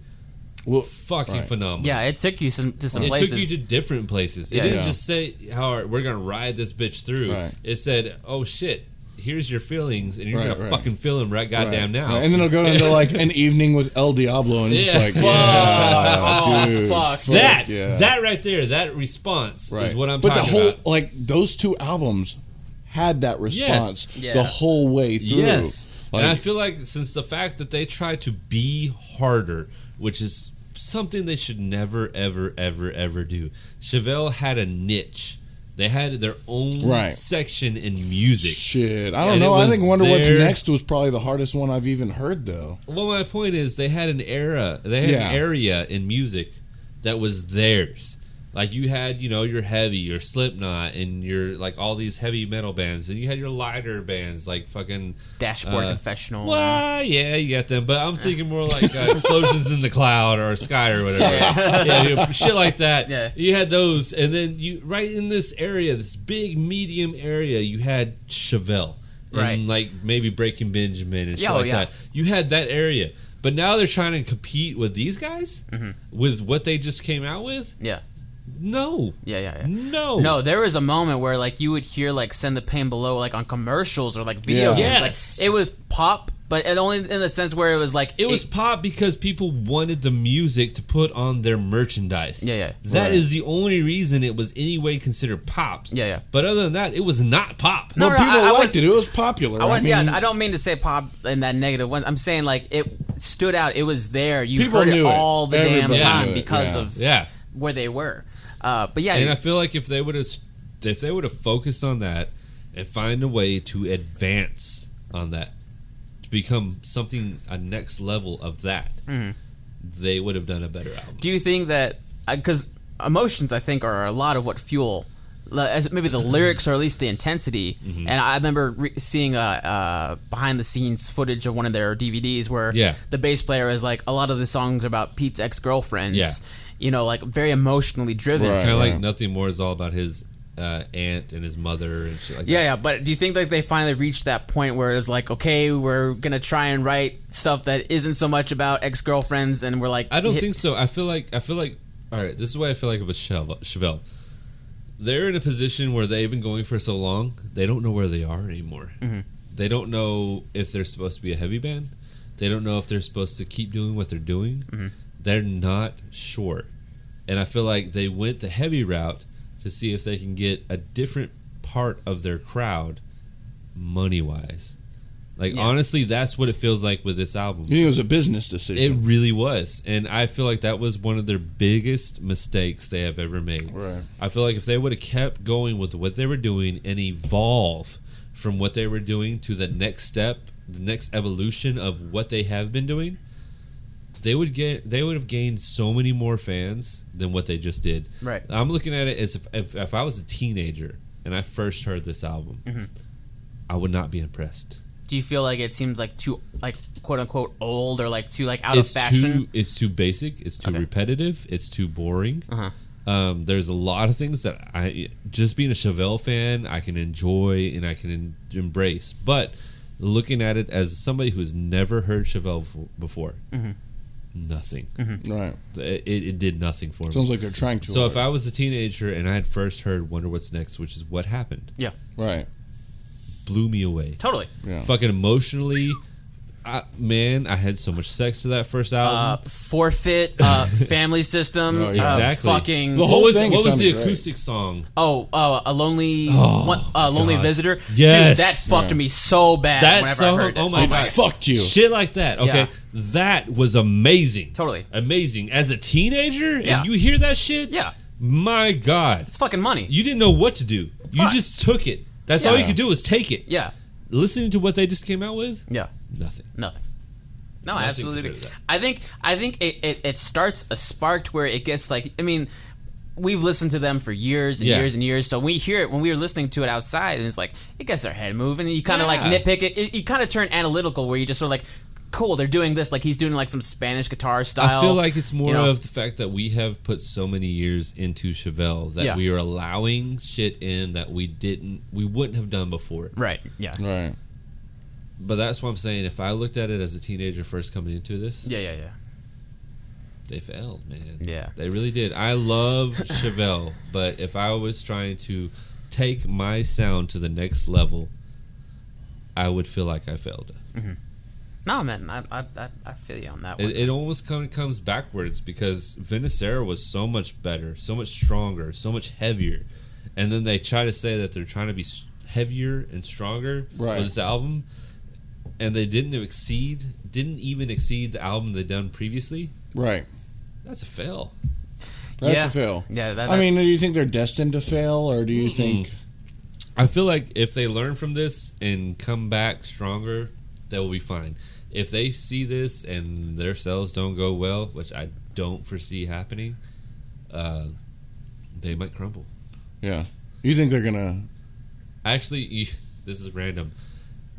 fucking phenomenal. Yeah, it took you to some places. It took you to different places. It didn't just say, how we're going to ride this bitch through. Right. It said, oh shit, here's your feelings, and you're going to fucking feel them goddamn now. Right. And then it'll go into like an evening with El Diablo, and it's just like, dude, fuck. That right there, that response is what I'm talking about. But the whole, like, those two albums had that response the whole way through. Yes. And I feel like since the fact that they tried to be harder, which is something they should never, ever, ever, ever do. Chevelle had a niche. They had their own section in music. Shit, I don't know. I think Wonder What's Next was probably the hardest one I've even heard, though. Well, my point is they had an era. They had an area in music that was theirs. Like, you had, your heavy, your Slipknot, and your, like, all these heavy metal bands. And you had your lighter bands, like fucking... Dashboard Confessional. Well, yeah, you got them. But I'm thinking more like Explosions in the Cloud or Sky or whatever. Shit like that. Yeah. You had those. And then right in this area, this big medium area, you had Chevelle. And, like, maybe Breaking Benjamin and shit like that. You had that area. But now they're trying to compete with these guys? With what they just came out with? Yeah. No. Yeah. No, there was a moment where, like, you would hear, like, Send the Pain Below, like, on commercials or, like, video games. Yes. Like, it was pop, but it only in the sense where it was, like... It was pop because people wanted the music to put on their merchandise. Yeah. That is the only reason it was any way considered pops. Yeah. But other than that, it was not pop. No, people liked it. It was popular. I don't mean to say pop in that negative one. I'm saying, like, it stood out. It was there. You people heard knew it all the damn time because of where they were. But yeah, and I feel like if they would have focused on that and find a way to advance on that, to become something a next level of that, they would have done a better album. Do you think that because emotions, I think, are a lot of what fuel, as maybe the lyrics or at least the intensity. And I remember seeing behind the scenes footage of one of their DVDs where the bass player is like, a lot of the songs about Pete's ex-girlfriends. Yeah. Like very emotionally driven. Kind of like Nothing More is all about his aunt and his mother and shit like that. Yeah, but do you think like they finally reached that point where it's like, okay, we're going to try and write stuff that isn't so much about ex-girlfriends, and we're like... I don't think so. I feel like, all right, this is what I feel like about Chevelle. They're in a position where they've been going for so long, they don't know where they are anymore. They don't know if they're supposed to be a heavy band. They don't know if they're supposed to keep doing what they're doing. They're not sure. And I feel like they went the heavy route to see if they can get a different part of their crowd money-wise. Like, honestly, that's what it feels like with this album. You think it was a business decision? It really was. And I feel like that was one of their biggest mistakes they have ever made. Right. I feel like if they would have kept going with what they were doing and evolve from what they were doing to the next step, the next evolution of what they have been doing, they would have gained so many more fans than what they just did. Right. I'm looking at it as if I was a teenager and I first heard this album, I would not be impressed. Do you feel like it seems like too, like, quote unquote old, or like too, like, out of fashion? It's too basic. It's too repetitive. It's too boring. There's a lot of things that just being a Chevelle fan, I can enjoy and I can embrace. But looking at it as somebody who's never heard Chevelle before, nothing. Right. It did nothing for me. Sounds like they're trying to. So if I was a teenager and I had first heard Wonder What's Next, which is what happened. Yeah. Right. Blew me away. Totally. Yeah. Fucking emotionally. Man, I had so much sex to that first album. Forfeit, Family System, exactly. Fucking. The whole thing. What was the great. acoustic song? A Lonely Visitor. Yes. Dude, that fucked me so bad. That whenever song. I heard it. Oh my god, fucked you. Shit like that. Okay, that was amazing. Totally amazing. As a teenager, and you hear that shit. My god, it's fucking money. You didn't know what to do. You just took it. That's all you could do was take it. Yeah. Listening to what they just came out with. Yeah. Nothing. No, Nothing absolutely. I think it starts a spark where it gets like, I mean, we've listened to them for years and years and years. So we hear it when we were listening to it outside, and it's like it gets our head moving, and you kind of like nitpick it. You kind of turn analytical, where you just sort of like, cool, they're doing this. Like he's doing like some Spanish guitar style. I feel like it's more of the fact that we have put so many years into Chevelle that we are allowing shit in that we wouldn't have done before. Right. Yeah. Right. But that's what I'm saying. If I looked at it as a teenager first coming into this, they failed, man. Yeah, they really did. I love Chevelle, but if I was trying to take my sound to the next level, I would feel like I failed. Mm-hmm. No, man, I feel you on that one. It almost kind of comes backwards because Vinacera was so much better, so much stronger, so much heavier, and then they try to say that they're trying to be heavier and stronger with this album, and they didn't even exceed the album they'd done previously. Right. That's a fail. That's a fail. Yeah. I mean, do you think they're destined to fail, or do you think? I feel like if they learn from this and come back stronger, they will be fine. If they see this and their sales don't go well, which I don't foresee happening, they might crumble. Yeah. You think they're gonna? Actually, this is random.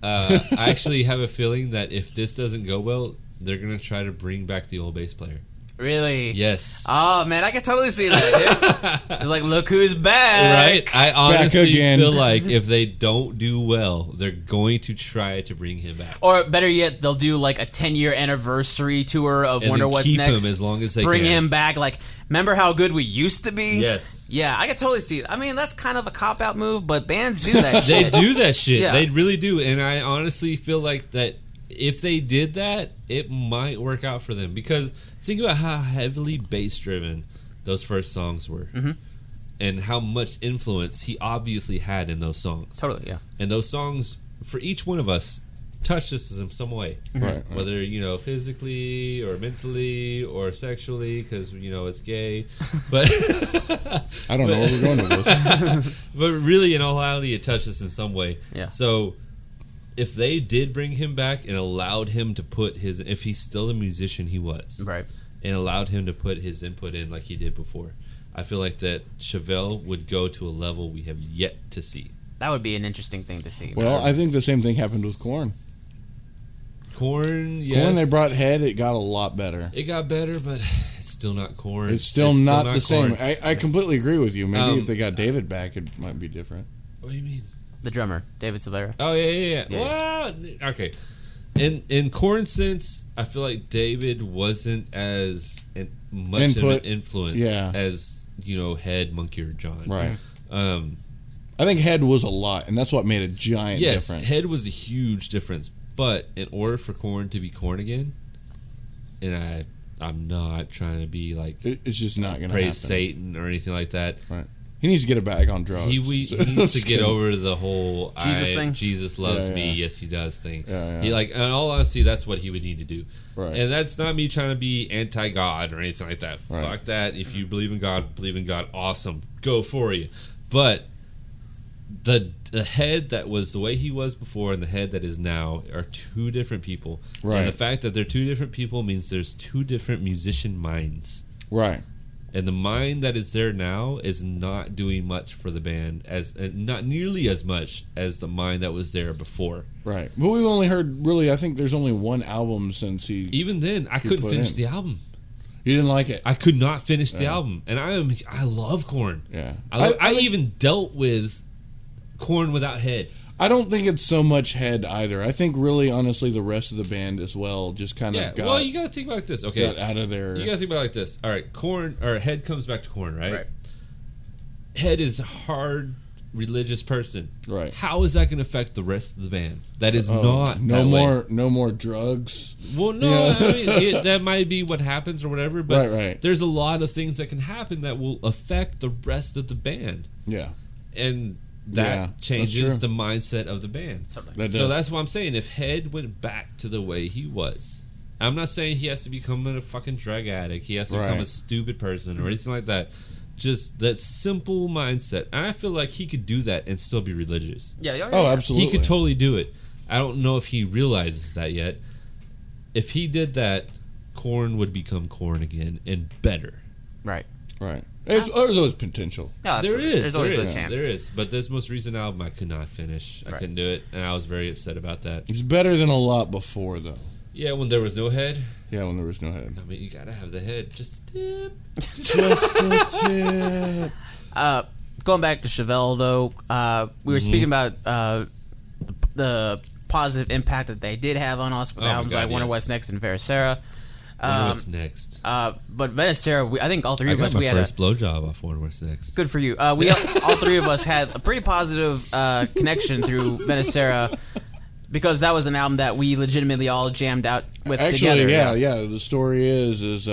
I actually have a feeling that if this doesn't go well, they're gonna try to bring back the old bass player. Really? Yes. Oh man, I can totally see that, dude. It's like, look who's back. Right? I honestly feel like if they don't do well, they're going to try to bring him back. Or better yet, they'll do like a 10-year anniversary tour of Wonder What's keep Next. Him as long as they bring can. him back. Like, remember how good we used to be? Yes. Yeah, I can totally see it. I mean, that's kind of a cop-out move, but bands do that shit. They do that shit. Yeah. They really do. And I honestly feel like that if they did that, it might work out for them. Because think about how heavily bass-driven those first songs were. Mm-hmm. And how much influence he obviously had in those songs. Totally, yeah. And those songs, for each one of us, touched us in some way. Right. Whether, physically or mentally or sexually, because, it's gay. But I don't know where we're going with this. But really, in all reality, it touched us in some way. Yeah. So if they did bring him back and allowed him to put if he's still the musician he was, right, and allowed him to put his input in like he did before, I feel like that Chevelle would go to a level we have yet to see. That would be an interesting thing to see. Well, I think the same thing happened with Korn. Korn, yes. Korn, they brought Head, it got a lot better. It got better, but it's still not Korn. It's still not the same. I completely agree with you. Maybe if they got David back, it might be different. What do you mean? The drummer, David Silvera. Oh, yeah. Well, okay. In Korn's sense, I feel like David wasn't as much of an influence as, Head, Monkey, or John. Right. I think Head was a lot, and that's what made a giant difference. Yes, Head was a huge difference. But in order for Korn to be Korn again, and I'm not trying to be like... It's just not going to happen. Praise Satan or anything like that. Right. He needs to get it back on drugs. He needs to get over the whole Jesus thing. Jesus loves me, yes he does thing. Yeah. He in all honesty, that's what he would need to do. Right. And that's not me trying to be anti-God or anything like that. Right. Fuck that. If you believe in God, awesome. Go for you. But the Head that was the way he was before and the Head that is now are two different people. Right. And the fact that they're two different people means there's two different musician minds. Right. And the mind that is there now is not doing much for the band, not nearly as much as the mind that was there before. Right. But we've only heard, really, I think there's only one album since he... Even then, I couldn't finish the album. You didn't like it? I could not finish the album. And I love Korn. Yeah. I even dealt with Korn without Head. I don't think it's so much Head either. I think really, honestly, the rest of the band as well just kind of got... Well, you got to think about it like this. Okay. Got out of there. You got to think about it like this. All right, Korn, or Head comes back to Korn, right? Right. Head is a hard, religious person. Right. How is that going to affect the rest of the band? That is not no that more drugs. Well, no, I mean, that might be what happens or whatever, but right. There's a lot of things that can happen that will affect the rest of the band. Yeah. And that changes the mindset of the band. So that's what I'm saying. If Head went back to the way he was, I'm not saying he has to become a fucking drug addict. He has to become a stupid person or anything like that. Just that simple mindset. And I feel like he could do that and still be religious. Yeah. Oh, absolutely. He could totally do it. I don't know if he realizes that yet. If he did that, Korn would become Korn again and better. Right. There's always potential. No, there's always a chance. There is. But this most recent album, I could not finish. I couldn't do it, and I was very upset about that. It's better than a lot before, though. Yeah, when there was no head. Yeah, when there was no head. I mean, you gotta have the head. Just a tip. Just the tip. Going back to Chevelle, though, we were speaking about the positive impact that they did have on us with albums like Wonder What's Next and Veracera. Wonder What's Next. But Veracera, I think all three of us, we had my first blowjob off Wonder What's Next. Good for you. We all three of us had a pretty positive connection through Veracera. Because that was an album that we legitimately all jammed out with together. Yeah. The story is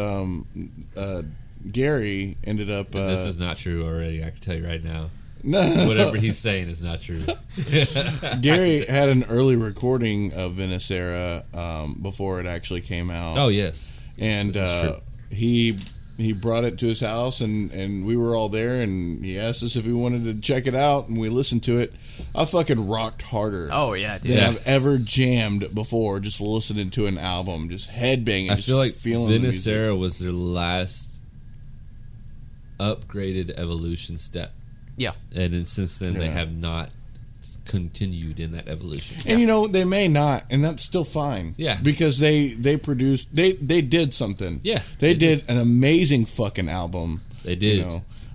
Gary ended up. This is not true already. I can tell you right now. No. Whatever he's saying is not true. Gary had an early recording of Veracera before it actually came out. Oh yes, and he brought it to his house, and we were all there, and he asked us if we wanted to check it out, and we listened to it. I fucking rocked harder than I've ever jammed before, just listening to an album, just headbanging. I feel like Veracera was their last upgraded evolution step. Yeah. And then since then, they have not continued in that evolution. And they may not, and that's still fine. Yeah. Because they produced, they did something. Yeah. They did an amazing fucking album. They did.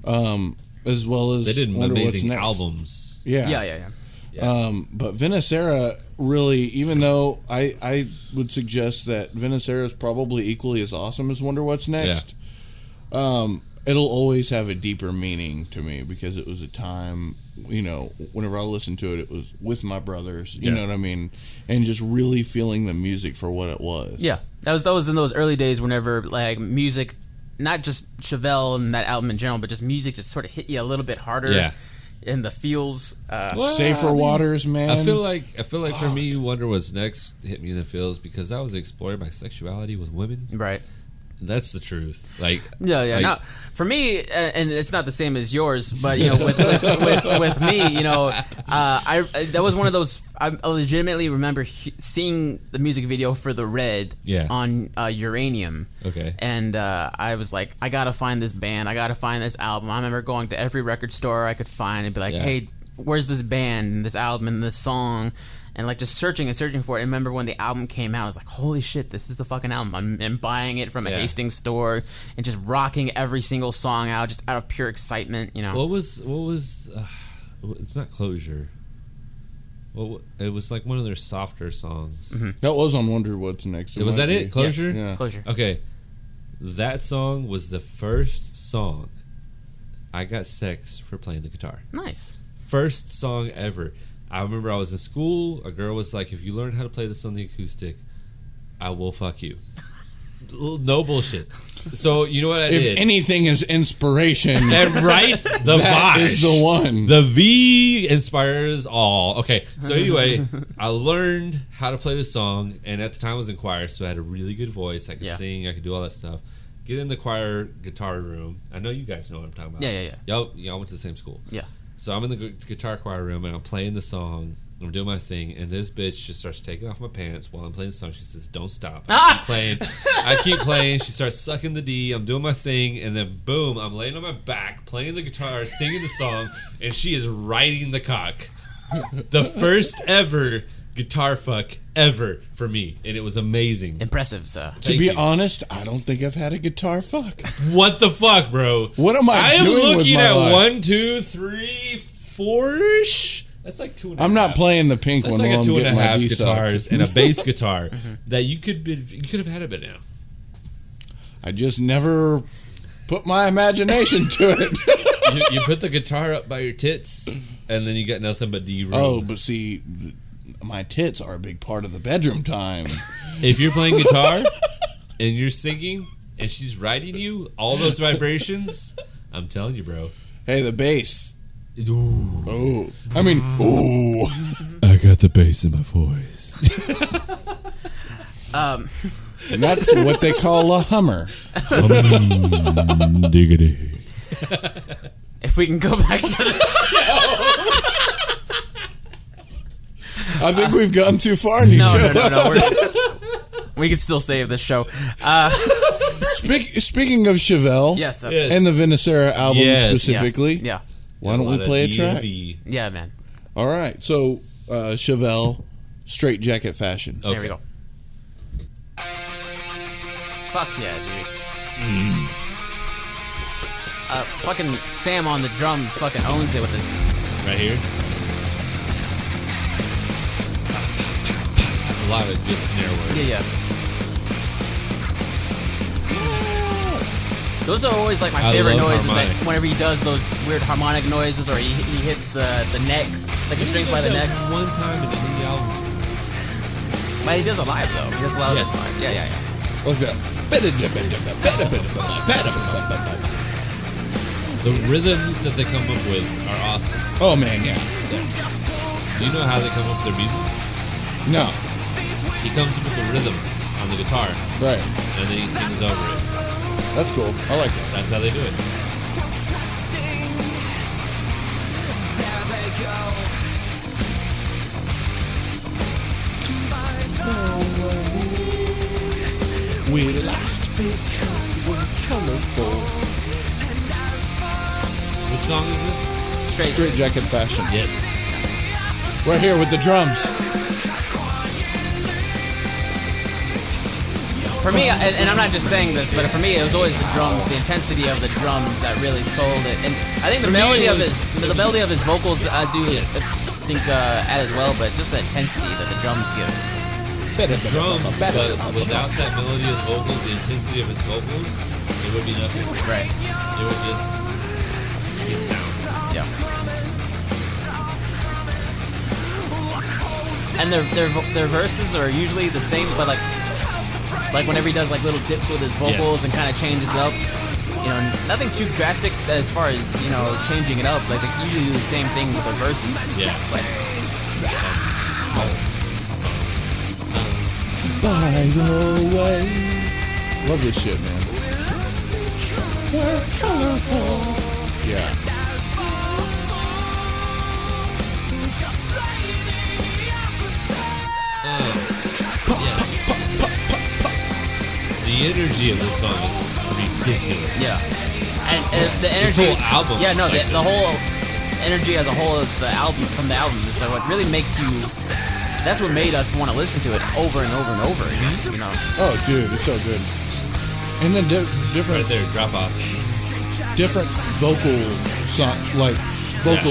As well as they did amazing albums. Yeah. But Veracera really, even though I would suggest that Veracera is probably equally as awesome as Wonder What's Next, it'll always have a deeper meaning to me because it was a time, whenever I listened to it, it was with my brothers, you know what I mean? And just really feeling the music for what it was. Yeah. That was in those early days whenever, like, music, not just Chevelle and that album in general, but just music just sort of hit you a little bit harder. Yeah. In the feels. Safer waters, man. I feel like for me, Wonder What's Next hit me in the feels because I was exploring my sexuality with women. Right. That's the truth. Like, Now, for me, and it's not the same as yours, but with me, that was one of those. I legitimately remember seeing the music video for The Red on Uranium. Okay. And I was like, I gotta find this band. I gotta find this album. I remember going to every record store I could find and be like, hey, where's this band and this album and this song? And like just searching for it. And remember when the album came out, I was like, holy shit, this is the fucking album. I'm buying it from a Hastings store and just rocking every single song out just out of pure excitement, What was it's not Closure. Well, it was like one of their softer songs. Mm-hmm. That was on Wonder What's Next. Was that it? Closure? Yeah. Closure. Okay. That song was the first song I got sex for playing the guitar. Nice. First song ever. I remember I was in school. A girl was like, if you learn how to play this on the acoustic, I will fuck you. No bullshit. So, you know what I did? If anything is inspiration. And right? The that is the one. The V inspires all. Okay, so anyway, I learned how to play the song, and at the time I was in choir, so I had a really good voice. I could sing, I could do all that stuff. Get in the choir guitar room. I know you guys know what I'm talking about. Yeah. Y'all went to the same school. Yeah. So I'm in the guitar choir room, and I'm playing the song. I'm doing my thing, and this bitch just starts taking off my pants while I'm playing the song. She says, "Don't stop." I keep playing. She starts sucking the D. I'm doing my thing, and then boom, I'm laying on my back, playing the guitar, singing the song, and she is riding the cock. The first ever guitar fuck ever for me, and it was amazing. Impressive, sir. To be honest, I don't think I've had a guitar fuck. What the fuck, bro? What am I doing with my life? I am looking at 1, 2, 3, 4-ish. That's like 2.5. I'm not playing the pink one. That's like a 2.5 guitars and a bass guitar guitar that you could have had it by now. I just never put my imagination to it. you put the guitar up by your tits, and then you got nothing but D room. Oh, but see, my tits are a big part of the bedroom time. If you're playing guitar and you're singing and she's riding you, all those vibrations, I'm telling you, bro. Hey, the bass. Ooh. Oh, I mean, ooh. I got the bass in my voice. And that's what they call a Hummer. Diggity. If we can go back to the show. I think we've gone too far, Nico. No. We can still save this show. Speaking of Chevelle, yes, and the Veracera album specifically, yeah. Why don't we play a track? Yeah, man. All right, so Chevelle, Straight Jacket Fashion. Okay. There we go. Fuck yeah, dude. Fucking Sam on the drums fucking owns it with this. Right here. A lot of good snare work. Yeah. Those are always like my favorite noises. That whenever he does those weird harmonic noises, or he hits the neck, like the strings by the neck. One time in the album. But he does it live though. He does a lot of it live. Yeah. Like that. The rhythms that they come up with are awesome. Oh man, yeah. Do you know how they come up with their music? No. He comes up with the rhythms on the guitar. Right. And then he sings over it. That's cool. I like that. That's how they do it. We lost because we're colorful. Which song is this? Straight Jacket Fashion. Yes. Right here with the drums. For me, and I'm not just saying this, but for me, it was always the drums, the intensity of the drums that really sold it. And I think the melody of his vocals, I do think add as well, but just the intensity that the drums give. The drums, but without that melody of vocals, the intensity of his vocals, it would be nothing. Right. It would just be sound. Yeah. And their verses are usually the same, but like whenever he does like little dips with his vocals and kind of changes it up, you know, nothing too drastic as far as, you know, changing it up. Like they usually do the same thing with their verses. Yeah. By the way, love this shit, man. We're colorful. Yeah. Yes. The energy of this song is ridiculous. Yeah. And the energy. This whole album. Yeah, no, like the whole energy as a whole is the album from the album. So what really makes you. That's what made us want to listen to it over and over and over again, you know. Oh, dude, it's so good. And then different. Right there, drop off. Different vocal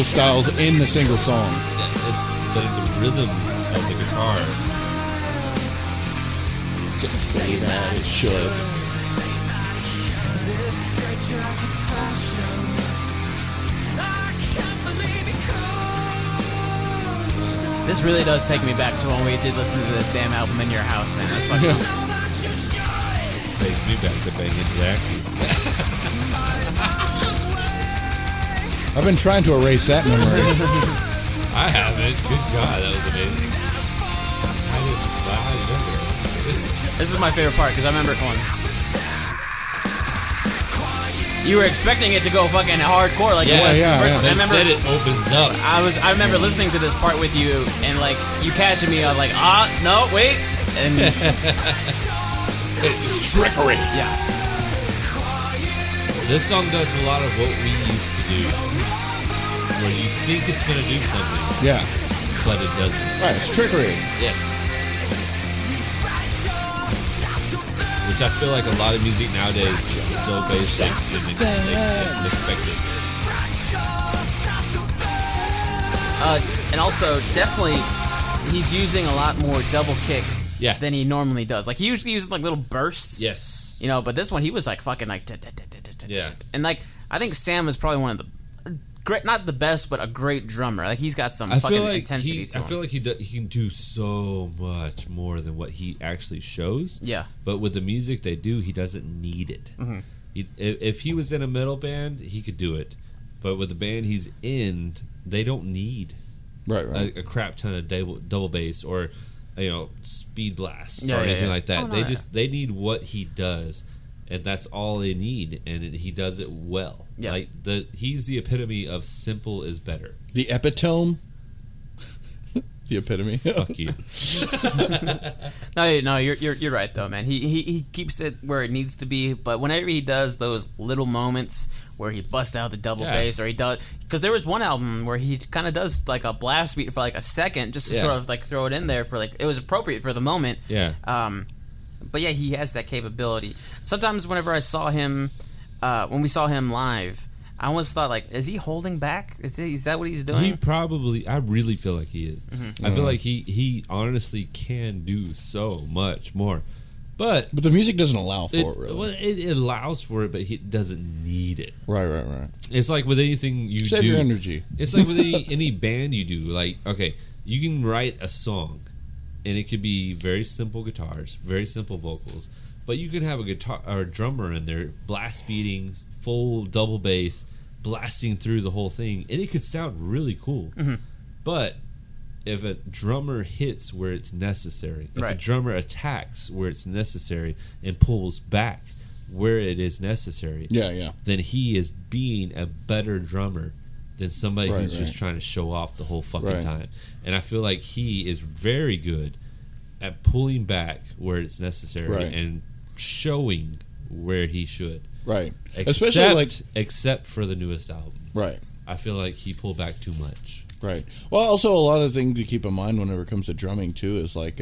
styles in the single song. But the rhythms of the guitar. To say that it should. This really does take me back to when we did listen to this damn album in your house, man. That's fucking Takes me back to banging Jackie. I've been trying to erase that memory. I haven't. Good God, that was amazing. This is my favorite part because I remember going. You were expecting it to go fucking hardcore like it was. Yeah. I remember it opens up. I remember listening to this part with you and like you catching me. I was like, no, wait, and it's trickery. Yeah. This song does a lot of what we used to do, where you think it's gonna do something, but it doesn't. Right, it's trickery. Yes. Which I feel like a lot of music nowadays is so basic and expected. And also, definitely, he's using a lot more double kick than he normally does. Like, he usually uses, like, little bursts. Yes. You know, but this one, he was, like, fucking, like... Yeah. And, like, I think Sam is probably one of the... Great, not the best, but a great drummer. Like, he's got some intensity to him. I feel like he can do so much more than what he actually shows. Yeah. But with the music they do, he doesn't need it. Mm-hmm. If he was in a metal band, he could do it. But with the band he's in, they don't need a crap ton of double bass or speed blasts or anything like that. They need what he does. And that's all they need, and he does it well. Yeah. Like he's the epitome of simple is better. The epitome? The epitome? Fuck you. No, you're right though, man. He keeps it where it needs to be, but whenever he does those little moments where he busts out the double bass, or he does, because there was one album where he kind of does like a blast beat for like a second, just to sort of like throw it in there for like it was appropriate for the moment. Yeah. But yeah, he has that capability. Sometimes whenever I saw him, when we saw him live, I always thought, like, is he holding back? Is that what he's doing? He probably, I really feel like he is. Mm-hmm. I feel like he honestly can do so much more. But the music doesn't allow for it, really. Well, it allows for it, but he doesn't need it. Right. It's like with anything you Save do. your energy. It's like with any band you do. Like, okay, you can write a song, and it could be very simple guitars, very simple vocals, but you can have a guitar or a drummer in there, blast beatings, full double bass, blasting through the whole thing, and it could sound really cool. Mm-hmm. But if a drummer hits where it's necessary, if a drummer attacks where it's necessary and pulls back where it is necessary, then he is being a better drummer than somebody who's just trying to show off the whole fucking time. And I feel like he is very good at pulling back where it's necessary and showing where he should. Right. Except for the newest album. Right. I feel like he pulled back too much. Right. Well, also a lot of things to keep in mind whenever it comes to drumming too is like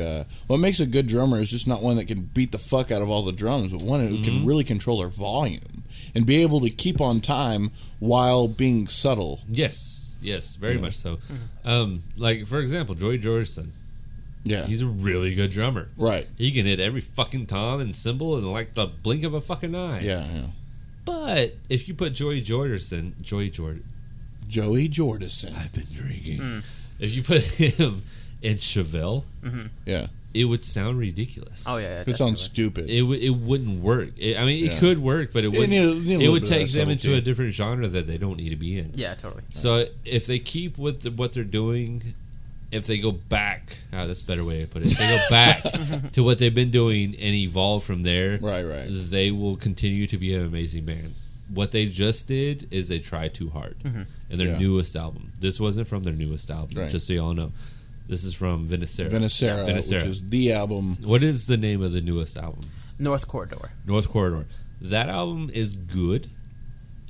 what makes a good drummer is just not one that can beat the fuck out of all the drums, but one who can really control their volume and be able to keep on time while being subtle. Yes, very much so. Like for example, Joey Jordison. Yeah, he's a really good drummer. Right. He can hit every fucking tom and cymbal in like the blink of a fucking eye. Yeah. But if you put Joey Jordison. I've been drinking. If you put him in Chevelle, it would sound ridiculous. Oh yeah, it sounds stupid. It wouldn't work. It could work, but it wouldn't. It would take them into a different genre that they don't need to be in. Yeah, totally. So if they keep with what they're doing, if they go back, that's a better way to put it. If they go back to what they've been doing and evolve from there, they will continue to be an amazing band. What they just did is they tried too hard in their newest album. This wasn't from their newest album, just so y'all know. This is from Vinicera, which is the album. What is the name of the newest album? North Corridor. That album is good.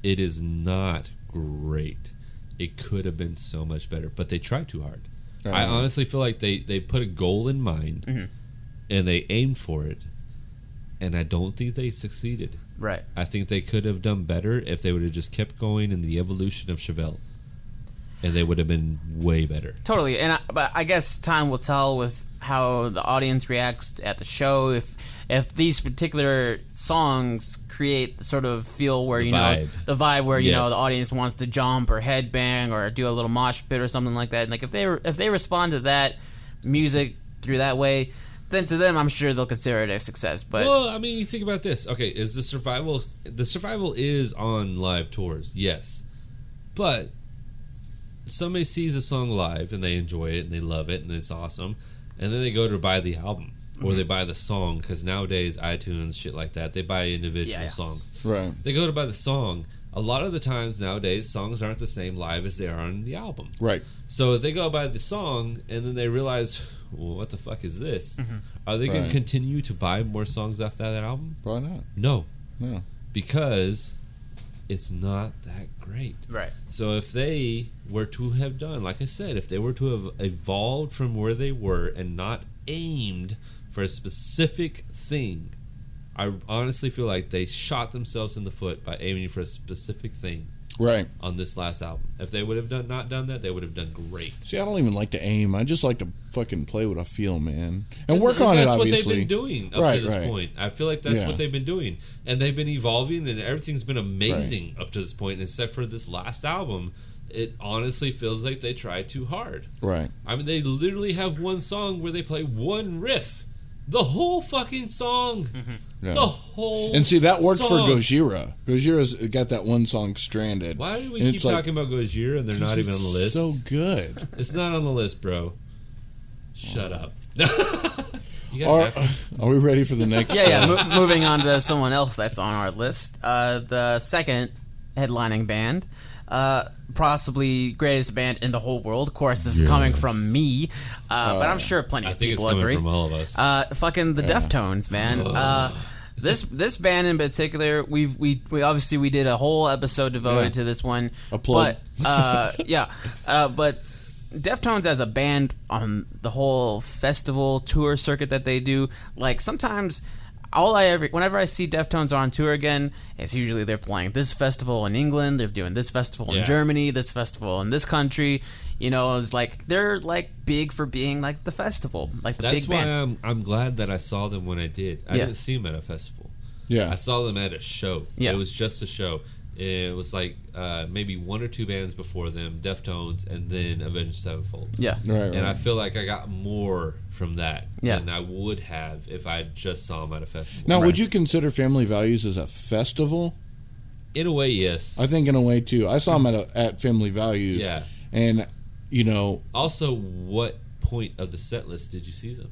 It is not great. It could have been so much better, but they tried too hard. I honestly feel like they put a goal in mind and they aimed for it, and I don't think they succeeded. Right. I think they could have done better if they would have just kept going in the evolution of Chevelle, and they would have been way better. Totally. But I guess time will tell with how the audience reacts at the show. If these particular songs create the sort of feel where the vibe where the audience wants to jump or headbang or do a little mosh pit or something like that. And like if they respond to that music through that way, then to them I'm sure they'll consider it a success. But well, I mean, you think about this. Okay, is the survival is on live tours, yes, but somebody sees a song live and they enjoy it and they love it and it's awesome, and then they go to buy the album or they buy the song, because nowadays iTunes, shit like that, they buy individual songs. Right. They go to buy the song. A lot of the times nowadays, songs aren't the same live as they are on the album. Right. So they go buy the song and then they realize, well, what the fuck is this? Are they going to continue to buy more songs off that album? Probably not. No. Because it's not that great. Right. So if they were to have done, like I said, if they were to have evolved from where they were and not aimed for a specific thing, I honestly feel like they shot themselves in the foot by aiming for a specific thing. Right. On this last album. If they would have not done that, they would have done great. See, I don't even like to aim. I just like to fucking play what I feel, man. And work on it, obviously. That's what they've been doing up to this point. I feel like that's what they've been doing. And they've been evolving, and everything's been amazing up to this point, except for this last album. It honestly feels like they tried too hard. Right. I mean, they literally have one song where they play one riff. The whole fucking song. Yeah. The whole And see, that worked for Gojira. Gojira's got that one song, Stranded. Why do we keep talking about Gojira and they're not even on the list? So good. It's not on the list, bro. Shut up. Are we ready for the next? Moving on to someone else that's on our list. The second headlining band. Possibly greatest band in the whole world. Of course, this is coming from me, but I'm sure plenty of people agree. I think it's coming from all of us. Fucking the Deftones, man. This band in particular, we obviously did a whole episode devoted to this one. A plug. But but Deftones as a band on the whole festival tour circuit that they do, like sometimes whenever I see Deftones on tour again, it's usually they're playing this festival in England, they're doing this festival in Germany, this festival in this country. You know, it's like they're like big for being like the festival, like the big band. That's why I'm glad that I saw them when I did. I didn't see them at a festival. Yeah, I saw them at a show. Yeah. It was just a show. It was like maybe one or two bands before them, Deftones, and then Avenged Sevenfold. Yeah, right. And I feel like I got more from that than I would have if I just saw them at a festival. Now, would you consider Family Values as a festival? In a way, yes. I think in a way too. I saw them at Family Values. Yeah, and you know. Also, what point of the set list did you see them?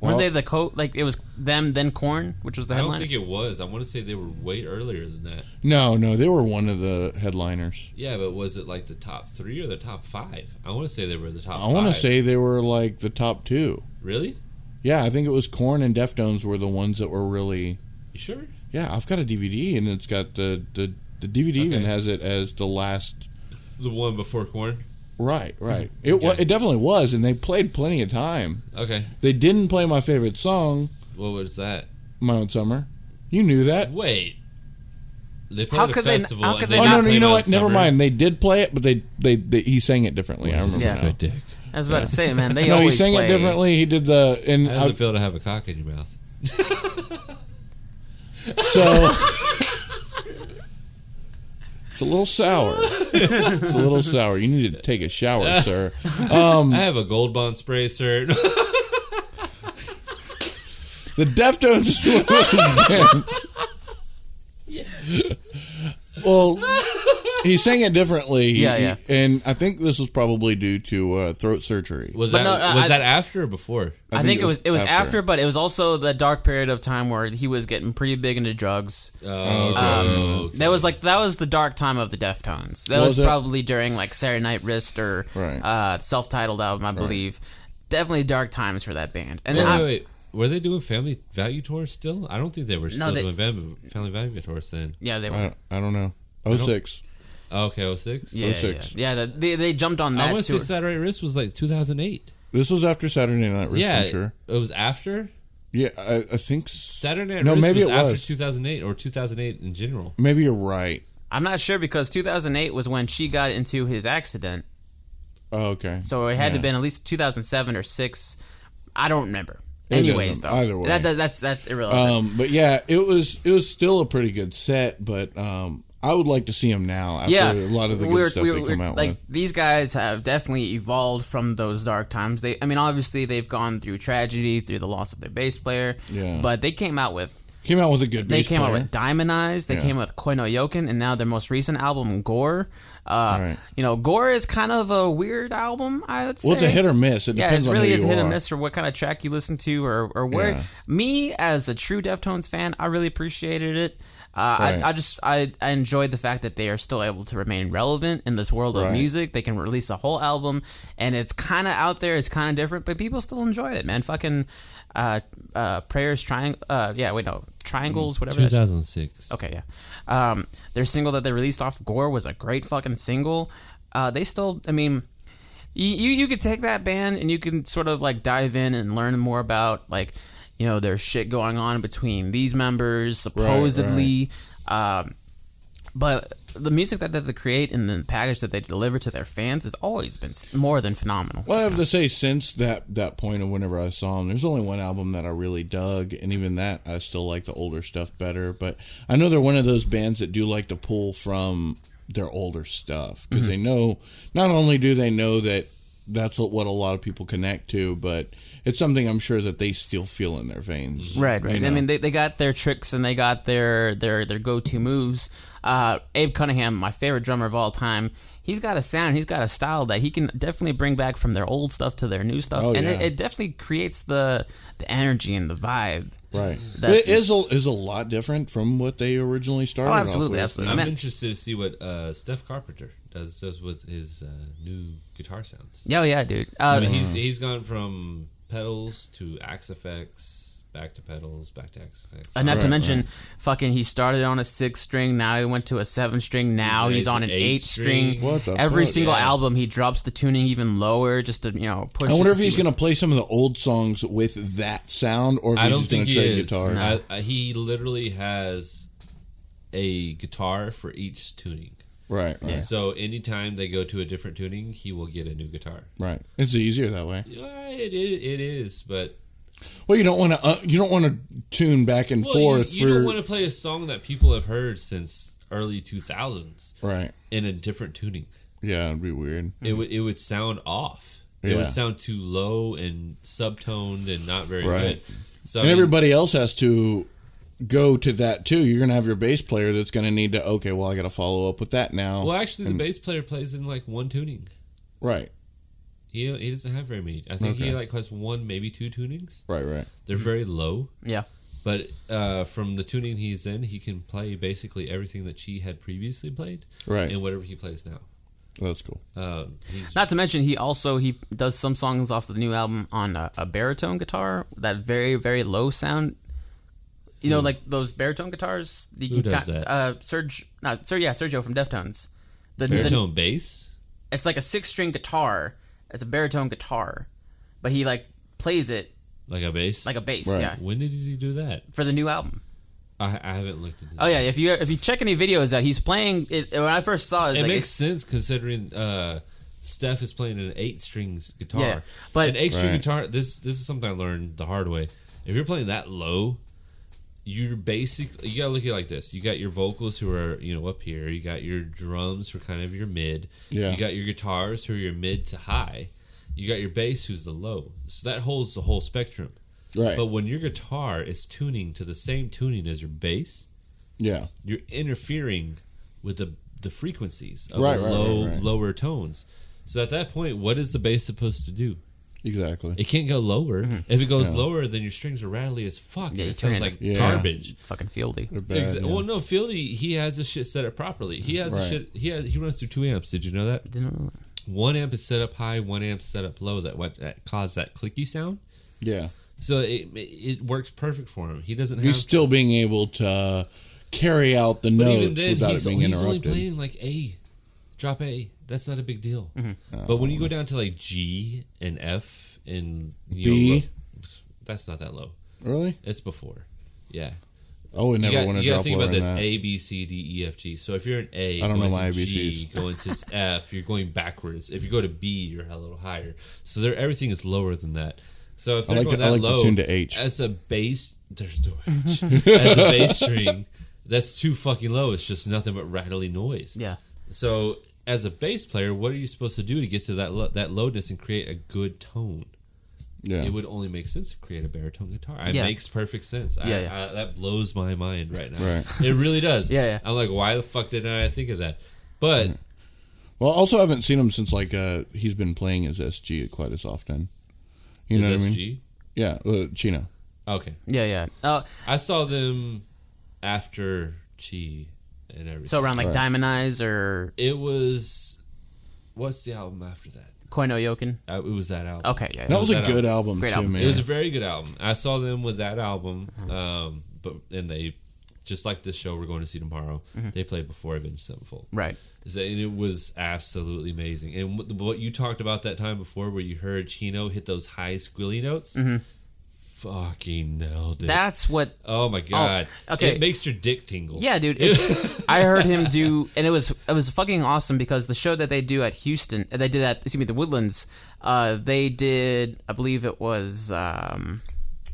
Were they the like it was them then Korn, which was the headline? I don't think it was. I want to say they were way earlier than that. No, they were one of the headliners. Yeah, but was it like the top 3 or the top 5? I want to say they were the top 5. I want to say they were like the top 2. Really? Yeah, I think it was Korn and Deftones were the ones that were really. You sure? Yeah, I've got a DVD and it's got the DVD even has it as the last. The one before Korn? Right. It definitely was, and they played plenty of time. Okay. They didn't play my favorite song. What was that? My Own Summer. You knew that. Wait. They played a festival. How could they Oh not no! You know what? Never Summer. mind. They did play it, but he sang it differently. I remember now. Dick. I was about to say, man, they No, he always sang play. it differently. He did the and How does it feel to have a cock in your mouth? so. It's a little sour. It's a little sour. You need to take a shower, sir. I have a Gold Bond spray, sir. The Deftones is one of those bands. Well, he sang it differently. Yeah. And I think this was probably due to throat surgery. Was that after or before? I think it was after, but it was also the dark period of time where he was getting pretty big into drugs. Okay. That was the dark time of the Deftones. That was probably during like Saturday Night Wrist or self-titled album, I believe. Definitely dark times for that band. And wait. Were they doing Family Value tours still? I don't think they were doing Family Value tours then. Yeah, they were. I don't know. 06. Okay, 06? Yeah, 06. Yeah, they jumped on that. I want to say Saturday Night Wrist was like 2008. This was after Saturday Night Wrist, I'm sure. It was after? Yeah, I think Saturday Night Wrist was after 2008 or 2008 in general. Maybe you're right. I'm not sure because 2008 was when she got into his accident. Oh, okay. So it had to have been at least 2007 or 6. I don't remember. Anyways, though, either way, that's irrelevant. But yeah, it was still a pretty good set. But I would like to see them now after a lot of the good stuff they come out with. These guys have definitely evolved from those dark times. Obviously they've gone through tragedy, through the loss of their bass player. Yeah. But they came out with a good bass player. They came out with Diamond Eyes. They came out with Koi no Yoken, and now their most recent album, Gore. Gore is kind of a weird album, I would say. Well, it's a hit or miss. It depends on who you are. It really is hit or miss or what kind of track you listen to or where. Yeah. Me, as a true Deftones fan, I really appreciated it. I enjoyed the fact that they are still able to remain relevant in this world of music. They can release a whole album, and it's kind of out there. It's kind of different, but people still enjoyed it, man. Fucking Prayers, Triangles, whatever. 2006. Okay, yeah. Their single that they released off Gore was a great fucking single. They still, I mean, you could take that band and you can sort of like dive in and learn more about like, you know, there's shit going on between these members, supposedly. But the music that they create and the package that they deliver to their fans has always been more than phenomenal. Well, I have to say, since that point of whenever I saw them, there's only one album that I really dug, and even that, I still like the older stuff better. But I know they're one of those bands that do like to pull from their older stuff, because they know, not only do they know that that's what a lot of people connect to, but it's something I'm sure that they still feel in their veins. Right. You know? I mean, they got their tricks and they got their go-to moves. Abe Cunningham, my favorite drummer of all time, he's got a sound, he's got a style that he can definitely bring back from their old stuff to their new stuff. It definitely creates the energy and the vibe. Right. But it is a lot different from what they originally started off with. Absolutely. I'm interested to see what Steph Carpenter does with his new guitar sounds. Yeah, dude. I mean, he's gone from pedals to Axe effects, back to pedals, back to effects. And not to mention, fucking, he started on a 6-string, now he went to a 7-string, now he's on an 8-string. What the Every fuck? single album, he drops the tuning even lower just to, push. I wonder if he's going to play some of the old songs with that sound, or if he's just going to trade guitars. He literally has a guitar for each tuning. Right. Yeah. So anytime they go to a different tuning, he will get a new guitar. Right. It's easier that way. It is, but well, you don't want to tune back and forth. You don't want to play a song that people have heard since early 2000s, right? In a different tuning. Yeah, it'd be weird. It would sound off. It would sound too low and subtoned and not very good. So and everybody else has to go to that too. You're going to have your bass player that's going to need to, I got to follow up with that now. Well, actually, the bass player plays in like one tuning. Right. He doesn't have very many. I think he has one, maybe two tunings. Right. They're very low. Yeah. But from the tuning he's in, he can play basically everything that she had previously played. Right. And whatever he plays now. Well, that's cool. Not to mention, he does some songs off of the new album on a baritone guitar, that very, very low sound. Like those baritone guitars. Who does that? Sergio from Deftones. Baritone bass? It's like a 6-string guitar. It's a baritone guitar, but he plays it like a bass. Like a bass, right. yeah. When did he do that? For the new album. I haven't looked into that. Oh yeah, if you check any videos that he's playing, when I first saw it, it makes sense considering Steph is playing an 8-string guitar. Yeah, but an 8-string guitar. This is something I learned the hard way. If you're playing that low, you gotta look at it like this. You got your vocals who are up here. You got your drums who are kind of your mid. Yeah. You got your guitars who are your mid to high. You got your bass who's the low. So that holds the whole spectrum. Right. But when your guitar is tuning to the same tuning as your bass, yeah, you're interfering with the frequencies of right, lower tones. So at that point, what is the bass supposed to do? Exactly. It can't go lower. Mm-hmm. If it goes lower, then your strings are rattly as fuck. Yeah, it sounds like garbage. Fucking Fieldy. Bad, Well, no, Fieldy, he has this shit set up properly. He has this shit. He runs through 2 amps. Did you know that? Didn't know that. 1 amp is set up high, 1 amp is set up low. That caused that clicky sound. Yeah. So it works perfect for him. He doesn't. He's still being able to carry out the notes without it being interrupted. He's only playing like A, drop A. That's not a big deal. Mm-hmm. But when you go down to like G and F and B, that's not that low. Really? It's before. Yeah. Oh, we never want to drop lower than that. You got to think about this: A, B, C, D, E, F, G. So if you're an A, I don't know my G, ABCs. going to F, you're going backwards. If you go to B, you're a little higher. So everything is lower than that. So if they're going that low, the tune to H. As a bass, there's no H. As a bass string, that's too fucking low. It's just nothing but rattly noise. Yeah. So as a bass player, what are you supposed to do to get to that lowness and create a good tone? Yeah. It would only make sense to create a baritone guitar. It makes perfect sense. That blows my mind right now. Right. It really does. Yeah. I'm like, why the fuck didn't I think of that? But well, also haven't seen him since he's been playing his SG quite as often. You know what I mean? Yeah, Chino. Okay. Yeah. I saw them after Chi and everything. So around Diamond Eyes or it was. What's the album after that? Koi no Yoken. It was that album. Okay, yeah. That was a good album Great too, album. man. It was a very good album. I saw them with that album, and they, just like this show we're going to see tomorrow, they played before Avenged Sevenfold. Right. And it was absolutely amazing. And what you talked about that time before, where you heard Chino hit those high squilly notes, fucking nailed it. That's what. Oh my god! Okay, it makes your dick tingle. Yeah, dude. I heard him do, and it was fucking awesome because the show that they do at Houston, they did at the Woodlands. They did, I believe it was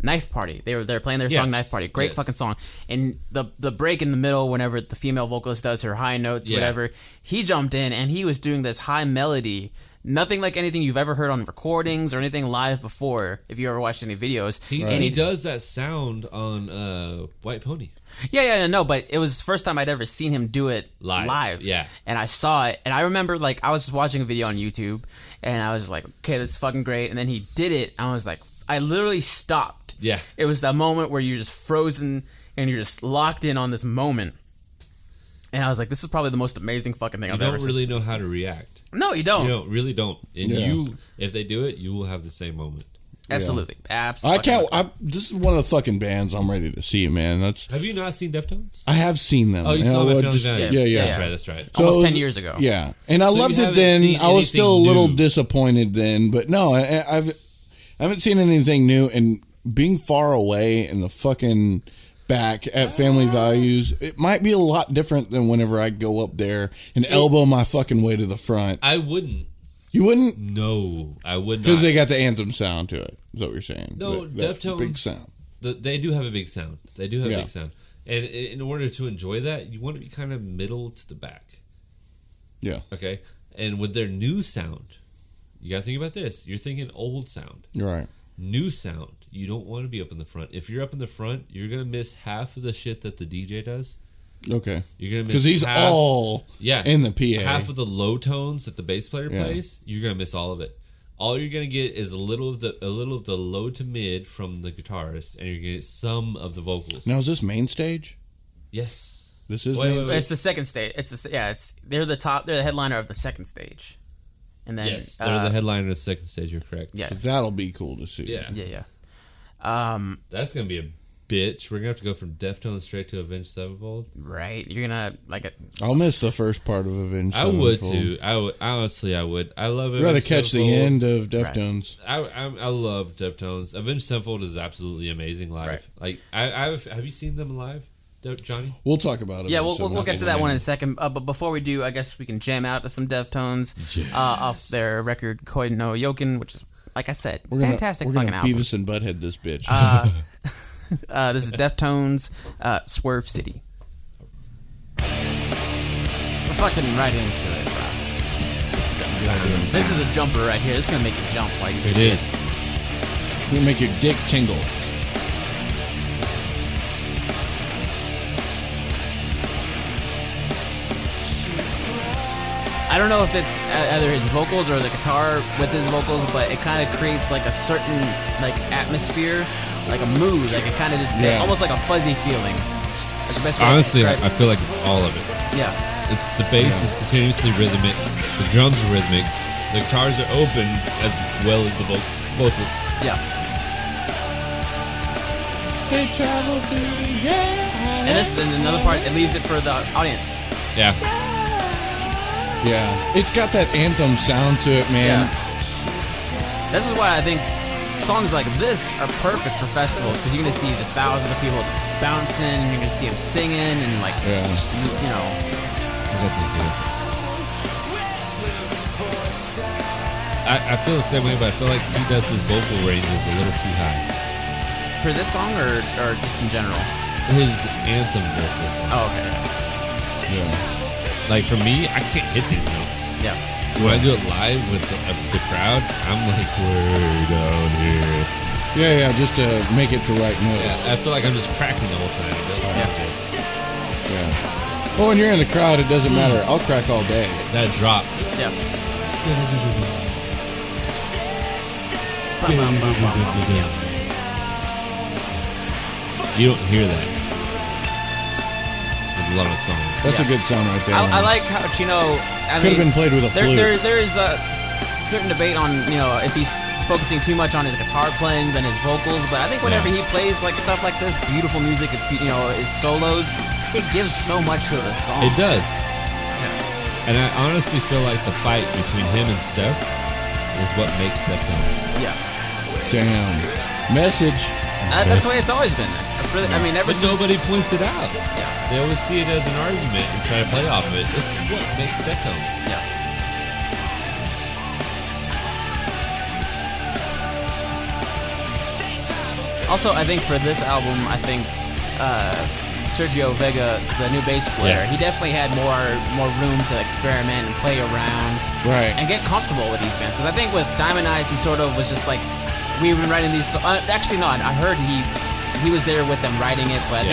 Knife Party. They're playing their song Knife Party. Great fucking song. And the break in the middle, whenever the female vocalist does her high notes, whatever, he jumped in and he was doing this high melody. Nothing like anything you've ever heard on recordings or anything live before, if you ever watched any videos. He does that sound on White Pony. Yeah, no, but it was the first time I'd ever seen him do it live. Yeah. And I saw it, and I remember, I was just watching a video on YouTube, and I was like, okay, this is fucking great. And then he did it, and I was like, I literally stopped. Yeah. It was that moment where you're just frozen, and you're just locked in on this moment. And I was like, this is probably the most amazing fucking thing I've ever seen. You don't really know how to react. No, you don't. You really don't. And if they do it, you will have the same moment. Absolutely. Absolutely. This is one of the fucking bands I'm ready to see, man. Have you not seen Deftones? I have seen them. Oh, you saw them at Yeah. That's right. So almost 10 years ago. Yeah. And I loved it then. I was still a little disappointed then. But no, I haven't seen anything new. And being far away in the fucking back at Family Values, it might be a lot different than whenever I go up there and elbow my fucking way to the front. I wouldn't. You wouldn't? No, I would not. Because they got the anthem sound to it, is what you're saying. No, Deftones, big sound. They do have a big sound. They do have a big sound. And in order to enjoy that, you want to be kind of middle to the back. Yeah. Okay? And with their new sound, you got to think about this. You're thinking old sound. You're right. New sound. You don't want to be up in the front. If you're up in the front, you're going to miss half of the shit that the DJ does. Okay. You're gonna miss because he's all in the PA. Half of the low tones that the bass player plays, you're gonna miss all of it. All you're gonna get is a little of the low to mid from the guitarist, and you're gonna get some of the vocals. Now is this main stage? Yes. This is wait. It's the second stage. They're the headliner of the second stage, and then yes, they're the headliner of the second stage. You're correct. Yeah, so that'll be cool to see. Yeah. That's gonna be a bitch. We're gonna have to go from Deftones straight to Avenged Sevenfold. Right. You're gonna like it. I'll miss the first part of Avenged Sevenfold. I would too. I would honestly. I would. I love it. I'd rather catch the end of Deftones. Right. I love Deftones. Avenged Sevenfold is absolutely amazing live. Right. Like have you seen them live, Johnny? We'll talk about it. Yeah, we'll get to that one in a second. But before we do, I guess we can jam out to some Deftones off their record "Koi no Yoken," which is, like I said, fantastic fucking album. Beavis and Butthead this bitch. This is Deftones, Swerve City. We're fucking right into it, bro. This is a jumper right here. This is gonna make you jump like it is. It's gonna make your dick tingle. I don't know if it's either his vocals or the guitar with his vocals, but it kind of creates like a certain like atmosphere, like a mood, like it kind of just almost like a fuzzy feeling. That's the best way honestly, I feel like it's all of it. Yeah, it's the bass is continuously rhythmic, the drums are rhythmic, the guitars are open as well as the vocals. Yeah. They travel through the air. And this is another part. It leaves it for the audience. Yeah. Yeah, it's got that anthem sound to it, man. Yeah. This is why I think songs like this are perfect for festivals, because you're going to see just thousands of people just bouncing, and you're going to see them singing, and like, you know. I feel the same way, but I feel like he does his vocal range is a little too high. For this song, or just in general? His anthem vocals. Oh, okay. Yeah. Like for me, I can't hit these notes. Yeah. So when I do it live with the crowd, I'm like way down here. Yeah, just to make it to right notes. Yeah, I feel like I'm just cracking the whole time. It doesn't sound good. Yeah. Well, when you're in the crowd, it doesn't matter. I'll crack all day. That drop. Yeah. You don't hear that. A lot of songs. That's a good song right there. I like how Chino. Could have been played with a flute. There is a certain debate on if he's focusing too much on his guitar playing than his vocals, but I think whenever he plays like stuff like this, beautiful music, his solos, it gives so much to the song. It does. Yeah. And I honestly feel like the fight between him and Steph is what makes Deftones. Yeah. Damn. Message. That's the way it's always been. That's really. I mean, ever since nobody points it out. Yeah. They always see it as an argument and try to play off of it. It's what makes Deftones. Yeah. Also, I think for this album, I think Sergio Vega, the new bass player, he definitely had more room to experiment and play around, and get comfortable with these bands. Because I think with Diamond Eyes, he sort of was just like, we've been writing these. Actually, no, I heard he was there with them writing it, but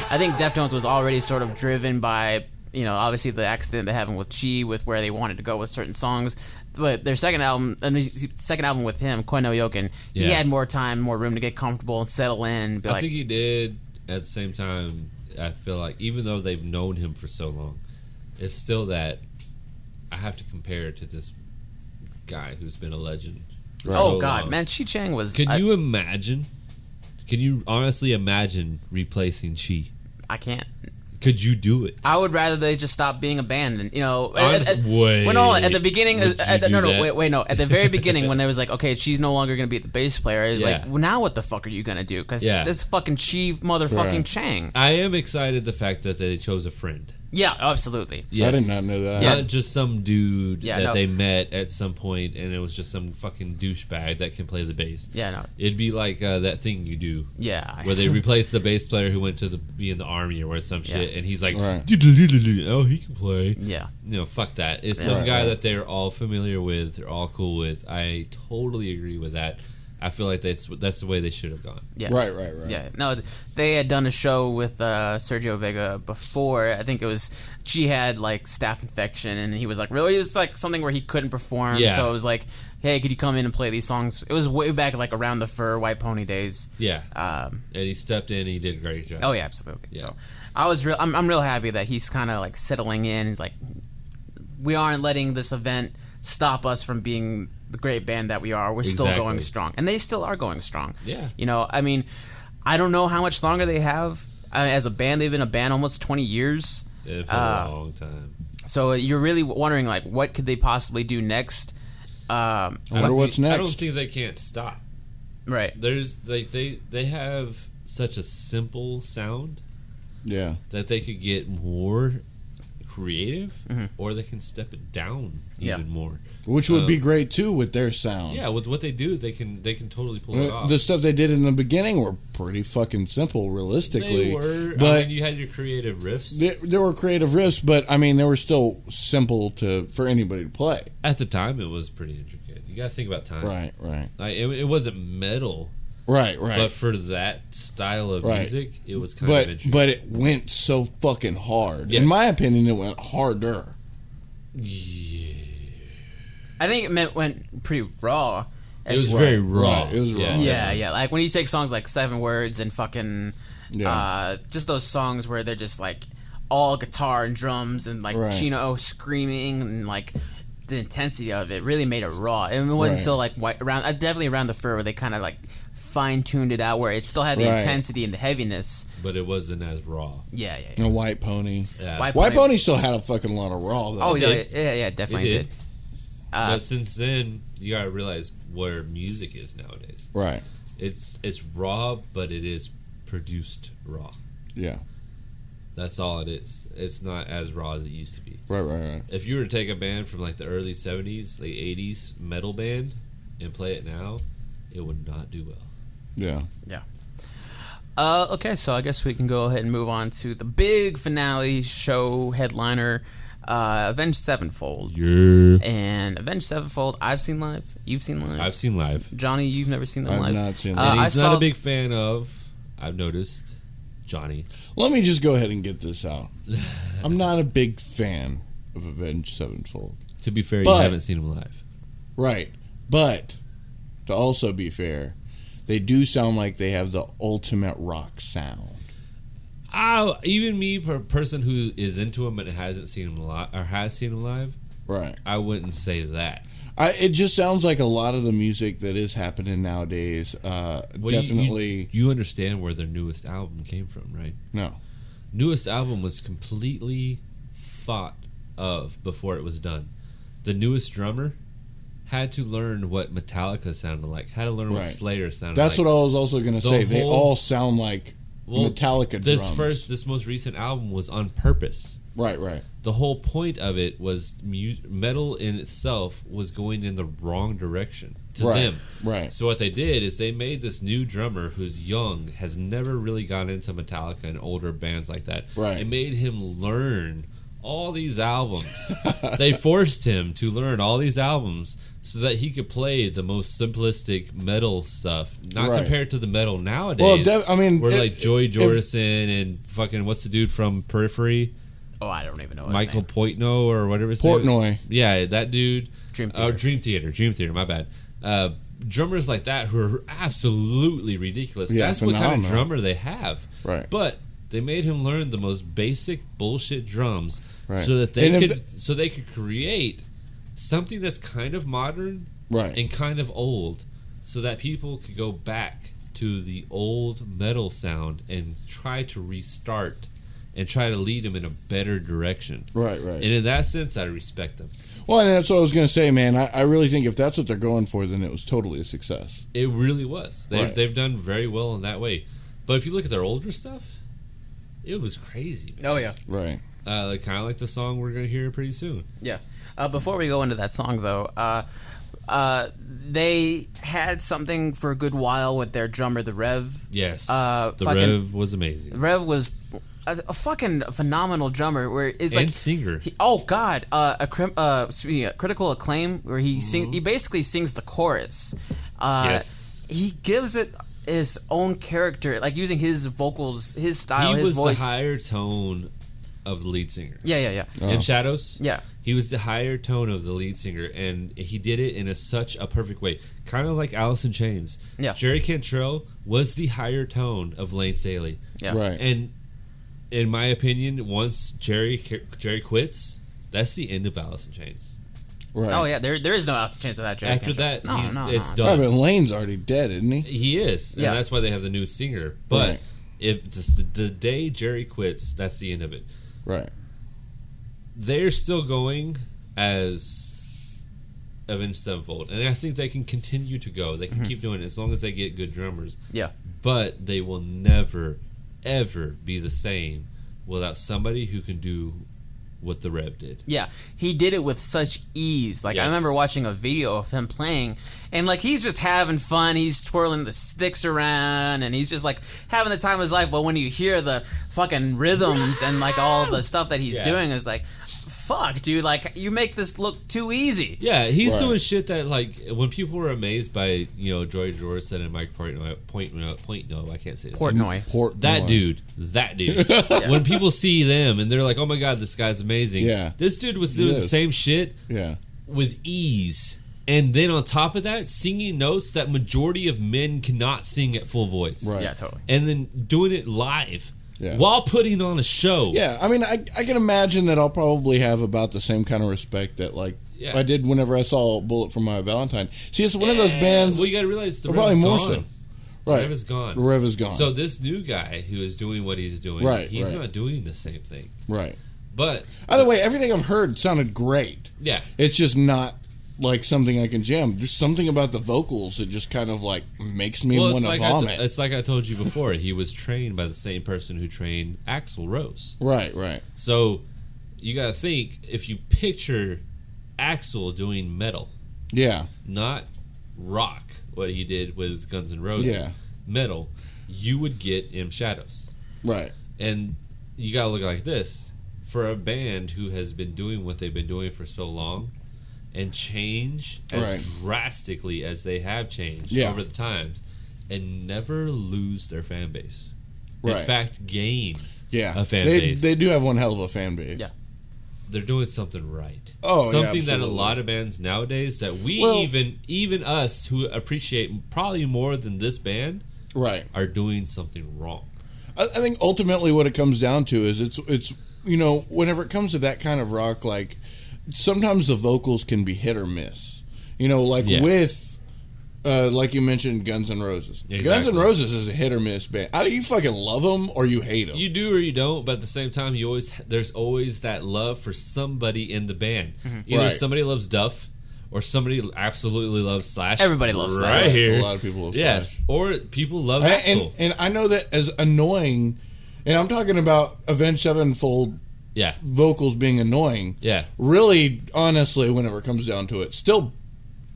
I think Deftones was already sort of driven by obviously the accident they happened with Chi, with where they wanted to go with certain songs. But their second album with him, Koi no Yoken, he had more time, more room to get comfortable and settle in. I think he did. At the same time, I feel like even though they've known him for so long, it's still that I have to compare it to this guy who's been a legend Oh God, man, Chi Chang was. Can you imagine? Can you honestly imagine replacing Chi? I can't. Could you do it? I would rather they just stop being a band, and at the beginning, at the very beginning when it was like, okay, she's no longer going to be the bass player. It's like, well, now what the fuck are you going to do? Because this fucking Chi motherfucking Chang. I am excited the fact that they chose a friend. Yeah, absolutely. Yes. I did not know that. Not just some dude that they met at some point, and it was just some fucking douchebag that can play the bass. Yeah, no. It'd be like that thing you do. Yeah. Where they replace the bass player who went to be in the army or some shit, and he's like, right. Oh, he can play. Yeah. Fuck that. It's some guy that they're all familiar with, they're all cool with. I totally agree with that. I feel like that's the way they should have gone. Yeah. Right. Yeah. No, they had done a show with Sergio Vega before. I think it was she had like staph infection, and he was like, really, it was like something where he couldn't perform. Yeah. So it was like, hey, could you come in and play these songs? It was way back like around the Fur White Pony days. Yeah. And he stepped in and he did a great job. Oh yeah, absolutely. Yeah. So I'm real happy that he's kind of like settling in. He's like, we aren't letting this event stop us from being the great band that we are. We're still going strong, and they still are going strong. Yeah. I mean, I don't know how much longer they have as a band. They've been a band almost 20 years. Yeah, for a long time. So you're really wondering, like, what could they possibly do next? I wonder what's next. I don't think they can't stop. Right. There's like they have such a simple sound. Yeah. That they could get more creative, or they can step it down even more. Which would be great too with their sound. Yeah, with what they do, they can totally pull it off. The stuff they did in the beginning were pretty fucking simple, realistically. They were, but I mean, you had your creative riffs. There were creative riffs, but I mean, they were still simple for anybody to play. At the time, it was pretty intricate. You got to think about time. Right. Like, it wasn't metal. Right. But for that style of music, it was kind of intricate. But it went so fucking hard. Yes. In my opinion, it went harder. Yeah. I think it went pretty raw. It was very raw. Right. It was raw. Yeah. Like when you take songs like 7 Words and fucking just those songs where they're just like all guitar and drums and like Chino screaming and like the intensity of it really made it raw. And it wasn't until like definitely around the Fur where they kind of like fine-tuned it out where it still had the intensity and the heaviness, but it wasn't as raw. Yeah. A White Pony. Yeah. White Pony still had a fucking lot of raw though. Oh yeah, definitely did. But since then, you gotta realize where music is nowadays. Right. It's raw, but it is produced raw. Yeah. That's all it is. It's not as raw as it used to be. Right. If you were to take a band from like the early 70s, late 80s metal band and play it now, it would not do well. Yeah. Okay, so I guess we can go ahead and move on to the big finale show headliner, Avenged Sevenfold. Yeah. And Avenged Sevenfold, I've seen live. You've seen live. I've seen live. Johnny, you've never seen them I've live. not seen them. And he's not a big fan of. I've noticed. Johnny. Let me just go ahead and get this out. I'm not a big fan of Avenged Sevenfold. To be fair, you haven't seen him live. Right. But to also be fair, they do sound like they have the ultimate rock sound. Even me, a person who is into him and hasn't seen him live or has seen him live, right? I wouldn't say that. It just sounds like a lot of the music that is happening nowadays. Definitely, you understand where their newest album came from, right? No, newest album was completely thought of before it was done. The newest drummer had to learn what Metallica sounded like. Had to learn what Slayer sounded like. That's what I was also going to say. They all sound like Metallica drums. This most recent album was on purpose. Right. The whole point of it was metal in itself was going in the wrong direction to them. Right. So what they did is they made this new drummer who's young, has never really gone into Metallica and older bands like that. Right. It made him learn all these albums. They forced him to learn all these albums so that he could play the most simplistic metal stuff, not compared to the metal nowadays. Well, where like Joey Jordison and fucking what's the dude from Periphery? Oh, I don't even know. Michael Portnoy or whatever his Portnoy. name is. Yeah, that dude. Dream Theater. My bad. Drummers like that who are absolutely ridiculous. Yeah, that's what kind of drummer they have. Right. But they made him learn the most basic bullshit drums right. so that they could create something that's kind of modern Right. And kind of old, so that people could go back to the old metal sound and try to restart and try to lead them in a better direction. Right. And in that sense, I respect them. Well, and that's what I was going to say, man. I really think if that's what they're going for, then it was totally a success. It really was. They've done very well in that way. But if you look at their older stuff, it was crazy, man. Oh, yeah. Right. Kind of like the song we're going to hear pretty soon. Yeah. Before we go into that song, though, they had something for a good while with their drummer, the Rev. Yes. Rev was amazing. Rev was a fucking phenomenal drummer. Where it's and like singer. Critical Acclaim, where he basically sings the chorus. Yes. He gives it his own character, like using his vocals, his style, his voice. He was the higher tone of the lead singer. Yeah. In Shadows? Yeah. He was the higher tone of the lead singer, and he did it in such a perfect way. Kind of like Alice in Chains. Yeah. Jerry Cantrell was the higher tone of Lane Staley. Yeah. Right. And in my opinion, once Jerry quits, that's the end of Alice in Chains. Right. Oh, yeah. There is no Alice in Chains without Jerry After Cantrell. that, it's I done. mean, Lane's already dead, isn't he? He is. And Yeah. that's why they have the new singer. But Right. if just the day Jerry quits, that's the end of it. Right. They're still going as Avenged Sevenfold, and I think they can continue to go. They can keep doing it as long as they get good drummers. Yeah. But they will never, ever be the same without somebody who can do what the Rev did. Yeah, he did it with such ease. Like, Yes. I remember watching a video of him playing, and like he's just having fun. He's twirling the sticks around, and he's just like having the time of his life. But when you hear the fucking rhythms and like all the stuff that he's doing, is like, fuck, dude, like you make this look too easy. Yeah, he's Right. doing shit that, like, when people were amazed by, Joy Jordison and Mike Portnoy, I can't say his name. Portnoy. That dude. When people see them and they're like, oh my god, this guy's amazing. Yeah. This dude was doing the same shit Yeah. with ease. And then on top of that, singing notes that majority of men cannot sing at full voice. Right. Yeah, totally. And then doing it live Yeah. while putting on a show. Yeah, I mean, I can imagine that I'll probably have about the same kind of respect that, like, Yeah. I did whenever I saw Bullet for My Valentine. See, it's one of those bands... Well, you gotta realize the Or Rev probably is more gone. so. Right. The Rev is gone. The Rev is gone. So this new guy who is doing what he's doing, Right, he's right. not doing the same thing. Right. But Either way, everything I've heard sounded great. yeah, It's just not, like, something I can jam. There's something about the vocals that just kind of, like, makes me want to vomit. it's like I told you before. He was trained by the same person who trained Axl Rose. Right. So you got to think, if you picture Axl doing metal, Yeah. not rock, what he did with Guns N' Roses, Yeah. metal, you would get M Shadows. Right. And you got to look like this. For a band who has been doing what they've been doing for so long and change as Right. drastically as they have changed Yeah. over the times and never lose their fan base. Right. In fact, gain Yeah. a fan they, base. They do have one hell of a fan base. Yeah. They're doing something right. Oh, yeah, something that a absolutely. lot of bands nowadays that we Well- even us who appreciate probably more than this band Right. are doing something wrong. I think ultimately what it comes down to is it's whenever it comes to that kind of rock, like sometimes the vocals can be hit or miss. Yeah. With like you mentioned, Guns N' Roses. Exactly. Guns N' Roses is a hit or miss band. Either you fucking love them or you hate them. You do or you don't, but at the same time, there's always that love for somebody in the band. Either Right. somebody loves Duff, or somebody absolutely loves Slash. Everybody loves Slash. right here. A lot of people love yeah, Slash. or people love And, Axl. and I know that as annoying, and I'm talking about Avenged Sevenfold Yeah, vocals being annoying. yeah. Really, honestly, whenever it comes down to it, still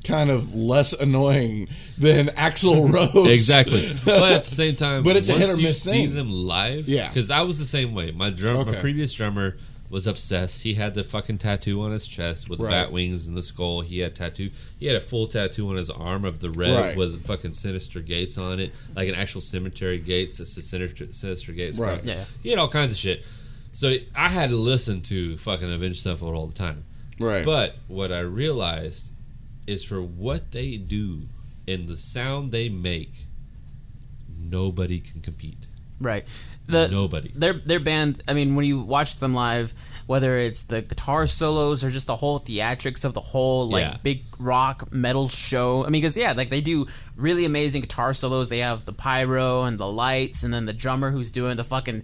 kind of less annoying than Axl Rose. Exactly, but at the same time, But it's a once hit or you miss see thing. them live, Yeah. because I was the same way. My Okay. previous drummer was obsessed. He had the fucking tattoo on his chest with the Right. bat wings and the skull. He had a full tattoo on his arm of the Rev Right. with fucking Sinister Gates on it, like an actual cemetery gates. It's the Sinister Gates. Right. cross. Yeah. He had all kinds of shit. So I had to listen to fucking Avenged Sevenfold all the time. Right. But what I realized is for what they do and the sound they make, nobody can compete. Right. Nobody. Their band, I mean, when you watch them live, whether it's the guitar solos or just the whole theatrics of the whole, like, big rock metal show. I mean, because, like, they do really amazing guitar solos. They have the pyro and the lights, and then the drummer who's doing the fucking,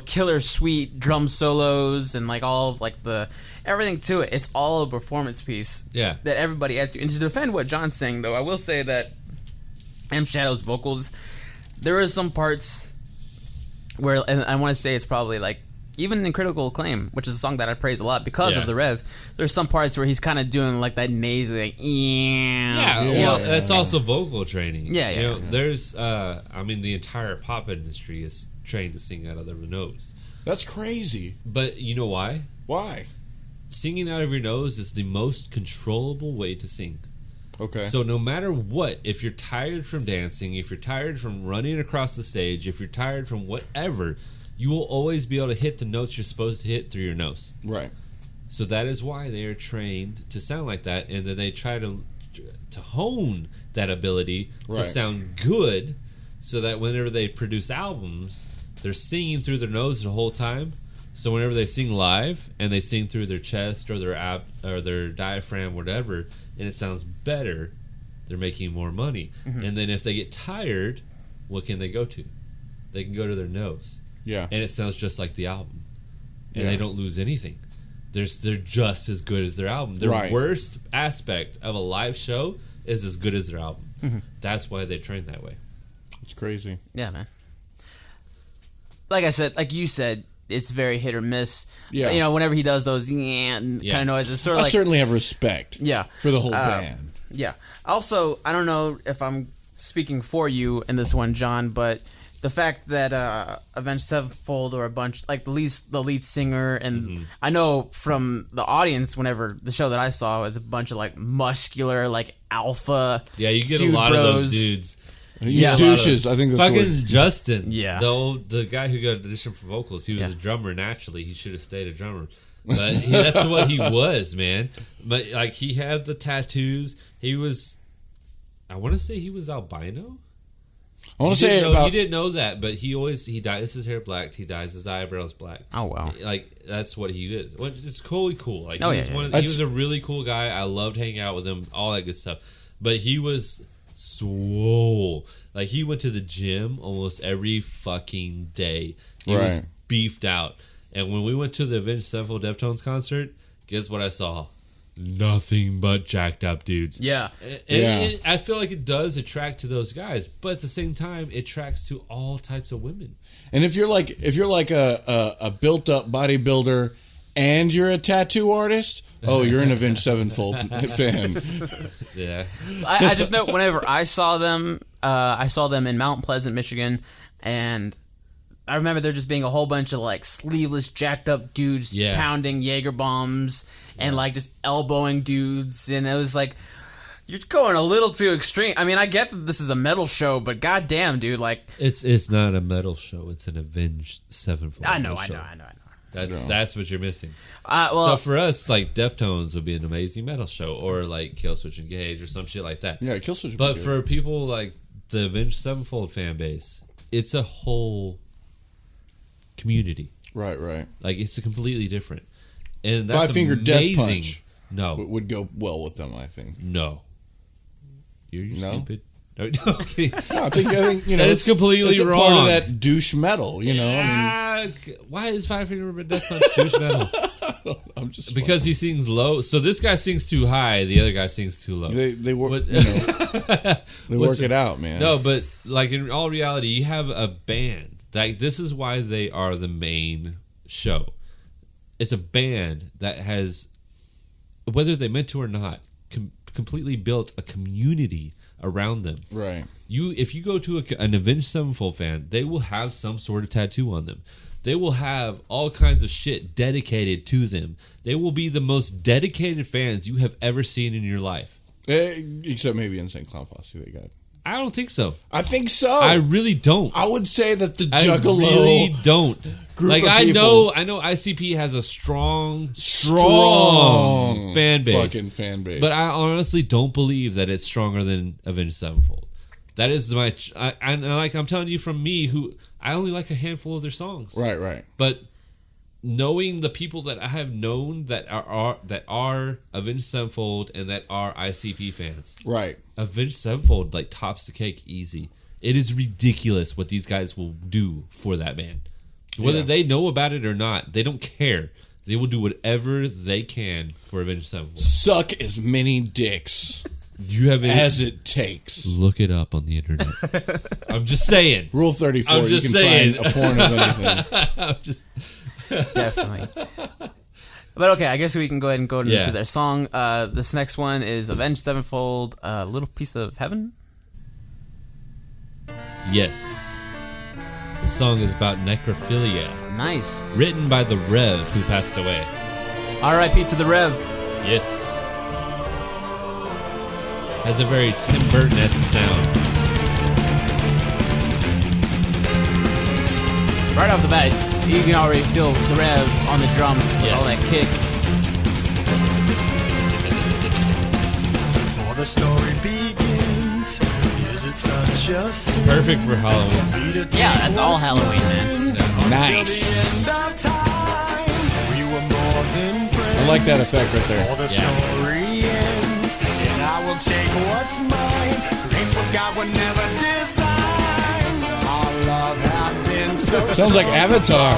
killer sweet drum solos and, like, all of, like, the everything to it. It's all a performance piece that everybody adds to. And to defend what John's saying, though, I will say that M. Shadow's vocals, there are some parts where, and I want to say it's probably, like, even in Critical Acclaim, which is a song that I praise a lot because of the rev, there's some parts where he's kind of doing, like, that nasally, like, that's also vocal training. There's, the entire pop industry is trained to sing out of their nose. That's crazy. But you know why? Why? Singing out of your nose is the most controllable way to sing. Okay. So no matter what, if you're tired from dancing, if you're tired from running across the stage, if you're tired from whatever, you will always be able to hit the notes you're supposed to hit through your nose. Right. So that is why they are trained to sound like that, and then they try to hone that ability to sound good, so that whenever they produce albums, they're singing through their nose the whole time. So whenever they sing live and they sing through their chest or their or their diaphragm, whatever, and it sounds better, they're making more money. Mm-hmm. And then if they get tired, what can they go to? They can go to their nose. Yeah. And it sounds just like the album. And they don't lose anything. They're just as good as their album. Their worst aspect of a live show is as good as their album. Mm-hmm. That's why they train that way. It's crazy. Yeah, man. Like I said, like you said, it's very hit or miss. Yeah. Whenever he does those kind of noises, sort of I like, certainly have respect. Yeah. For the whole band. Yeah. Also, I don't know if I'm speaking for you in this one, John, but the fact that Avenged Sevenfold or a bunch, like the lead singer, and I know from the audience, whenever the show that I saw was a bunch of, like, muscular, like, alpha. Yeah, you get a lot of those dudes. Douches, I think that's fucking Justin. Yeah. The guy who got auditioned for vocals, he was a drummer naturally. He should have stayed a drummer. But that's what he was, man. But, like, he had the tattoos. He was, I want to say he was albino. I want to say about... He didn't know that, but he dyes his hair black. He dyes his eyebrows black. Oh, wow. Like, that's what he is. It's totally cool. Like, he was a really cool guy. I loved hanging out with him, all that good stuff. But he was swole. Like, he went to the gym almost every fucking day. He was beefed out. And when we went to the Avenged Sevenfold Deftones concert, guess what I saw? Nothing but jacked up dudes. Yeah. And I feel like it does attract to those guys, but at the same time, it attracts to all types of women. And if you're like a built up bodybuilder and you're a tattoo artist, you're an Avenged Sevenfold fan. Yeah. I just know whenever I saw them in Mount Pleasant, Michigan, and I remember there just being a whole bunch of, like, sleeveless, jacked up dudes pounding Jaeger bombs and, like, just elbowing dudes. And it was like, you're going a little too extreme. I mean, I get that this is a metal show, but goddamn, dude, like, it's not a metal show. It's an Avenged Sevenfold. I know. That's what you're missing. So for us, like, Deftones would be an amazing metal show, or like Killswitch Engage or some shit like that. Yeah, Killswitch. But for people like the Avenged Sevenfold fan base, it's a whole community. Right. Like, it's a completely different. And that's Five Finger amazing. Death Punch. No, would go well with them, I think. No, you're stupid. No, I think that is completely it's wrong. Part of that douche metal, I mean, why is Five Finger Death Punch douche metal? I'm just because he sings low. So this guy sings too high. The other guy sings too low. They work. They work it out, man. No, but like in all reality, you have a band. Like, this is why they are the main show. It's a band that has, whether they meant to or not, completely built a community around them. Right. If you go to an Avenged Sevenfold fan, they will have some sort of tattoo on them. They will have all kinds of shit dedicated to them. They will be the most dedicated fans you have ever seen in your life. Except maybe Insane Clown Posse they got. I don't think so. I think so. I really don't. I would say that the Juggalo. I really don't. Like, I know ICP has a strong fan base. Fucking fan base. But I honestly don't believe that it's stronger than Avenged Sevenfold. That is my... I'm telling you from me, who I only like a handful of their songs. Right. But knowing the people that I have known that are Avenged Sevenfold and that are ICP fans. Right. Avenged Sevenfold like tops the cake easy. It is ridiculous what these guys will do for that band. Whether they know about it or not, they don't care. They will do whatever they can for Avenged Sevenfold. Suck as many dicks as it takes. Look it up on the internet. I'm just saying. Rule 34. I'm just you can saying. find a porn of anything. I'm just... Definitely. But okay, I guess we can go ahead and go into their song. This next one is Avenged Sevenfold, Little Piece of Heaven. Yes. The song is about necrophilia. Nice. Written by the Rev, who passed away. R.I.P. to the Rev. Yes. Has a very Tim Burton-esque sound. Right off the bat, you can already feel the Rev on the drums with all that kick. Before the story begins, is it such a sin? Perfect for Halloween time. Yeah, that's all Halloween, man. Nice. I like that effect right there. The story ends, and I will take what's mine. Great what God would never design. Our love had been so Sounds like Avatar.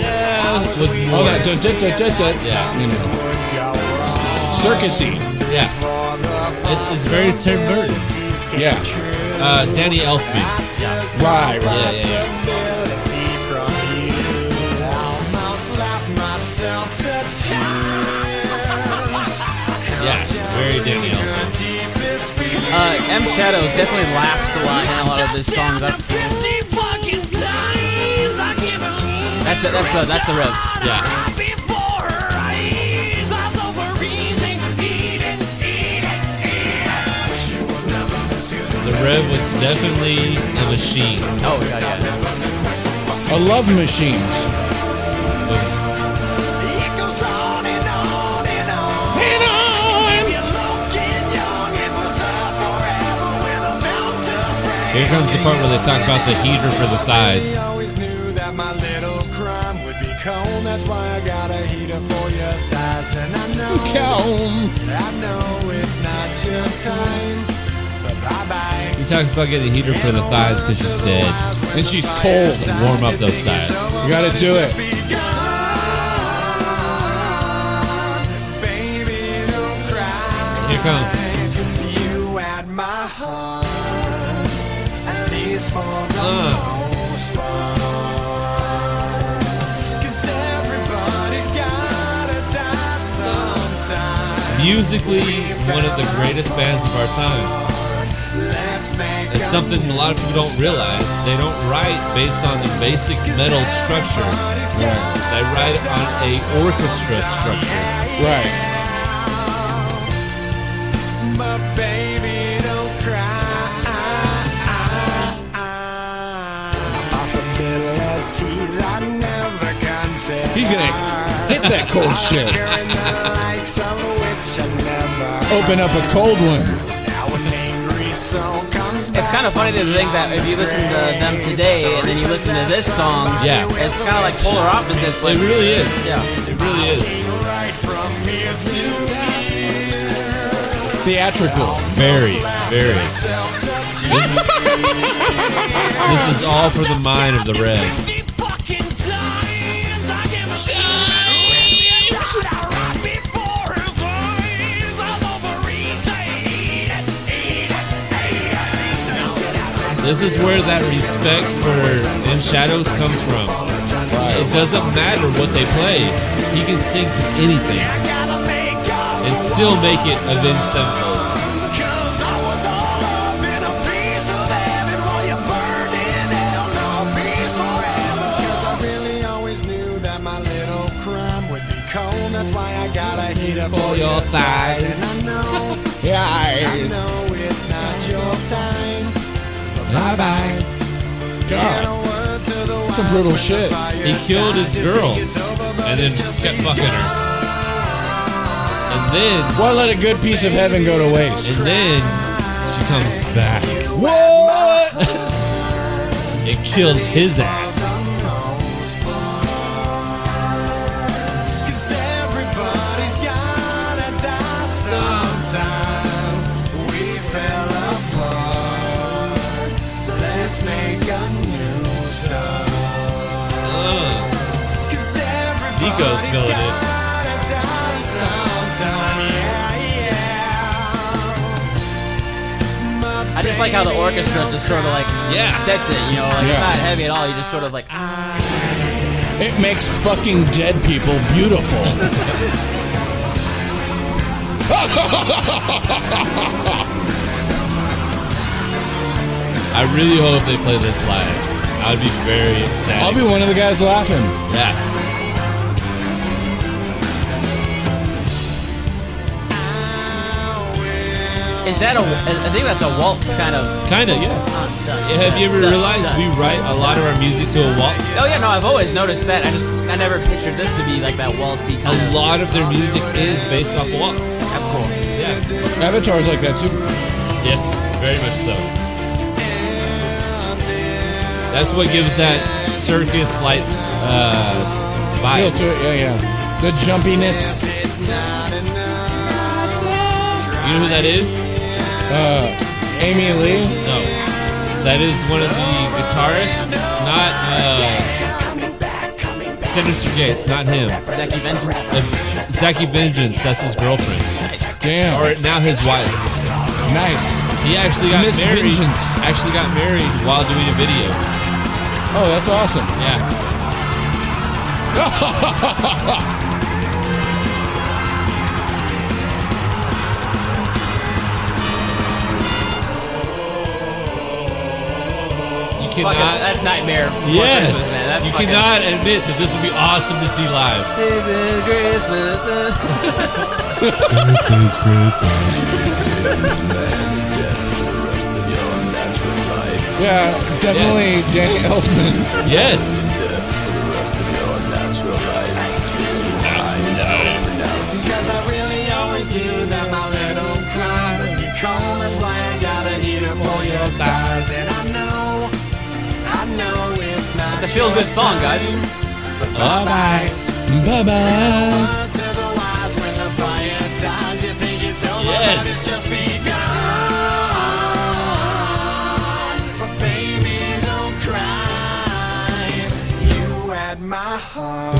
Yeah. Oh, that you know, circusy. Yeah. It's very Tim Burton. Yeah. Danny Elfman. Right. Yeah. Yeah, very Danny Elfman. M Shadows definitely laughs a lot in a lot of his songs. That's the Rev. Yeah. The Rev was definitely a machine. Oh yeah. I love machines. Here comes the part where they talk about the heater for the thighs. I always knew that my little crime would be cold. That's why I got a heater for your thighs. And I know it's not your time. But bye-bye. He talks about getting a heater for the thighs because she's dead. And she's cold. And warm up those thighs. You gotta do it. Here comes. You at my heart. At least for the most part. 'Cause everybody's gotta die sometime. Musically, one of the greatest bands of our time. It's something a lot of people don't realize. They don't write based on the basic metal structure. They write on a orchestra structure. Right. But baby, don't cry. Possibilities I never considered. He's gonna hit that cold shit. Open up a cold one. It's kind of funny to think that if you listen to them today and then you listen to this song, it's kind of like polar opposites. It really is. Yeah, it really is. Theatrical. Very, very. This is all for the mind of the Rev. This is where that respect for In Shadows comes from. Right. It doesn't matter what they play. He can sing to anything and still make it Avenged Sevenfold. That's why I got a heater for your thighs. Yes. I know it's not your time. Bye-bye. God. Some brutal shit. He killed his girl and then kept fucking her. And then... Why let a good piece of heaven go to waste? And then She comes back. What? It kills his ass. Nico's feeling it. I just like how the orchestra just sort of like sets it, you know, like it's not heavy at all. You just sort of like It makes fucking dead people beautiful. I really hope they play this live. I would be very ecstatic. I'll be one of the guys laughing. Yeah. Is that I think that's a waltz kind of. Kind of, yeah. Have you ever realized we write a lot of our music to a waltz? Oh yeah, no, I've always noticed that. I never pictured this to be like that waltzy kind of. A lot of their music is based off a waltz. That's cool. Yeah. Avatar's like that too. Yes, very much so. That's what gives that circus lights vibe. Feel to it, yeah. The jumpiness. You know who that is? Amy Lee. No. That is one of the guitarists, not Sinister Gates, not him. Zachy Vengeance. Zachy Vengeance, that's his girlfriend. Nice. Damn. Or now his wife. Nice. He actually got Miss married. Vengeance. Actually got married while doing a video. Oh, that's awesome. Yeah. That's nightmare. Yes, Christmas, man. That's you cannot admit that this would be awesome to see live. This is Christmas. This is Christmas. Yeah, definitely Danny Elfman. Yes. Because I really always knew that my little cry would be cold. That's why I got a heater for your thighs. And I know it's not. It's a feel-good song, guys. Bye-bye. Bye-bye. To the wise when the fire dies, you think it's over, Yes. but it's just begun. But baby, don't cry. You had my heart,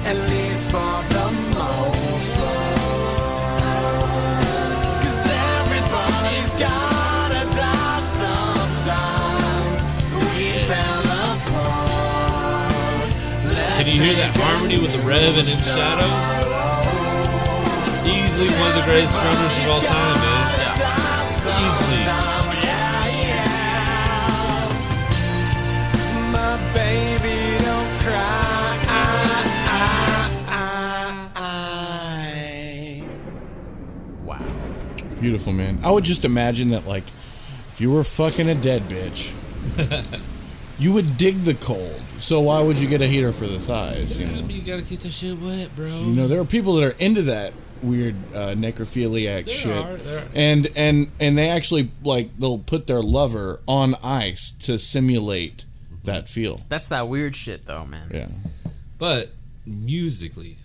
at least for the most part. 'Cause everybody's gotta die sometime. We fell apart. Can you hear that harmony with the Rev and In Shadow? Easily one of the greatest drummers of all time, man. Easily. My baby, don't cry. Wow. Beautiful, man. I would just imagine that, like, if you were fucking a dead bitch, you would dig the cold. So why would you get a heater for the thighs? You know, You gotta keep that shit wet, bro. you know there are people that are into that weird necrophiliac There shit, are. and they actually they'll put their lover on ice to simulate that feel. That's that weird shit, though, man. Yeah. But musically,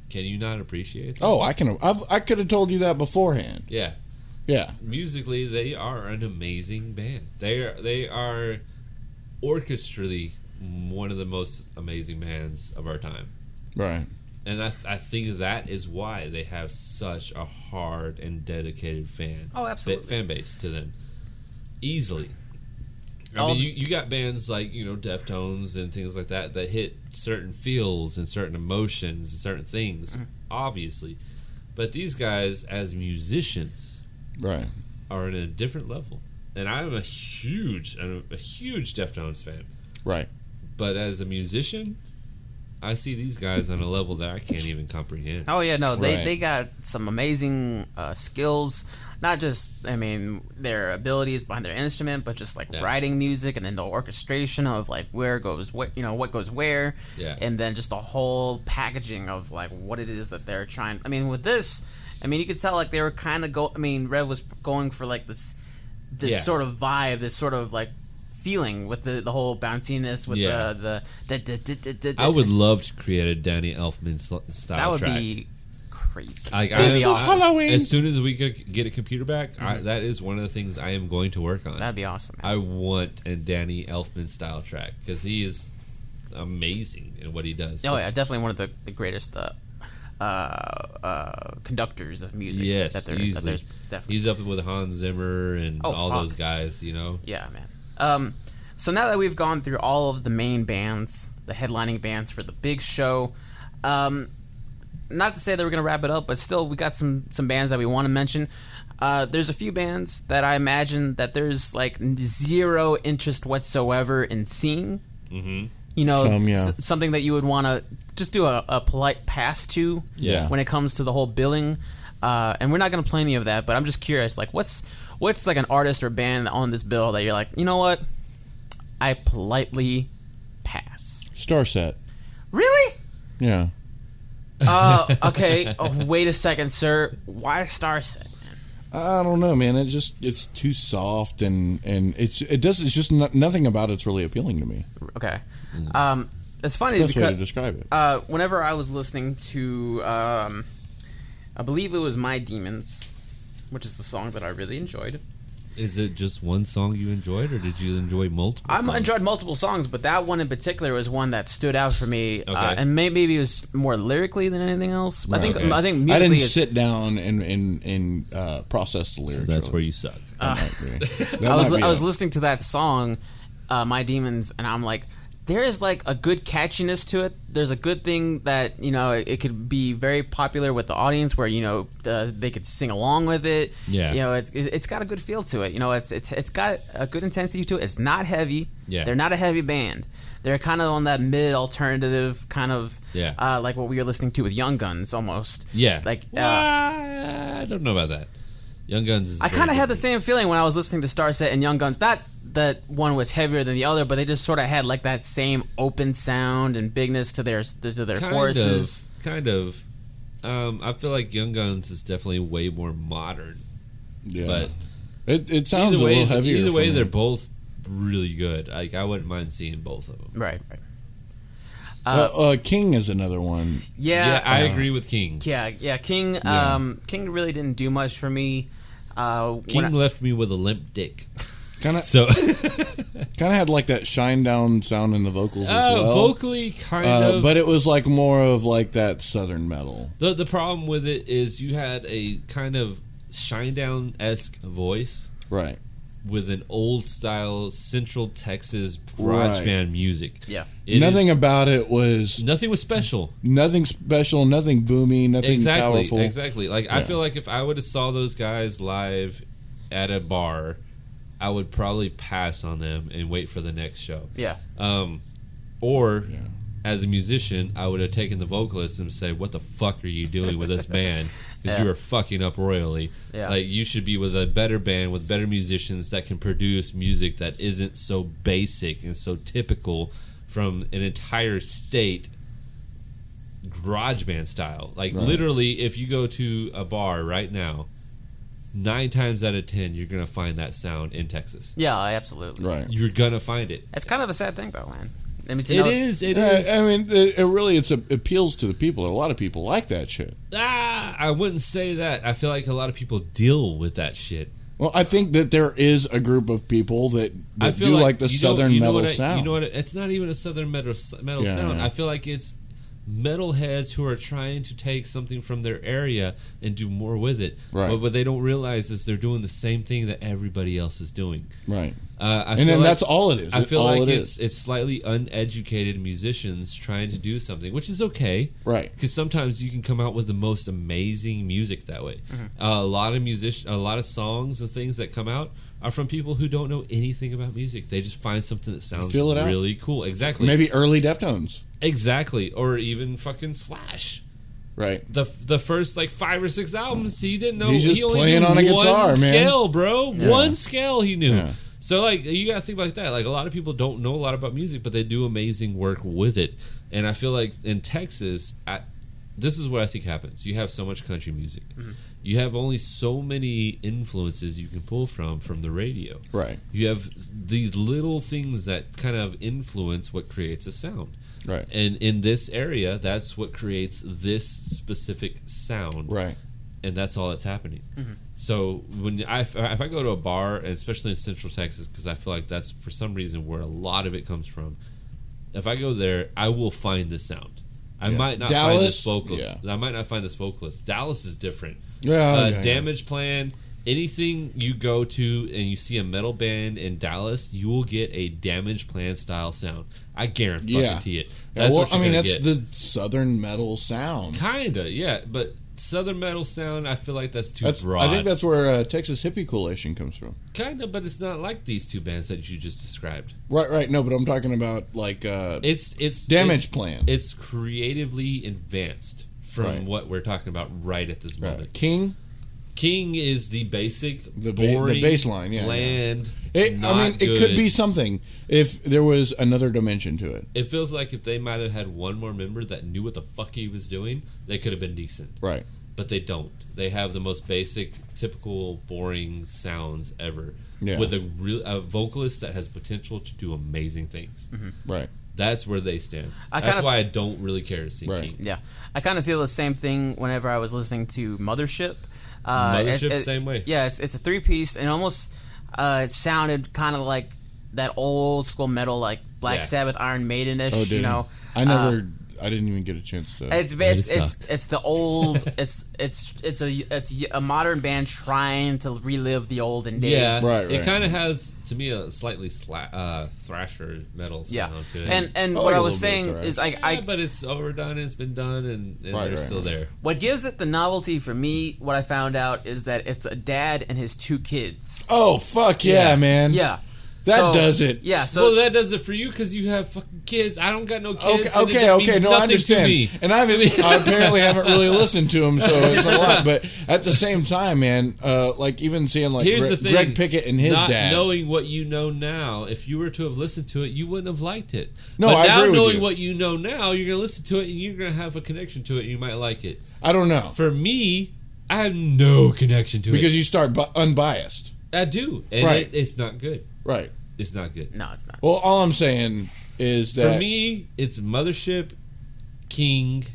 can you not appreciate that? Oh, I could have told you that beforehand. Yeah. Yeah. Musically, they are an amazing band. They are orchestrally one of the most amazing bands of our time. Right. And I think that is why they have such a hard and dedicated fan base to them. Easily. I mean, you got bands like, Deftones and things like that hit certain feels and certain emotions and certain things, obviously. But these guys, as musicians, Right. are in a different level. And I'm a huge Deftones fan. Right. But as a musician, I see these guys on a level that I can't even comprehend. Oh yeah, no, Right. they got some amazing skills. Not just, I mean, their abilities behind their instrument, but just like writing music, and then the orchestration of like where goes what, what goes where, and then just the whole packaging of like what it is that they're trying. I mean, with this, I mean, you could tell like they were kind of Rev was going for like this sort of vibe, this sort of like feeling with the whole bounciness with the I would love to create a Danny Elfman style that would track. be crazy. Halloween. As soon as we get a computer back, that is one of the things I am going to work on. That'd be awesome, man. I want a Danny Elfman style track because he is amazing in what he does. Oh yeah, definitely one of the greatest conductors of music. Yes, that there's definitely. He's up with Hans Zimmer and all those guys. Yeah, man. So now that we've gone through all of the main bands, the headlining bands for the big show, not to say that we're going to wrap it up, but still we got some bands that we want to mention. There's a few bands that I imagine that there's like zero interest whatsoever in seeing. Mm-hmm. Something that you would want to just do a polite pass to when it comes to the whole billing. And we're not going to play any of that, but I'm just curious, like what's like an artist or band on this bill that you're like, you know what? I politely pass. Starset. Really? Yeah. Okay. Oh, wait a second, sir. Why Starset? I don't know, man. It's too soft and it's just nothing about it's really appealing to me. Okay. It's funny That's the because way to describe it. Whenever I was listening to, I believe it was My Demons, which is the song that I really enjoyed. Is it just one song you enjoyed, or did you enjoy multiple songs? I enjoyed multiple songs, but that one in particular was one that stood out for me. Okay. And maybe it was more lyrically than anything else. Right. I think musically I didn't sit down and process the lyrics. So that's where you suck. I was listening to that song, My Demons, and I'm like, there is like a good catchiness to it. There's a good thing that it could be very popular with the audience, where they could sing along with it. Yeah, it's got a good feel to it. It's got a good intensity to it. It's not heavy. Yeah, they're not a heavy band. They're kind of on that mid alternative kind of like what we were listening to with Young Guns almost. Yeah, like I don't know about that. Young Guns is I kind of had the same feeling when I was listening to Starset and Young Guns. Not that one was heavier than the other, but they just sort of had like that same open sound and bigness to their choruses. Kind of. I feel like Young Guns is definitely way more modern. Yeah, but it sounds a little heavier. Either way, they're both really good. Like I wouldn't mind seeing both of them. Right. King is another one. Yeah, I agree with King. Yeah, King. King really didn't do much for me. King left me with a limp dick. Kind of had like that shine down sound in the vocals as well. Vocally, kind of, but it was like more of like that southern metal. The problem with it is you had a kind of shine down-esque voice, right, with an old style Central Texas garage band music. Yeah, nothing about it was special. Nothing special. Nothing boomy. Nothing powerful. Exactly. Like I feel like if I would have saw those guys live at a bar, I would probably pass on them and wait for the next show. Yeah. As a musician, I would have taken the vocalist and say, "What the fuck are you doing with this band? Because you are fucking up royally. Yeah. Like you should be with a better band with better musicians that can produce music that isn't so basic and so typical from an entire state garage band style. Like literally, if you go to a bar right now, 9 times out of 10, you're gonna find that sound in Texas. Yeah, absolutely. Right, you're gonna find it. It's kind of a sad thing, though, man. I mean, It is. I mean, it really appeals to the people. A lot of people like that shit. I wouldn't say that. I feel like a lot of people deal with that shit. Well, I think that there is a group of people that do like the southern metal sound. You know what? It's not even a southern metal sound. I feel like it's metalheads who are trying to take something from their area and do more with it. Right. But what they don't realize is they're doing the same thing that everybody else is doing. Right. That's all it is. I feel like it's slightly uneducated musicians trying to do something, which is okay. Right. Because sometimes you can come out with the most amazing music that way. Mm-hmm. A lot of songs and things that come out are from people who don't know anything about music. They just find something that sounds really cool. Exactly. Maybe early Deftones. Exactly. Or even fucking Slash. Right. The first like 5 or 6 albums, he didn't know. He's just he only playing knew on a guitar, one man. scale, bro. Yeah. One scale he knew. Yeah. So like you gotta think like that. Like a lot of people don't know a lot about music, but they do amazing work with it. And I feel like in Texas, this is what I think happens. You have so much country music. Mm-hmm. You have only so many influences you can pull from the radio. Right. You have these little things that kind of influence what creates a sound. Right. And in this area, that's what creates this specific sound. Right. And that's all that's happening. Mm-hmm. So when if I go to a bar, and especially in Central Texas, because I feel like that's for some reason where a lot of it comes from, if I go there, I will find the sound. I might not find this vocalist. Yeah. I might not find this vocalist. Dallas is different. Damage Plan. Anything you go to and you see a metal band in Dallas, you will get a Damage Plan style sound. I guarantee it. That's what you're gonna get. The Southern metal sound. Kinda, yeah. But Southern metal sound, I feel like that's too broad. I think that's where Texas Hippie Coalition comes from. Kinda, but it's not like these two bands that you just described. Right. No, but I'm talking about like it's Damage Plan. It's creatively advanced from what we're talking about right at this moment. King is the basic, boring, the baseline, bland. It could be something if there was another dimension to it. It feels like if they might have had one more member that knew what the fuck he was doing, they could have been decent. Right. But they don't. They have the most basic, typical, boring sounds ever. Yeah. With a vocalist that has potential to do amazing things. Mm-hmm. Right. That's where they stand. That's why I don't really care to see King. Yeah. I kind of feel the same thing whenever I was listening to Mothership. Mothership, same way. Yeah, it's a 3-piece, and almost it sounded kind of like that old school metal, like Black Sabbath, Iron Maiden-ish. Oh, dude. I didn't even get a chance to. It's the old. it's a modern band trying to relive the olden days. Yeah, right. It kind of has to me a slightly thrasher metal sound to it. And what I was saying is but it's overdone. It's been done, and they're still there. What gives it the novelty for me, what I found out, is that it's a dad and his 2 kids. Oh fuck yeah, man! Yeah. That does it. Yeah, so that does it for you because you have fucking kids. I don't got no kids. Okay. No, I understand. And I apparently haven't really listened to him, so it's a lot. But at the same time, man, like even seeing like Greg Pickett and his dad, knowing what you know now, if you were to have listened to it, you wouldn't have liked it. No, but I now agree with knowing you. what you know now, you're gonna listen to it and you're gonna have a connection to it. and You might like it. I don't know. For me, I have no connection to it because you start unbiased. I do, and it's not good. Right. It's not good. No, it's not. Well, all I'm saying is that for me, it's Mothership, King,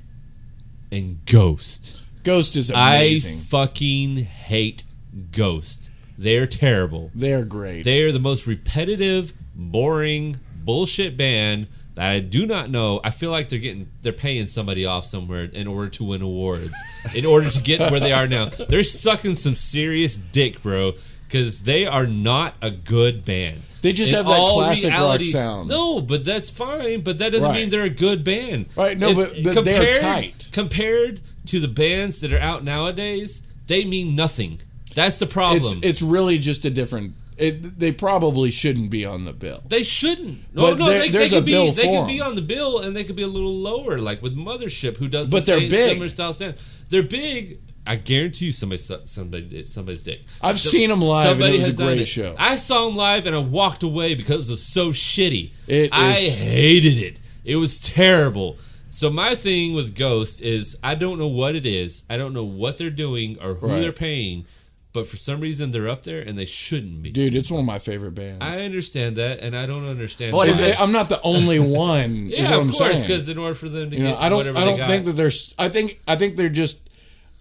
and Ghost. Ghost is amazing. I fucking hate Ghost. They're terrible. They're great. They are the most repetitive, boring, bullshit band that I do not know. I feel like they're paying somebody off somewhere in order to win awards, in order to get where they are now. They're sucking some serious dick, bro, because they are not a good band. They just have that classic rock sound. No, but that's fine. But that doesn't mean they're a good band. Right, no, but they're tight. Compared to the bands that are out nowadays, they mean nothing. That's the problem. It's really just a different... they probably shouldn't be on the bill. They shouldn't. They could be on the bill, and they could be a little lower, like with Mothership, who does they're big. Similar style sound. They're big. I guarantee you somebody's dick. I've seen them live, and it was a great show. I saw them live, and I walked away because it was so shitty. I hated it. It was terrible. So my thing with Ghost is I don't know what it is. I don't know what they're doing or who they're paying. But for some reason, they're up there, and they shouldn't be. Dude, it's one of my favorite bands. I understand that, and I don't understand. I'm not the only one. Yeah, is what of I'm course, saying. because in order for them to get I don't whatever think that there's. I think they're just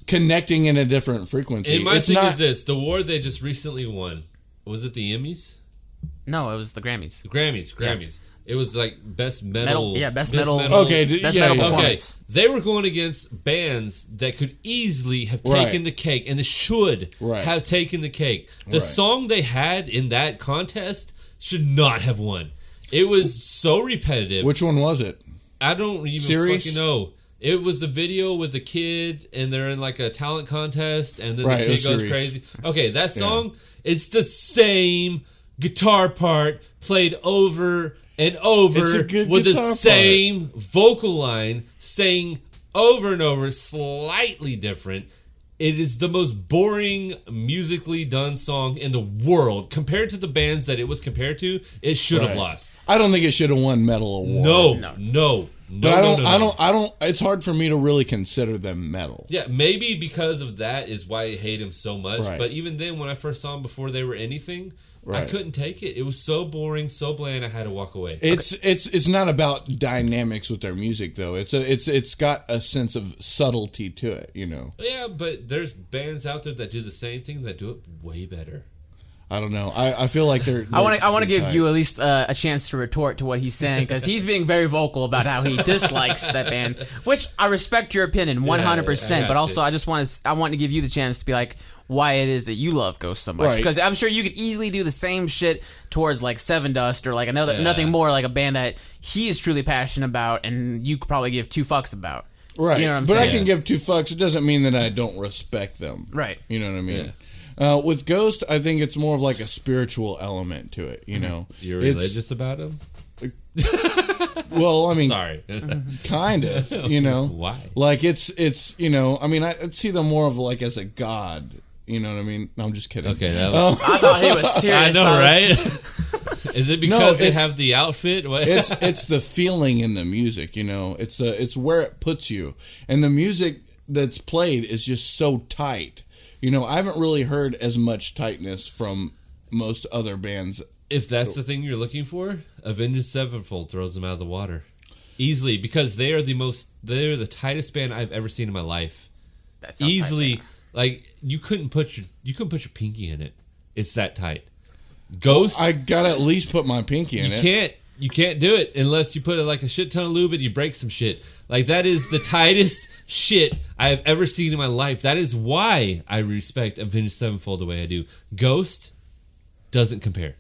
connecting in a different frequency. And my thing is this: the award they just recently won, was it the Emmys? No, it was the Grammys. The Grammys. Yeah. It was like best metal. Best metal. Okay, best metal performance. Okay, they were going against bands that could easily have taken the cake, and they should have taken the cake. The song they had in that contest should not have won. It was so repetitive. Which one was it? I don't even fucking know. It was the video with the kid, and they're in like a talent contest, and then the kid goes crazy. Okay, that song, it's the same guitar part played over and over with the same vocal line, saying over and over, slightly different. It is the most boring musically done song in the world. Compared to the bands that it was compared to, it should have lost. I don't think it should have won Metal Award. No. But I don't. It's hard for me to really consider them metal. Yeah, maybe because of that is why I hate him so much. Right. But even then, when I first saw him before they were anything, right. I couldn't take it. It was so boring, so bland. I had to walk away. It's not about dynamics with their music though. It's got a sense of subtlety to it, you know. Yeah, but there's bands out there that do the same thing that do it way better. I don't know. I feel like they're I want to give you at least a chance to retort to what he's saying, because he's being very vocal about how he dislikes that band, which I respect your opinion 100%. But also, I want to give you the chance to be like why it is that you love Ghost so much, because I'm sure you could easily do the same shit towards like Seven Dust or like nothing more, like a band that he is truly passionate about, and you could probably give two fucks about. Right. You know what I'm saying? But I can give two fucks. It doesn't mean that I don't respect them. Right. You know what I mean? Yeah. With Ghost, I think it's more of like a spiritual element to it, you know. You're religious about him? Well, I mean... Sorry. Kind of, you know. Why? Like, it's you know, I mean, I see them more of like as a god, you know what I mean? No, I'm just kidding. Okay, that was... I thought he was serious. I know, right? Is it because they have the outfit? What? It's the feeling in the music, you know. It's where it puts you. And the music that's played is just so tight. You know, I haven't really heard as much tightness from most other bands. If that's the thing you're looking for, Avenged Sevenfold throws them out of the water easily, because they're the tightest band I've ever seen in my life. That's easily, like you couldn't put your pinky in it. It's that tight. Ghost, I gotta at least put my pinky in it. You can't do it unless you put it like a shit ton of lube and you break some shit. Like that is the tightest shit I have ever seen in my life. That is why I respect Avenged Sevenfold the way I do. Ghost doesn't compare.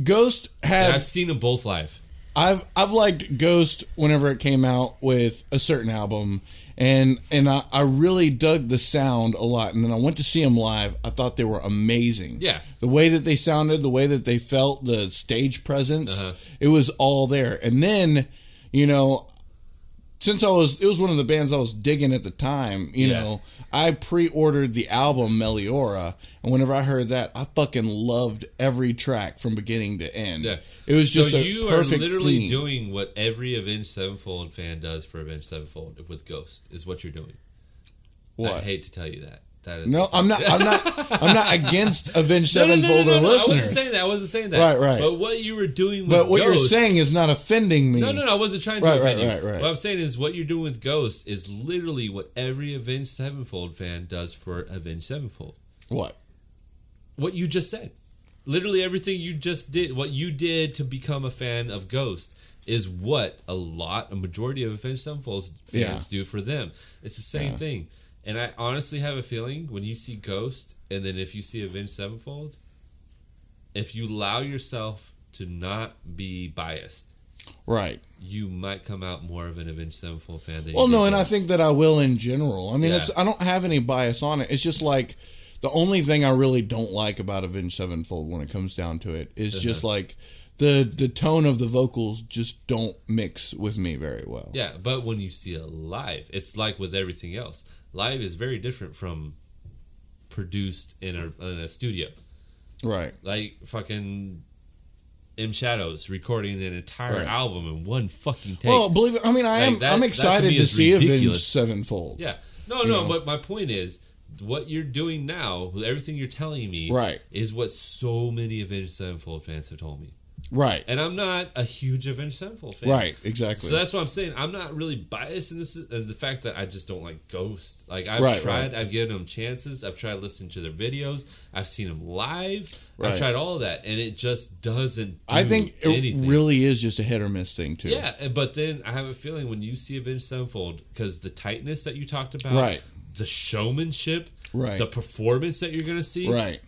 Ghost had... And I've seen them both live. I've liked Ghost whenever it came out with a certain album, and I really dug the sound a lot. And then I went to see them live. I thought they were amazing. Yeah. The way that they sounded, the way that they felt, the stage presence, it was all there. And then, you know... Since it was one of the bands I was digging at the time, you know, I pre-ordered the album Meliora, and whenever I heard that, I fucking loved every track from beginning to end. Yeah. It was just a perfect you are literally theme. doing what every Avenged Sevenfold fan does for Avenged Sevenfold with Ghost, is what you're doing. What? I hate to tell you that. That is no, I'm not against Avenged Sevenfold or listeners. I wasn't saying that. Right. But what you were doing with But what Ghost, you're saying is not offending me. No, I wasn't trying to offend you. Right. What I'm saying is what you're doing with Ghost is literally what every Avenged Sevenfold fan does for Avenged Sevenfold. What? What you just said. Literally everything you just did, what you did to become a fan of Ghost, is what a majority of Avenged Sevenfold fans do for them. It's the same thing. And I honestly have a feeling when you see Ghost, and then if you see Avenged Sevenfold, if you allow yourself to not be biased, right, you might come out more of an Avenged Sevenfold fan than and I think that I will in general. I mean, I don't have any bias on it. It's just like the only thing I really don't like about Avenged Sevenfold when it comes down to it is just like the tone of the vocals just don't mix with me very well. Yeah, but when you see it live, it's like with everything else. Live is very different from produced in a studio. Right. Like fucking M Shadows recording an entire album in one fucking take. Well, believe it, I mean, I'm excited to see Avenged Sevenfold. Yeah. No, but my point is, what you're doing now, with everything you're telling me, is what so many Avenged Sevenfold fans have told me. Right. And I'm not a huge Avenged Sevenfold fan. Right, exactly. So that's what I'm saying. I'm not really biased in this. The fact that I just don't like Ghost. Like, I've tried. I've given them chances. I've tried listening to their videos. I've seen them live. I've tried all of that. And it just doesn't do I think anything. It really is just a hit or miss thing, too. Yeah, but then I have a feeling when you see Avenged Sevenfold, because the tightness that you talked about, the showmanship, the performance that you're going to see,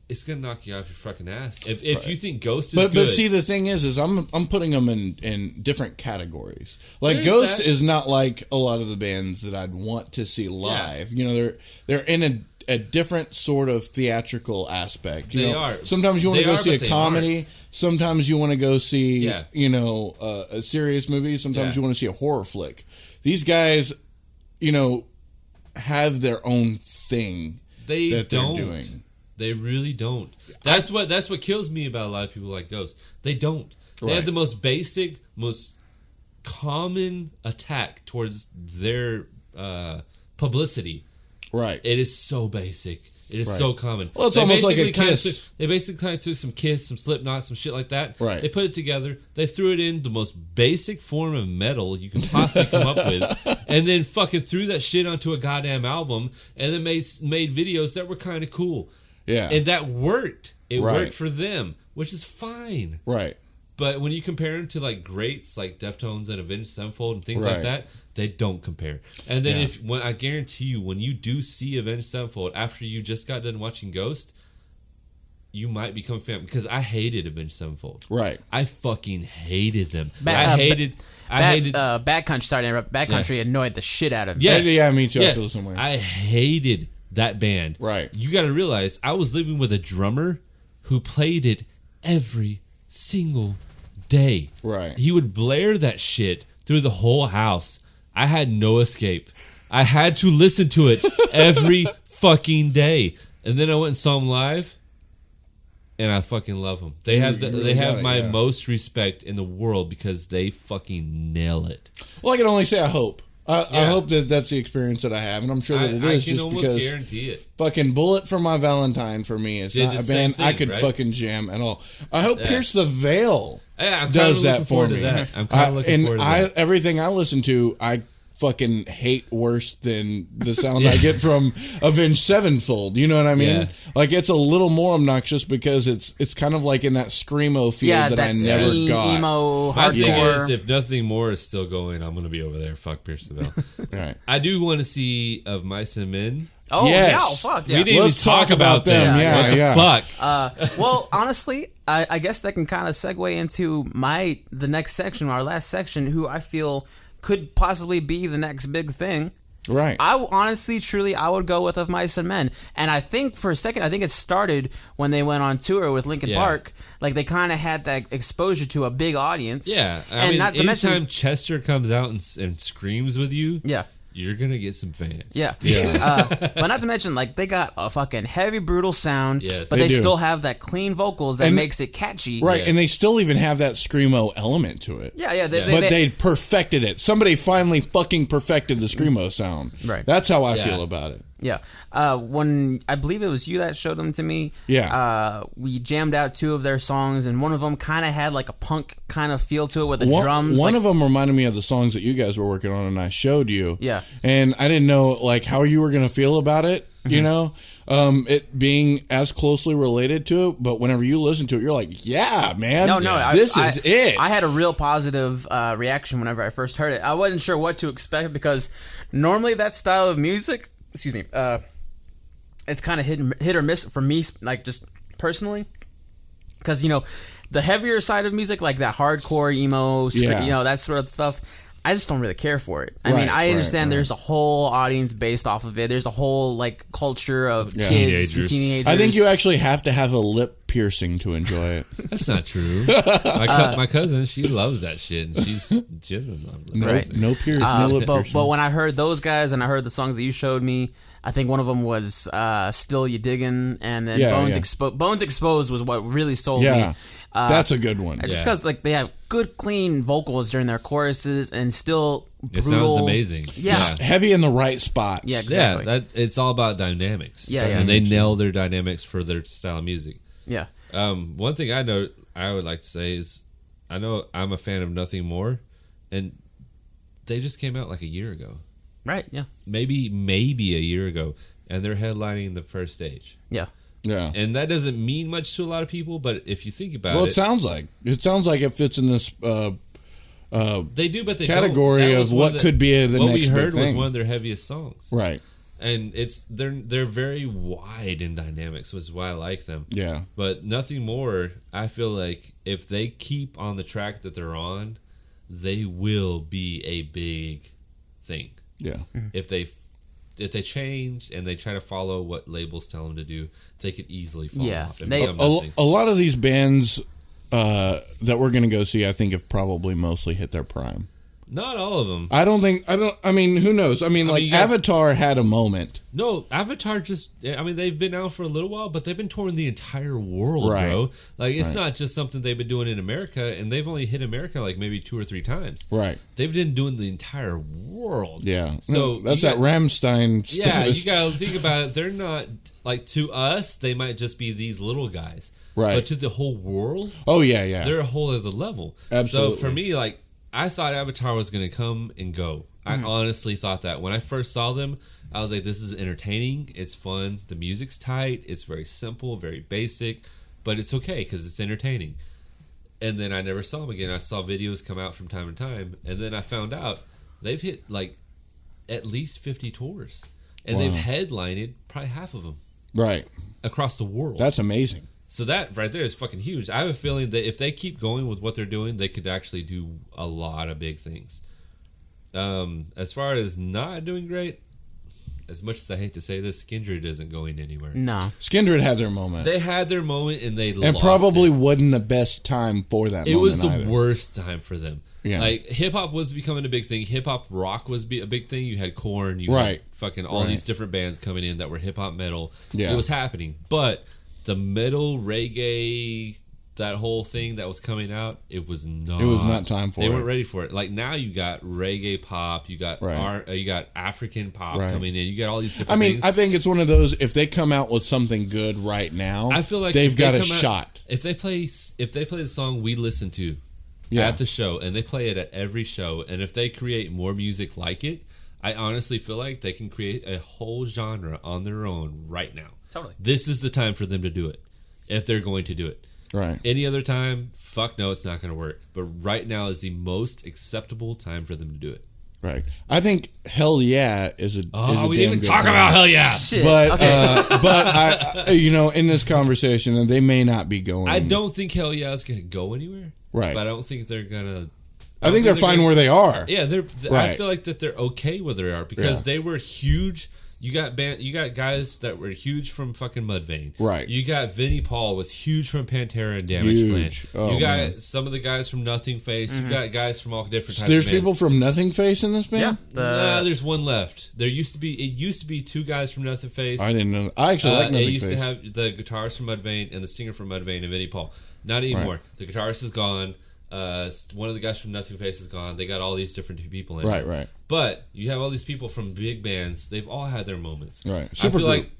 it's gonna knock you off your fucking ass. If you think Ghost is good. But see, the thing is I'm putting them in different categories. Like Ghost is not like a lot of the bands that I'd want to see live. You know, they're in a different sort of theatrical aspect. They are. Sometimes you want to go see a comedy. Aren't. Sometimes you want to go see, a serious movie. Sometimes you want to see a horror flick. These guys, have their own thing that they're doing. They really don't. That's what kills me about a lot of people like Ghost. They don't. They have the most basic, most common attack towards their publicity. Right. It is so basic. It is so common. Well, it's almost like a Kiss. They basically kind of took some Kiss, some Slipknot, some shit like that. Right. They put it together. They threw it in the most basic form of metal you can possibly come up with, and then fucking threw that shit onto a goddamn album, and then made videos that were kind of cool. Yeah. And that worked. It worked for them, which is fine. Right. But when you compare them to like greats like Deftones and Avenged Sevenfold and things like that, they don't compare. And then when I guarantee you, when you do see Avenged Sevenfold after you just got done watching Ghost, you might become a fan, because I hated Avenged Sevenfold. Right. I fucking hated them. I hated Bad Country. Sorry to interrupt. Bad Country annoyed the shit out of me. Yes. Yeah, me too. Yes. I feel the same way. I hated that band. Right. You got to realize I was living with a drummer who played it every single day. Right. He would blare that shit through the whole house. I had no escape. I had to listen to it every fucking day. And then I went and saw him live, and I fucking love them. They have my most respect in the world, because they fucking nail it. Well, I can only say I hope. I hope that that's the experience that I have, and I'm sure that it is, just because I can almost guarantee it. Fucking Bullet for My Valentine for me is not a band I could fucking jam at all. I hope Pierce the Veil does that for me. I'm kind of looking forward to that. Everything I listen to, I fucking hate worse than the sound I get from Avenged Sevenfold. You know what I mean? Yeah. Like, it's a little more obnoxious because it's kind of like in that screamo field that I never got. Emo, my thing is, if Nothing More is still going, I'm going to be over there. Fuck Pierce the Veil. Right. I do want to see Of Mice and Men. Oh, yes. yeah, fuck yeah. We didn't even talk about them. What the fuck? Well, honestly, I guess that can kind of segue into the next section, our last section, who I feel could possibly be the next big thing. Right. I honestly, truly, I would go with Of Mice and Men. And I think for a second, it started when they went on tour with Linkin Park. Like, they kind of had that exposure to a big audience. Yeah. I mean, not to mention, Chester comes out and screams with you. Yeah. You're going to get some fans. Yeah. But not to mention, like, they got a fucking heavy, brutal sound, but they still have that clean vocals that makes it catchy. Right, and they still even have that screamo element to it. Yeah. But they perfected it. Somebody finally fucking perfected the screamo sound. Right. That's how I feel about it. Yeah. When I believe it was you that showed them to me. Yeah. We jammed out 2 of their songs, and one of them kind of had like a punk kind of feel to it with the drums. One of them reminded me of the songs that you guys were working on, and I showed you. Yeah. And I didn't know like how you were going to feel about it. You know, it being as closely related to it, but whenever you listen to it, you're like, "Yeah, man, this is it." I had a real positive reaction whenever I first heard it. I wasn't sure what to expect, because normally that style of music, it's kind of hit or miss for me, like just personally, because the heavier side of music, like that hardcore emo, that sort of stuff, I just don't really care for it. I mean, I understand there's a whole audience based off of it. There's a whole like culture of kids and teenagers. I think you actually have to have a lip piercing to enjoy it. That's not true. My cousin, she loves that shit, and she doesn't love it. No lip piercing. But when I heard those guys and I heard the songs that you showed me, I think one of them was "Still You Diggin'," and then Bones Exposed was what really sold me. That's a good one. Just because like they have good, clean vocals during their choruses and still brutal. It sounds amazing. Yeah. Heavy in the right spots. Yeah, exactly. Yeah, it's all about dynamics. Yeah. And they nail their dynamics for their style of music. Yeah. One thing I would like to say is, I know I'm a fan of Nothing More, and they just came out like a year ago. Right, yeah. Maybe a year ago, and they're headlining the first stage. Yeah. Yeah. And that doesn't mean much to a lot of people, but if you think about it sounds like it fits in this they do, but they category of what could be the next what we heard big thing. was one of their heaviest songs. Right. And they're very wide in dynamics, which is why I like them. Yeah. But Nothing More, I feel like if they keep on the track that they're on, they will be a big thing. Yeah. If they if they change and they try to follow what labels tell them to do, they could easily fall off. And a lot of these bands that we're going to go see, I think, have probably mostly hit their prime. Not all of them. I mean, who knows? I mean, Avatar had a moment. No, Avatar they've been out for a little while, but they've been touring the entire world, bro. Like, it's not just something they've been doing in America, and they've only hit America like maybe 2 or 3 times. Right. They've been doing the entire world. Yeah. So that's that Rammstein status. Yeah, you got to think about it. They're not, like, to us, they might just be these little guys. Right. But to the whole world, they're a whole other level. Absolutely. So for me, like, I thought Avatar was going to come and go. I honestly thought that. When I first saw them, I was like, this is entertaining. It's fun. The music's tight. It's very simple, very basic. But it's okay because it's entertaining. And then I never saw them again. I saw videos come out from time to time. And then I found out they've hit like at least 50 tours. And they've headlined probably half of them. Right. Across the world. That's amazing. So that right there is fucking huge. I have a feeling that if they keep going with what they're doing, they could actually do a lot of big things. As far as not doing great, as much as I hate to say this, Skindred isn't going anywhere. No. Skindred had their moment. They had their moment and they lost and probably wasn't the best time for that it moment was the either. worst time for them. Yeah. Like, hip-hop was becoming a big thing. Hip-hop rock was a big thing. You had Korn. You had fucking all these different bands coming in that were hip-hop metal. Yeah. It was happening. But the metal, reggae, that whole thing that was coming out, it was not time for it. They weren't ready for it. Like, now you got reggae pop, you got you got African pop coming in, you got all these different things. I think it's one of those, if they come out with something good right now, I feel like they've got a shot. If they play the song we listen to at the show, and they play it at every show, and if they create more music like it, I honestly feel like they can create a whole genre on their own right now. Totally. This is the time for them to do it, if they're going to do it. Right. Any other time, fuck no, it's not going to work. But right now is the most acceptable time for them to do it. Right. I think Hell Yeah is a we didn't even talk about Hell Yeah. Shit. But but I in this conversation, they may not be going. I don't think Hell Yeah is going to go anywhere. Right. But I don't think they're going to. I think they're fine where they are. Yeah, I feel like that they're okay where they are because they were huge. You got guys that were huge from fucking Mudvayne. Right. You got Vinnie Paul was huge from Pantera and Damage Plan. Oh, you got some of the guys from Nothing Face. You got guys from all different types There's of bands. people from Nothing Face in this band? Yeah. There's one left. It used to be 2 guys from Nothing Face. I didn't know. I actually like Nothing Face. They used to have the guitarist from Mudvayne and the singer from Mudvayne and Vinnie Paul. Not anymore. Right. The guitarist is gone. One of the guys from Nothing Face is gone. They got all these different people in. Right. But you have all these people from big bands. They've all had their moments. Right.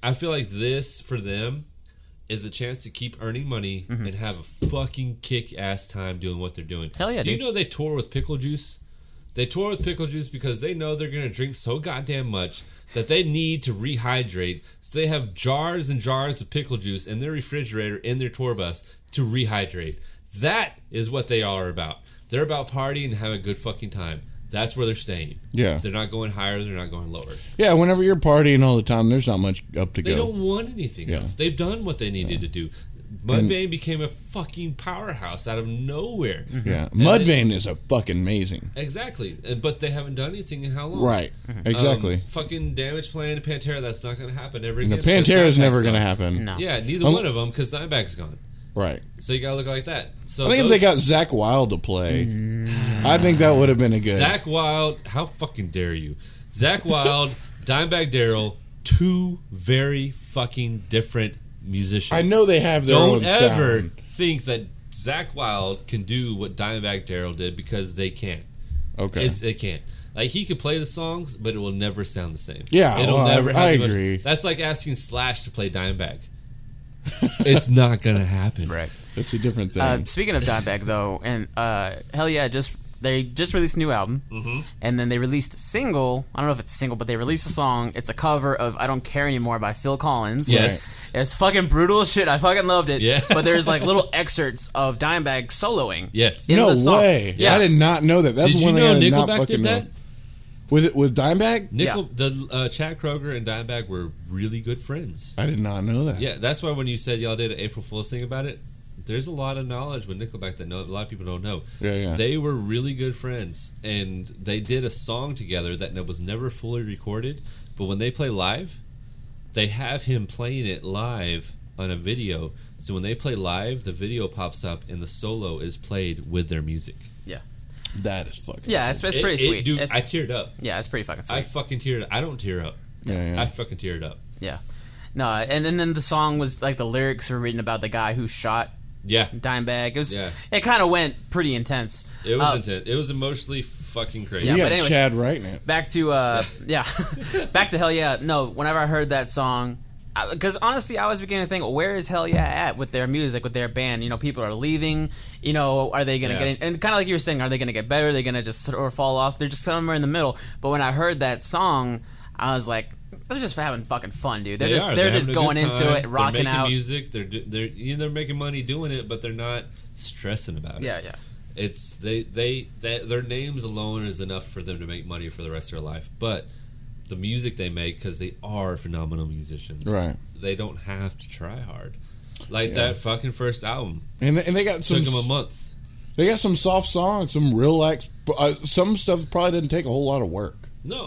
I feel like this for them is a chance to keep earning money and have a fucking kick-ass time doing what they're doing. Hell yeah, Do you know they tour with Pickle Juice? They tour with Pickle Juice because they know they're going to drink so goddamn much that they need to rehydrate. So they have jars and jars of pickle juice in their refrigerator in their tour bus to rehydrate. That is what they are about. They're about partying and having a good fucking time. That's where they're staying. Yeah. They're not going higher. They're not going lower. Yeah, whenever you're partying all the time, there's not much up to go. They don't want anything else. They've done what they needed to do. Mudvayne became a fucking powerhouse out of nowhere. Yeah. Mudvayne is a fucking amazing. Exactly. But they haven't done anything in how long? Right. Exactly. Fucking Damage Plan and Pantera, that's not going to happen ever again. The Pantera's never going to happen. No. Yeah, neither one of them because Dimebag's gone. Right. So you gotta look like that. So I think if they got Zakk Wylde to play, I think that would have been a good. Zakk Wylde, how fucking dare you? Zakk Wylde, Dimebag Darrell, 2 very fucking different musicians. I know they have their own sound. Don't ever think that Zakk Wylde can do what Dimebag Darrell did because they can't. Okay. They can't. Like, he could play the songs, but it will never sound the same. Yeah, It'll never have I agree. That's like asking Slash to play Dimebag. It's not gonna happen. Right. It's a different thing. Speaking of Dimebag, though, and Hell Yeah, they just released a new album, and then they released a single. I don't know if it's a single, but they released a song. It's a cover of "I Don't Care Anymore" by Phil Collins. Yes, it's fucking brutal as shit. I fucking loved it. Yeah, but there's like little excerpts of Dimebag soloing. Yes, no way. Yeah. I did not know that. That's did one you thing know I did Nickelback not fucking did that? know. With Dimebag? The Chad Kroeger and Dimebag were really good friends. I did not know that. Yeah, that's why when you said y'all did an April Fool's thing about it, there's a lot of knowledge with Nickelback that a lot of people don't know. Yeah. They were really good friends, and they did a song together that was never fully recorded. But when they play live, they have him playing it live on a video. So when they play live, the video pops up, and the solo is played with their music. Yeah. That is fucking. Yeah, it's pretty sweet. Dude, I teared up. Yeah, it's pretty fucking sweet. I fucking teared up. I don't tear up. Yeah. I fucking teared up. Yeah. No, and then the song was like the lyrics were written about the guy who shot Dimebag. It kind of went pretty intense. It was intense. It was emotionally fucking crazy. Yeah, but anyways, Chad writing it. Back to back to Hell Yeah. No, whenever I heard that song, because honestly, I was beginning to think, where is Hell Yeah at with their music, with their band? You know, people are leaving. You know, are they going to get in? And kind of like you were saying, are they going to get better? Are they going to just sort of fall off? They're just somewhere in the middle. But when I heard that song, I was like, they're just having fucking fun, dude. They're just going into it, rocking out. Music. They're making money doing it, but they're not stressing about it. Yeah. It's their names alone is enough for them to make money for the rest of their life. But the music they make, because they are phenomenal musicians, right? They don't have to try hard. Like that fucking first album, and they got took them a month. They got some soft songs, some relax. Some stuff probably didn't take a whole lot of work. No,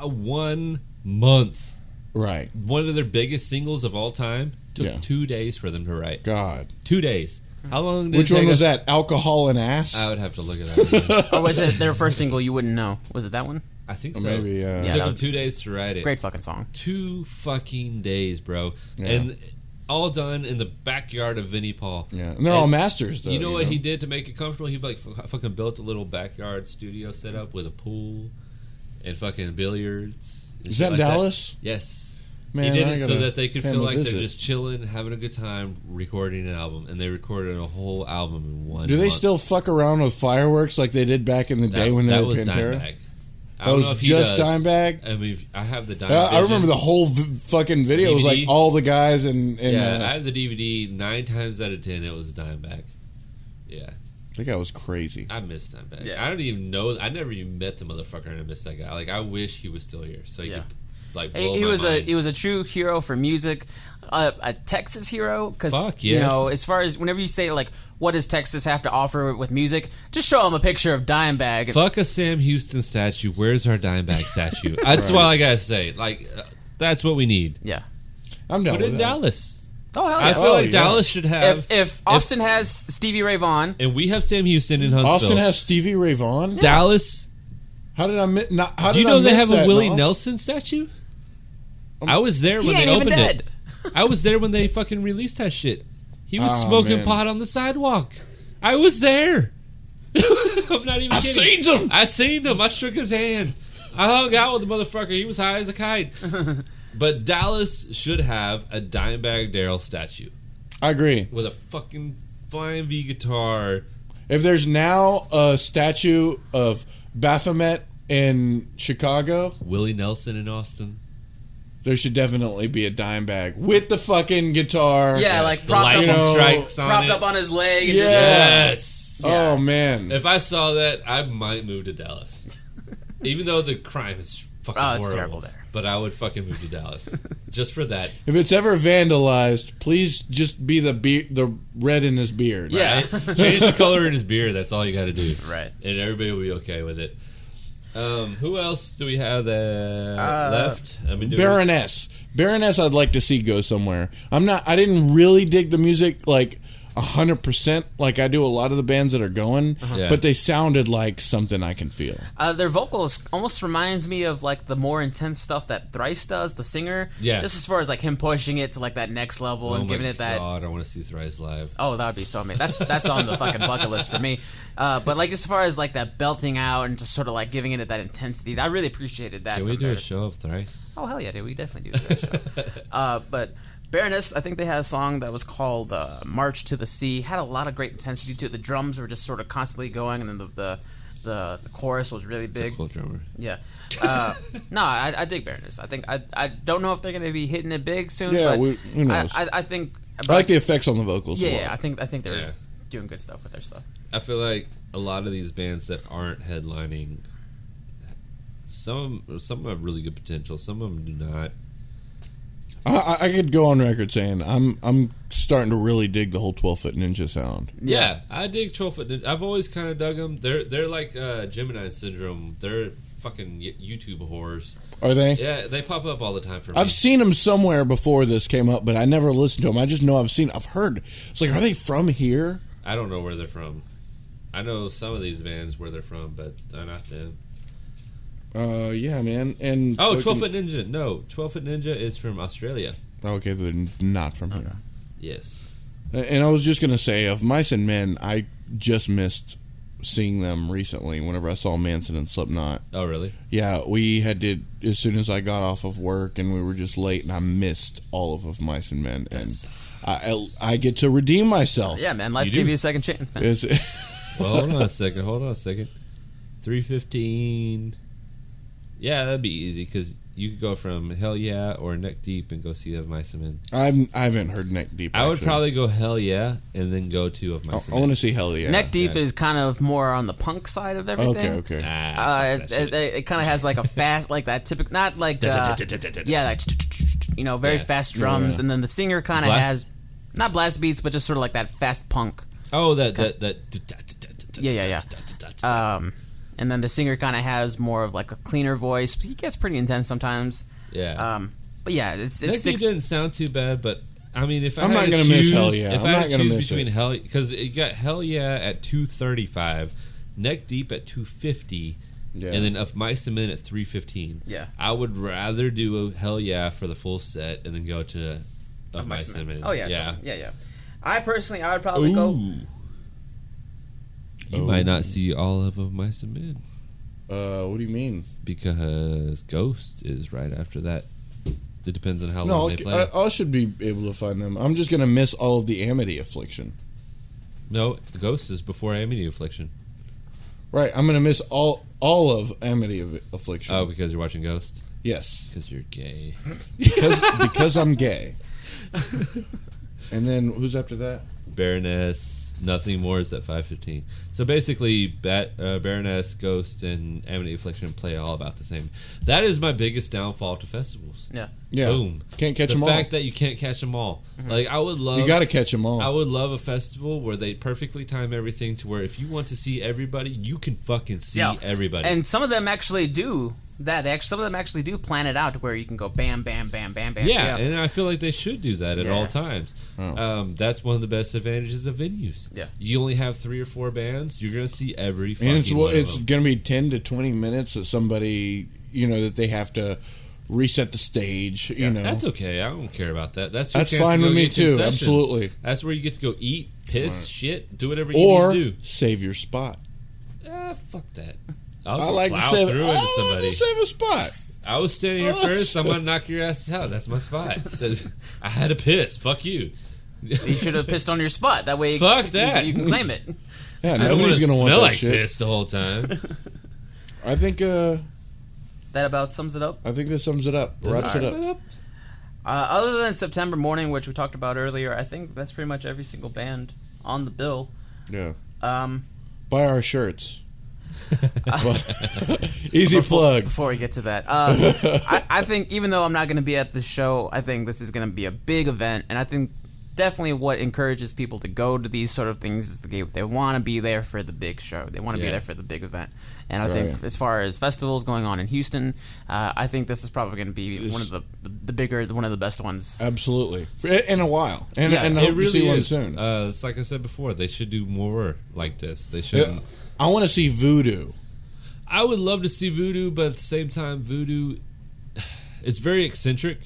1 month. Right. One of their biggest singles of all time took 2 days for them to write. God. 2 days. How long did Which one was that? Alcohol and Ass? I would have to look at that. Or was it their first single? You wouldn't know. Was it that one? I think so. Maybe, It took them 2 days to write it. Great fucking song. 2 fucking days, bro. Yeah. And all done in the backyard of Vinnie Paul. Yeah. And they're all masters, though. You know what he did to make it comfortable? He fucking built a little backyard studio setup with a pool and fucking billiards. Is that in Dallas? That. Yes. Man, he did it so that they could feel like they're just chilling, having a good time, recording an album. And they recorded a whole album in 1 month. Do they still fuck around with fireworks like they did back in the day when they were Pantera? Dimebag. That was just Dimebag? I mean, I have the Dimebag. I remember the whole fucking video. DVD? It was like all the guys and I have the DVD. 9 times out of 10, it was Dimebag. Yeah. That guy was crazy. I miss Dimebag. Yeah. I don't even know. I never even met the motherfucker, and I miss that guy. Like, I wish he was still here, so he could like blow he my was mind. He was a true hero for music, a Texas hero. Because yes. You know, as far as whenever you say like, what does Texas have to offer with music? Just show them a picture of Dimebag. Fuck a Sam Houston statue. Where's our Dimebag statue? That's all I gotta say. Like, that's what we need. Yeah, I'm down. Put it in Dallas. Oh hell yeah! I feel like Dallas should have. If Austin has Stevie Ray Vaughan, and we have Sam Houston in Huntsville. Austin has Stevie Ray Vaughan. Dallas. How did I miss? Do you know they have a Willie Nelson statue? I was there when they opened it. I was there when they fucking released that shit. He was smoking pot on the sidewalk. I was there. I'm not even kidding. I seen him. I shook his hand. I hung out with the motherfucker. He was high as a kite. But Dallas should have a Dimebag Darrell statue. I agree. With a fucking flying V guitar. If there's now a statue of Baphomet in Chicago, Willie Nelson in Austin, there should definitely be a Dimebag with the fucking guitar. Yeah, like the lightning strikes on propped it. up on his leg. And yes. Yeah. Oh man. If I saw that, I might move to Dallas. Even though the crime is fucking horrible. It's terrible there. But I would fucking move to Dallas just for that. If it's ever vandalized, please just be the red in his beard. Yeah. Right? Change the color in his beard. That's all you got to do. Right. And everybody will be okay with it. Who else do we have left? I mean, Baroness. Baroness I'd like to see go somewhere. I didn't really dig the music like 100% like I do a lot of the bands that are going, but they sounded like something I can feel. Their vocals almost reminds me of like the more intense stuff that Thrice does, the singer. Yeah. Just as far as like him pushing it to like that next level and giving it that. Oh my god, I want to see Thrice live. Oh, that would be so amazing. That's on the fucking bucket list for me. But like as far as like that belting out and just sort of like giving it that intensity, I really appreciated that. Can we do a show of Thrice? Oh hell yeah, dude, we definitely do a show. But Baroness, I think they had a song that was called "March to the Sea." Had a lot of great intensity to it. The drums were just sort of constantly going, and then the chorus was really big. Typical drummer. Yeah. No, I dig Baroness. I think I don't know if they're going to be hitting it big soon. Yeah, but who knows? I think I like the effects on the vocals. Yeah, I think they're doing good stuff with their stuff. I feel like a lot of these bands that aren't headlining, some of them have really good potential. Some of them do not. I could go on record saying I'm starting to really dig the whole 12-foot Ninja sound. Yeah, I dig 12-foot Ninja. I've always kind of dug them. They're like Gemini Syndrome. They're fucking YouTube whores. Are they? Yeah, they pop up all the time for me. I've seen them somewhere before this came up, but I never listened to them. I just know I've heard. It's like, are they from here? I don't know where they're from. I know some of these bands where they're from, but not them. Yeah, man. And 12-foot Ninja. No, 12-foot Ninja is from Australia. Okay, they're not from here. Yes. And I was just going to say, of Mice and Men, I just missed seeing them recently whenever I saw Manson and Slipknot. Oh, really? Yeah, we had to, as soon as I got off of work and we were just late, and I missed all of Mice and Men. And I get to redeem myself. Yeah, man. Life gave you a second chance, man. Well, hold on a second. 3:15. Yeah, that'd be easy because you could go from Hell Yeah or Neck Deep and go see Of Mice and Men. I haven't heard Neck Deep. I would probably go Hell Yeah and then go to Of Mice and Men. I want to see Hell Yeah. Neck Deep is kind of more on the punk side of everything. Okay. It kind of has like a fast, like that typical, not like like very fast drums, and then the singer kind of has not blast beats, but just sort of like that fast punk. Oh, that. Yeah. And then the singer kind of has more of like a cleaner voice. He gets pretty intense sometimes. Yeah. But yeah, it Neck sticks. Deep didn't sound too bad, but I mean, if I'm not going to miss Hell Yeah. If I had to choose between Hell, because you got Hell Yeah at 2:35, Neck Deep at 2:50, and then Of Mice and Men at 3:15. Yeah. I would rather do a Hell Yeah for the full set and then go to Of Mice and Men. Oh yeah. I would probably go. You might not see all of Mice and Men. What do you mean? Because Ghost is right after that. It depends on how long they play. I should be able to find them. I'm just going to miss all of the Amity Affliction. No, Ghost is before Amity Affliction. Right, I'm going to miss all of Amity Affliction. Oh, because you're watching Ghost? Yes. Because you're gay. because I'm gay. And then, who's after that? Baroness. Nothing More is at 5:15. So basically, Baroness, Ghost, and Amity Affliction play all about the same. That is my biggest downfall to festivals. Yeah. Boom. Can't catch them all. The fact that you can't catch them all. Mm-hmm. Like, I would love... You got to catch them all. I would love a festival where they perfectly time everything to where if you want to see everybody, you can fucking see everybody. And some of them actually do that. Some of them actually do plan it out to where you can go bam, bam, bam, bam, bam. Yeah, and I feel like they should do that at all times. Oh. That's one of the best advantages of venues. Yeah. You only have 3 or 4 bands, you're going to see every fucking and it's going to be 10 to 20 minutes that somebody, that they have to reset the stage, you know. That's okay. I don't care about that. That's fine with me too. Absolutely. That's where you get to go eat, piss, shit, do whatever you need to do. Or save your spot. Fuck that. I like to save a spot. I was standing here first. I'm going to knock your ass out. That's my spot. I had to piss. Fuck you. You should have pissed on your spot. That way Fuck that. You can claim it. Yeah, nobody's going to want that like shit. Piss the whole time. I think that about sums it up. I think that sums it up. Wraps it up. Other than September Morning, which we talked about earlier, I think that's pretty much every single band on the bill. Yeah. Buy our shirts. Plug. Before we get to that, I think even though I'm not going to be at the show, I think this is going to be a big event, and I think definitely what encourages people to go to these sort of things is they want to be there for the big show. They want to be there for the big event. And I think as far as festivals going on in Houston, I think this is probably going to be one of the bigger, one of the best ones. Absolutely. In a while. And I hope really to see one is. soon. It's like I said before, they should do more like this. They should. I want to see Voodoo. I would love to see Voodoo, but at the same time, Voodoo, it's very eccentric.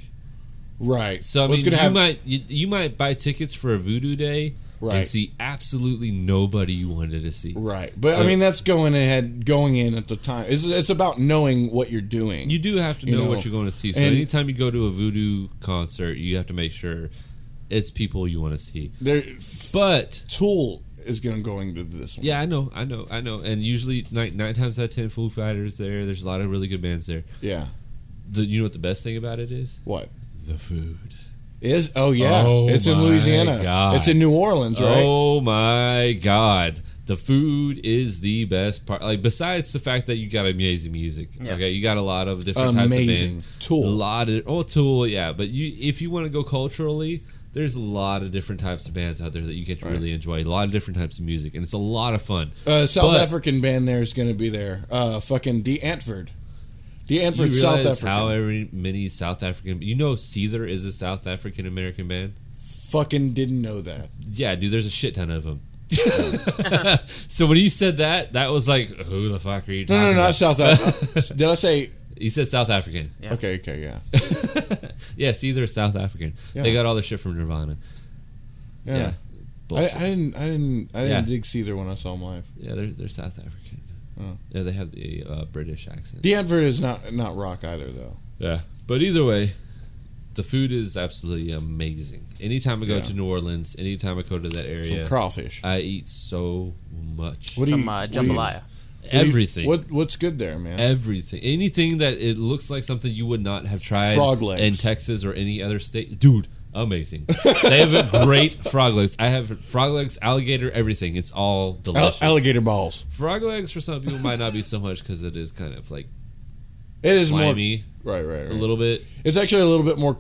Right. So I mean, you might buy tickets for a Voodoo day and see absolutely nobody you wanted to see. Right. But I mean, that's going in at the time. It's about knowing what you're doing. You do have to know what you're going to see. So anytime you go to a Voodoo concert, you have to make sure it's people you want to see. But Tool is going to this one. Yeah, I know. And usually 9 times out of 10, Foo Fighters there. There's a lot of really good bands there. Yeah. You know what the best thing about it is? What? The food. It's in Louisiana. God. It's in New Orleans, right? Oh my God. The food is the best part. Like, besides the fact that you got amazing music. Yeah. Okay, you got a lot of different types of bands. Tool. Tool, yeah. But if you want to go culturally, There's a lot of different types of bands out there that you get to really enjoy. A lot of different types of music, and it's a lot of fun. South African band there is going to be there. Fucking De Antwoord. De Antwoord, South African. However many South African... You know Seether is a South African American band? Fucking didn't know that. Yeah, dude, there's a shit ton of them. So when you said that was like, who the fuck are you talking about? No, not South African. Did I say... You said South African. Yeah. Okay, yeah. Yeah, Seether is South African. Yeah. They got all their shit from Nirvana. Yeah. I didn't dig Seether when I saw them live. Yeah, they're South African. Oh. Yeah, they have the British accent. De Antwoord is not rock either, though. Yeah, but either way, the food is absolutely amazing. Anytime I go to New Orleans, anytime I go to that area, some crawfish. I eat so much. Jambalaya. Everything. What's good there, man? Everything. Anything that it looks like something you would not have tried frog legs. In Texas or any other state. Dude, amazing. They have great frog legs. I have frog legs, alligator, everything. It's all delicious. Alligator balls. Frog legs for some people might not be so much because it is kind of like it is slimy. Right. A little bit. It's actually a little bit more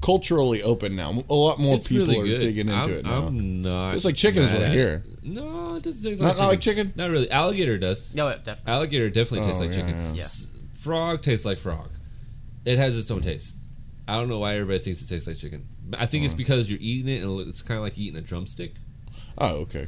culturally open now. A lot more people are digging into it now. I'm not. It's like chicken is what I hear. No, it doesn't taste like chicken. Not like chicken? Not really. Alligator does. No, definitely. Alligator definitely tastes like chicken. Yeah. Frog tastes like frog. It has its own taste. I don't know why everybody thinks it tastes like chicken. I think it's because you're eating it and it's kind of like eating a drumstick. Oh, okay.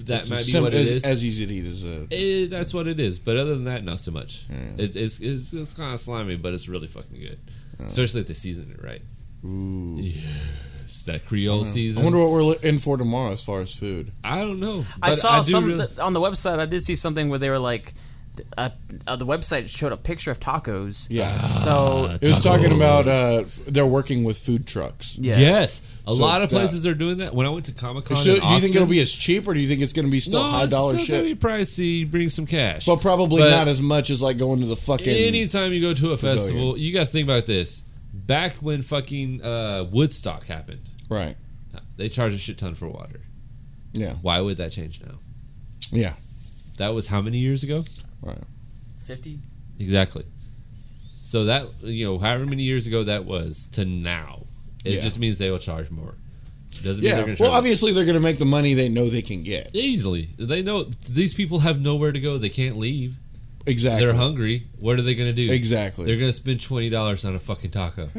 That might be what it is. As easy to eat as that's what it is. But other than that, not so much. Yeah. It's kind of slimy, but it's really fucking good. Especially if they season it right. Ooh. Yes, that Creole season. I wonder what we're in for tomorrow as far as food. I don't know. I saw on the website. I did see something where they were like, the website showed a picture of tacos. Yeah. So it was talking about they're working with food trucks. Yeah. Yes. A lot of places are doing that. When I went to Comic-Con do you think it'll be as cheap, or do you think it's going to be still high dollar shit? It's going to be pricey. Bring some cash. But probably not as much as like going to the fucking... Anytime you go to a festival, you got to think about this. Back when fucking Woodstock happened. Right. They charge a shit ton for water. Yeah. Why would that change now? Yeah. That was how many years ago? Right. 50? Exactly. So that, however many years ago that was to now, it just means they will charge more. Doesn't mean they're going to charge obviously they're going to make the money they know they can get. Easily. They know these people have nowhere to go. They can't leave. Exactly. They're hungry. What are they going to do? Exactly. They're going to spend $20 on a fucking taco.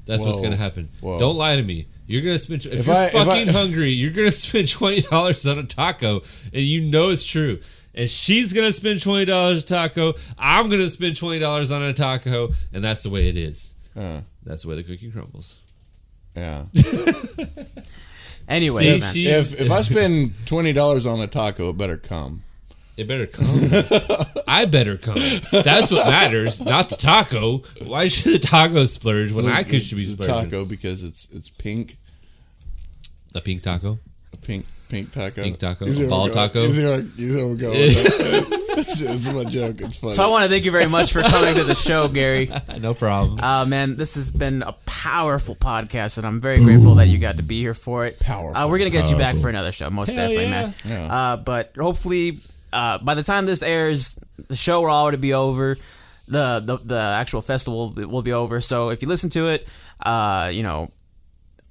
That's what's going to happen. Whoa. Don't lie to me. You're going to spend... If you're hungry, you're going to spend $20 on a taco, and you know it's true. And she's going to spend $20 on a taco. I'm going to spend $20 on a taco, and that's the way it is. That's the way the cookie crumbles. Yeah. Anyway, if I spend $20 on a taco, it better come. It better come. I better come. That's what matters, not the taco. Why should the taco splurge when I should be splurging? Taco because it's pink. A pink taco. A pink taco. Pink taco. A ball taco. You see where we're going. It's my joke. It's funny. So I want to thank you very much for coming to the show, Gary. No problem. Man, this has been a powerful podcast, and I'm very grateful that you got to be here for it. Powerful. We're going to get you back for another show, most definitely, yeah. man. Yeah. But hopefully, by the time this airs, the show will already be over. The actual festival will be over. So if you listen to it,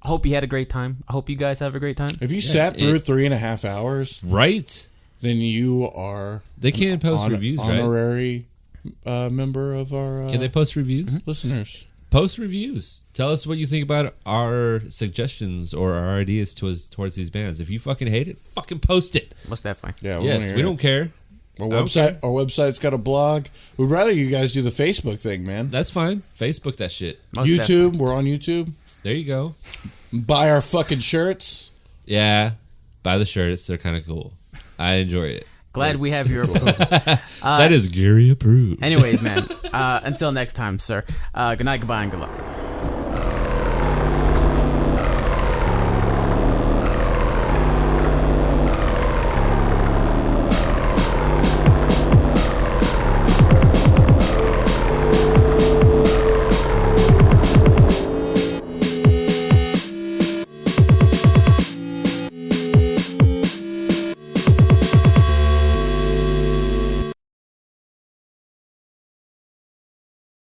hope you had a great time. I hope you guys have a great time. If you sat through 3.5 hours, right, then you are. They can't post reviews, honorary member of our. Can they post reviews? Listeners, post reviews. Tell us what you think about our suggestions or our ideas towards these bands. If you fucking hate it, fucking post it. Most definitely. Yeah. Yes, we don't care. Our website's got a blog. We'd rather you guys do the Facebook thing, man. That's fine. Facebook that shit. Most YouTube. definitely. We're on YouTube. There you go. Buy our fucking shirts. Yeah, buy the shirts. They're kind of cool. I enjoy it. Glad we have your approval. That is Gary approved. Anyways, man, until next time, sir. Good night, goodbye, and good luck.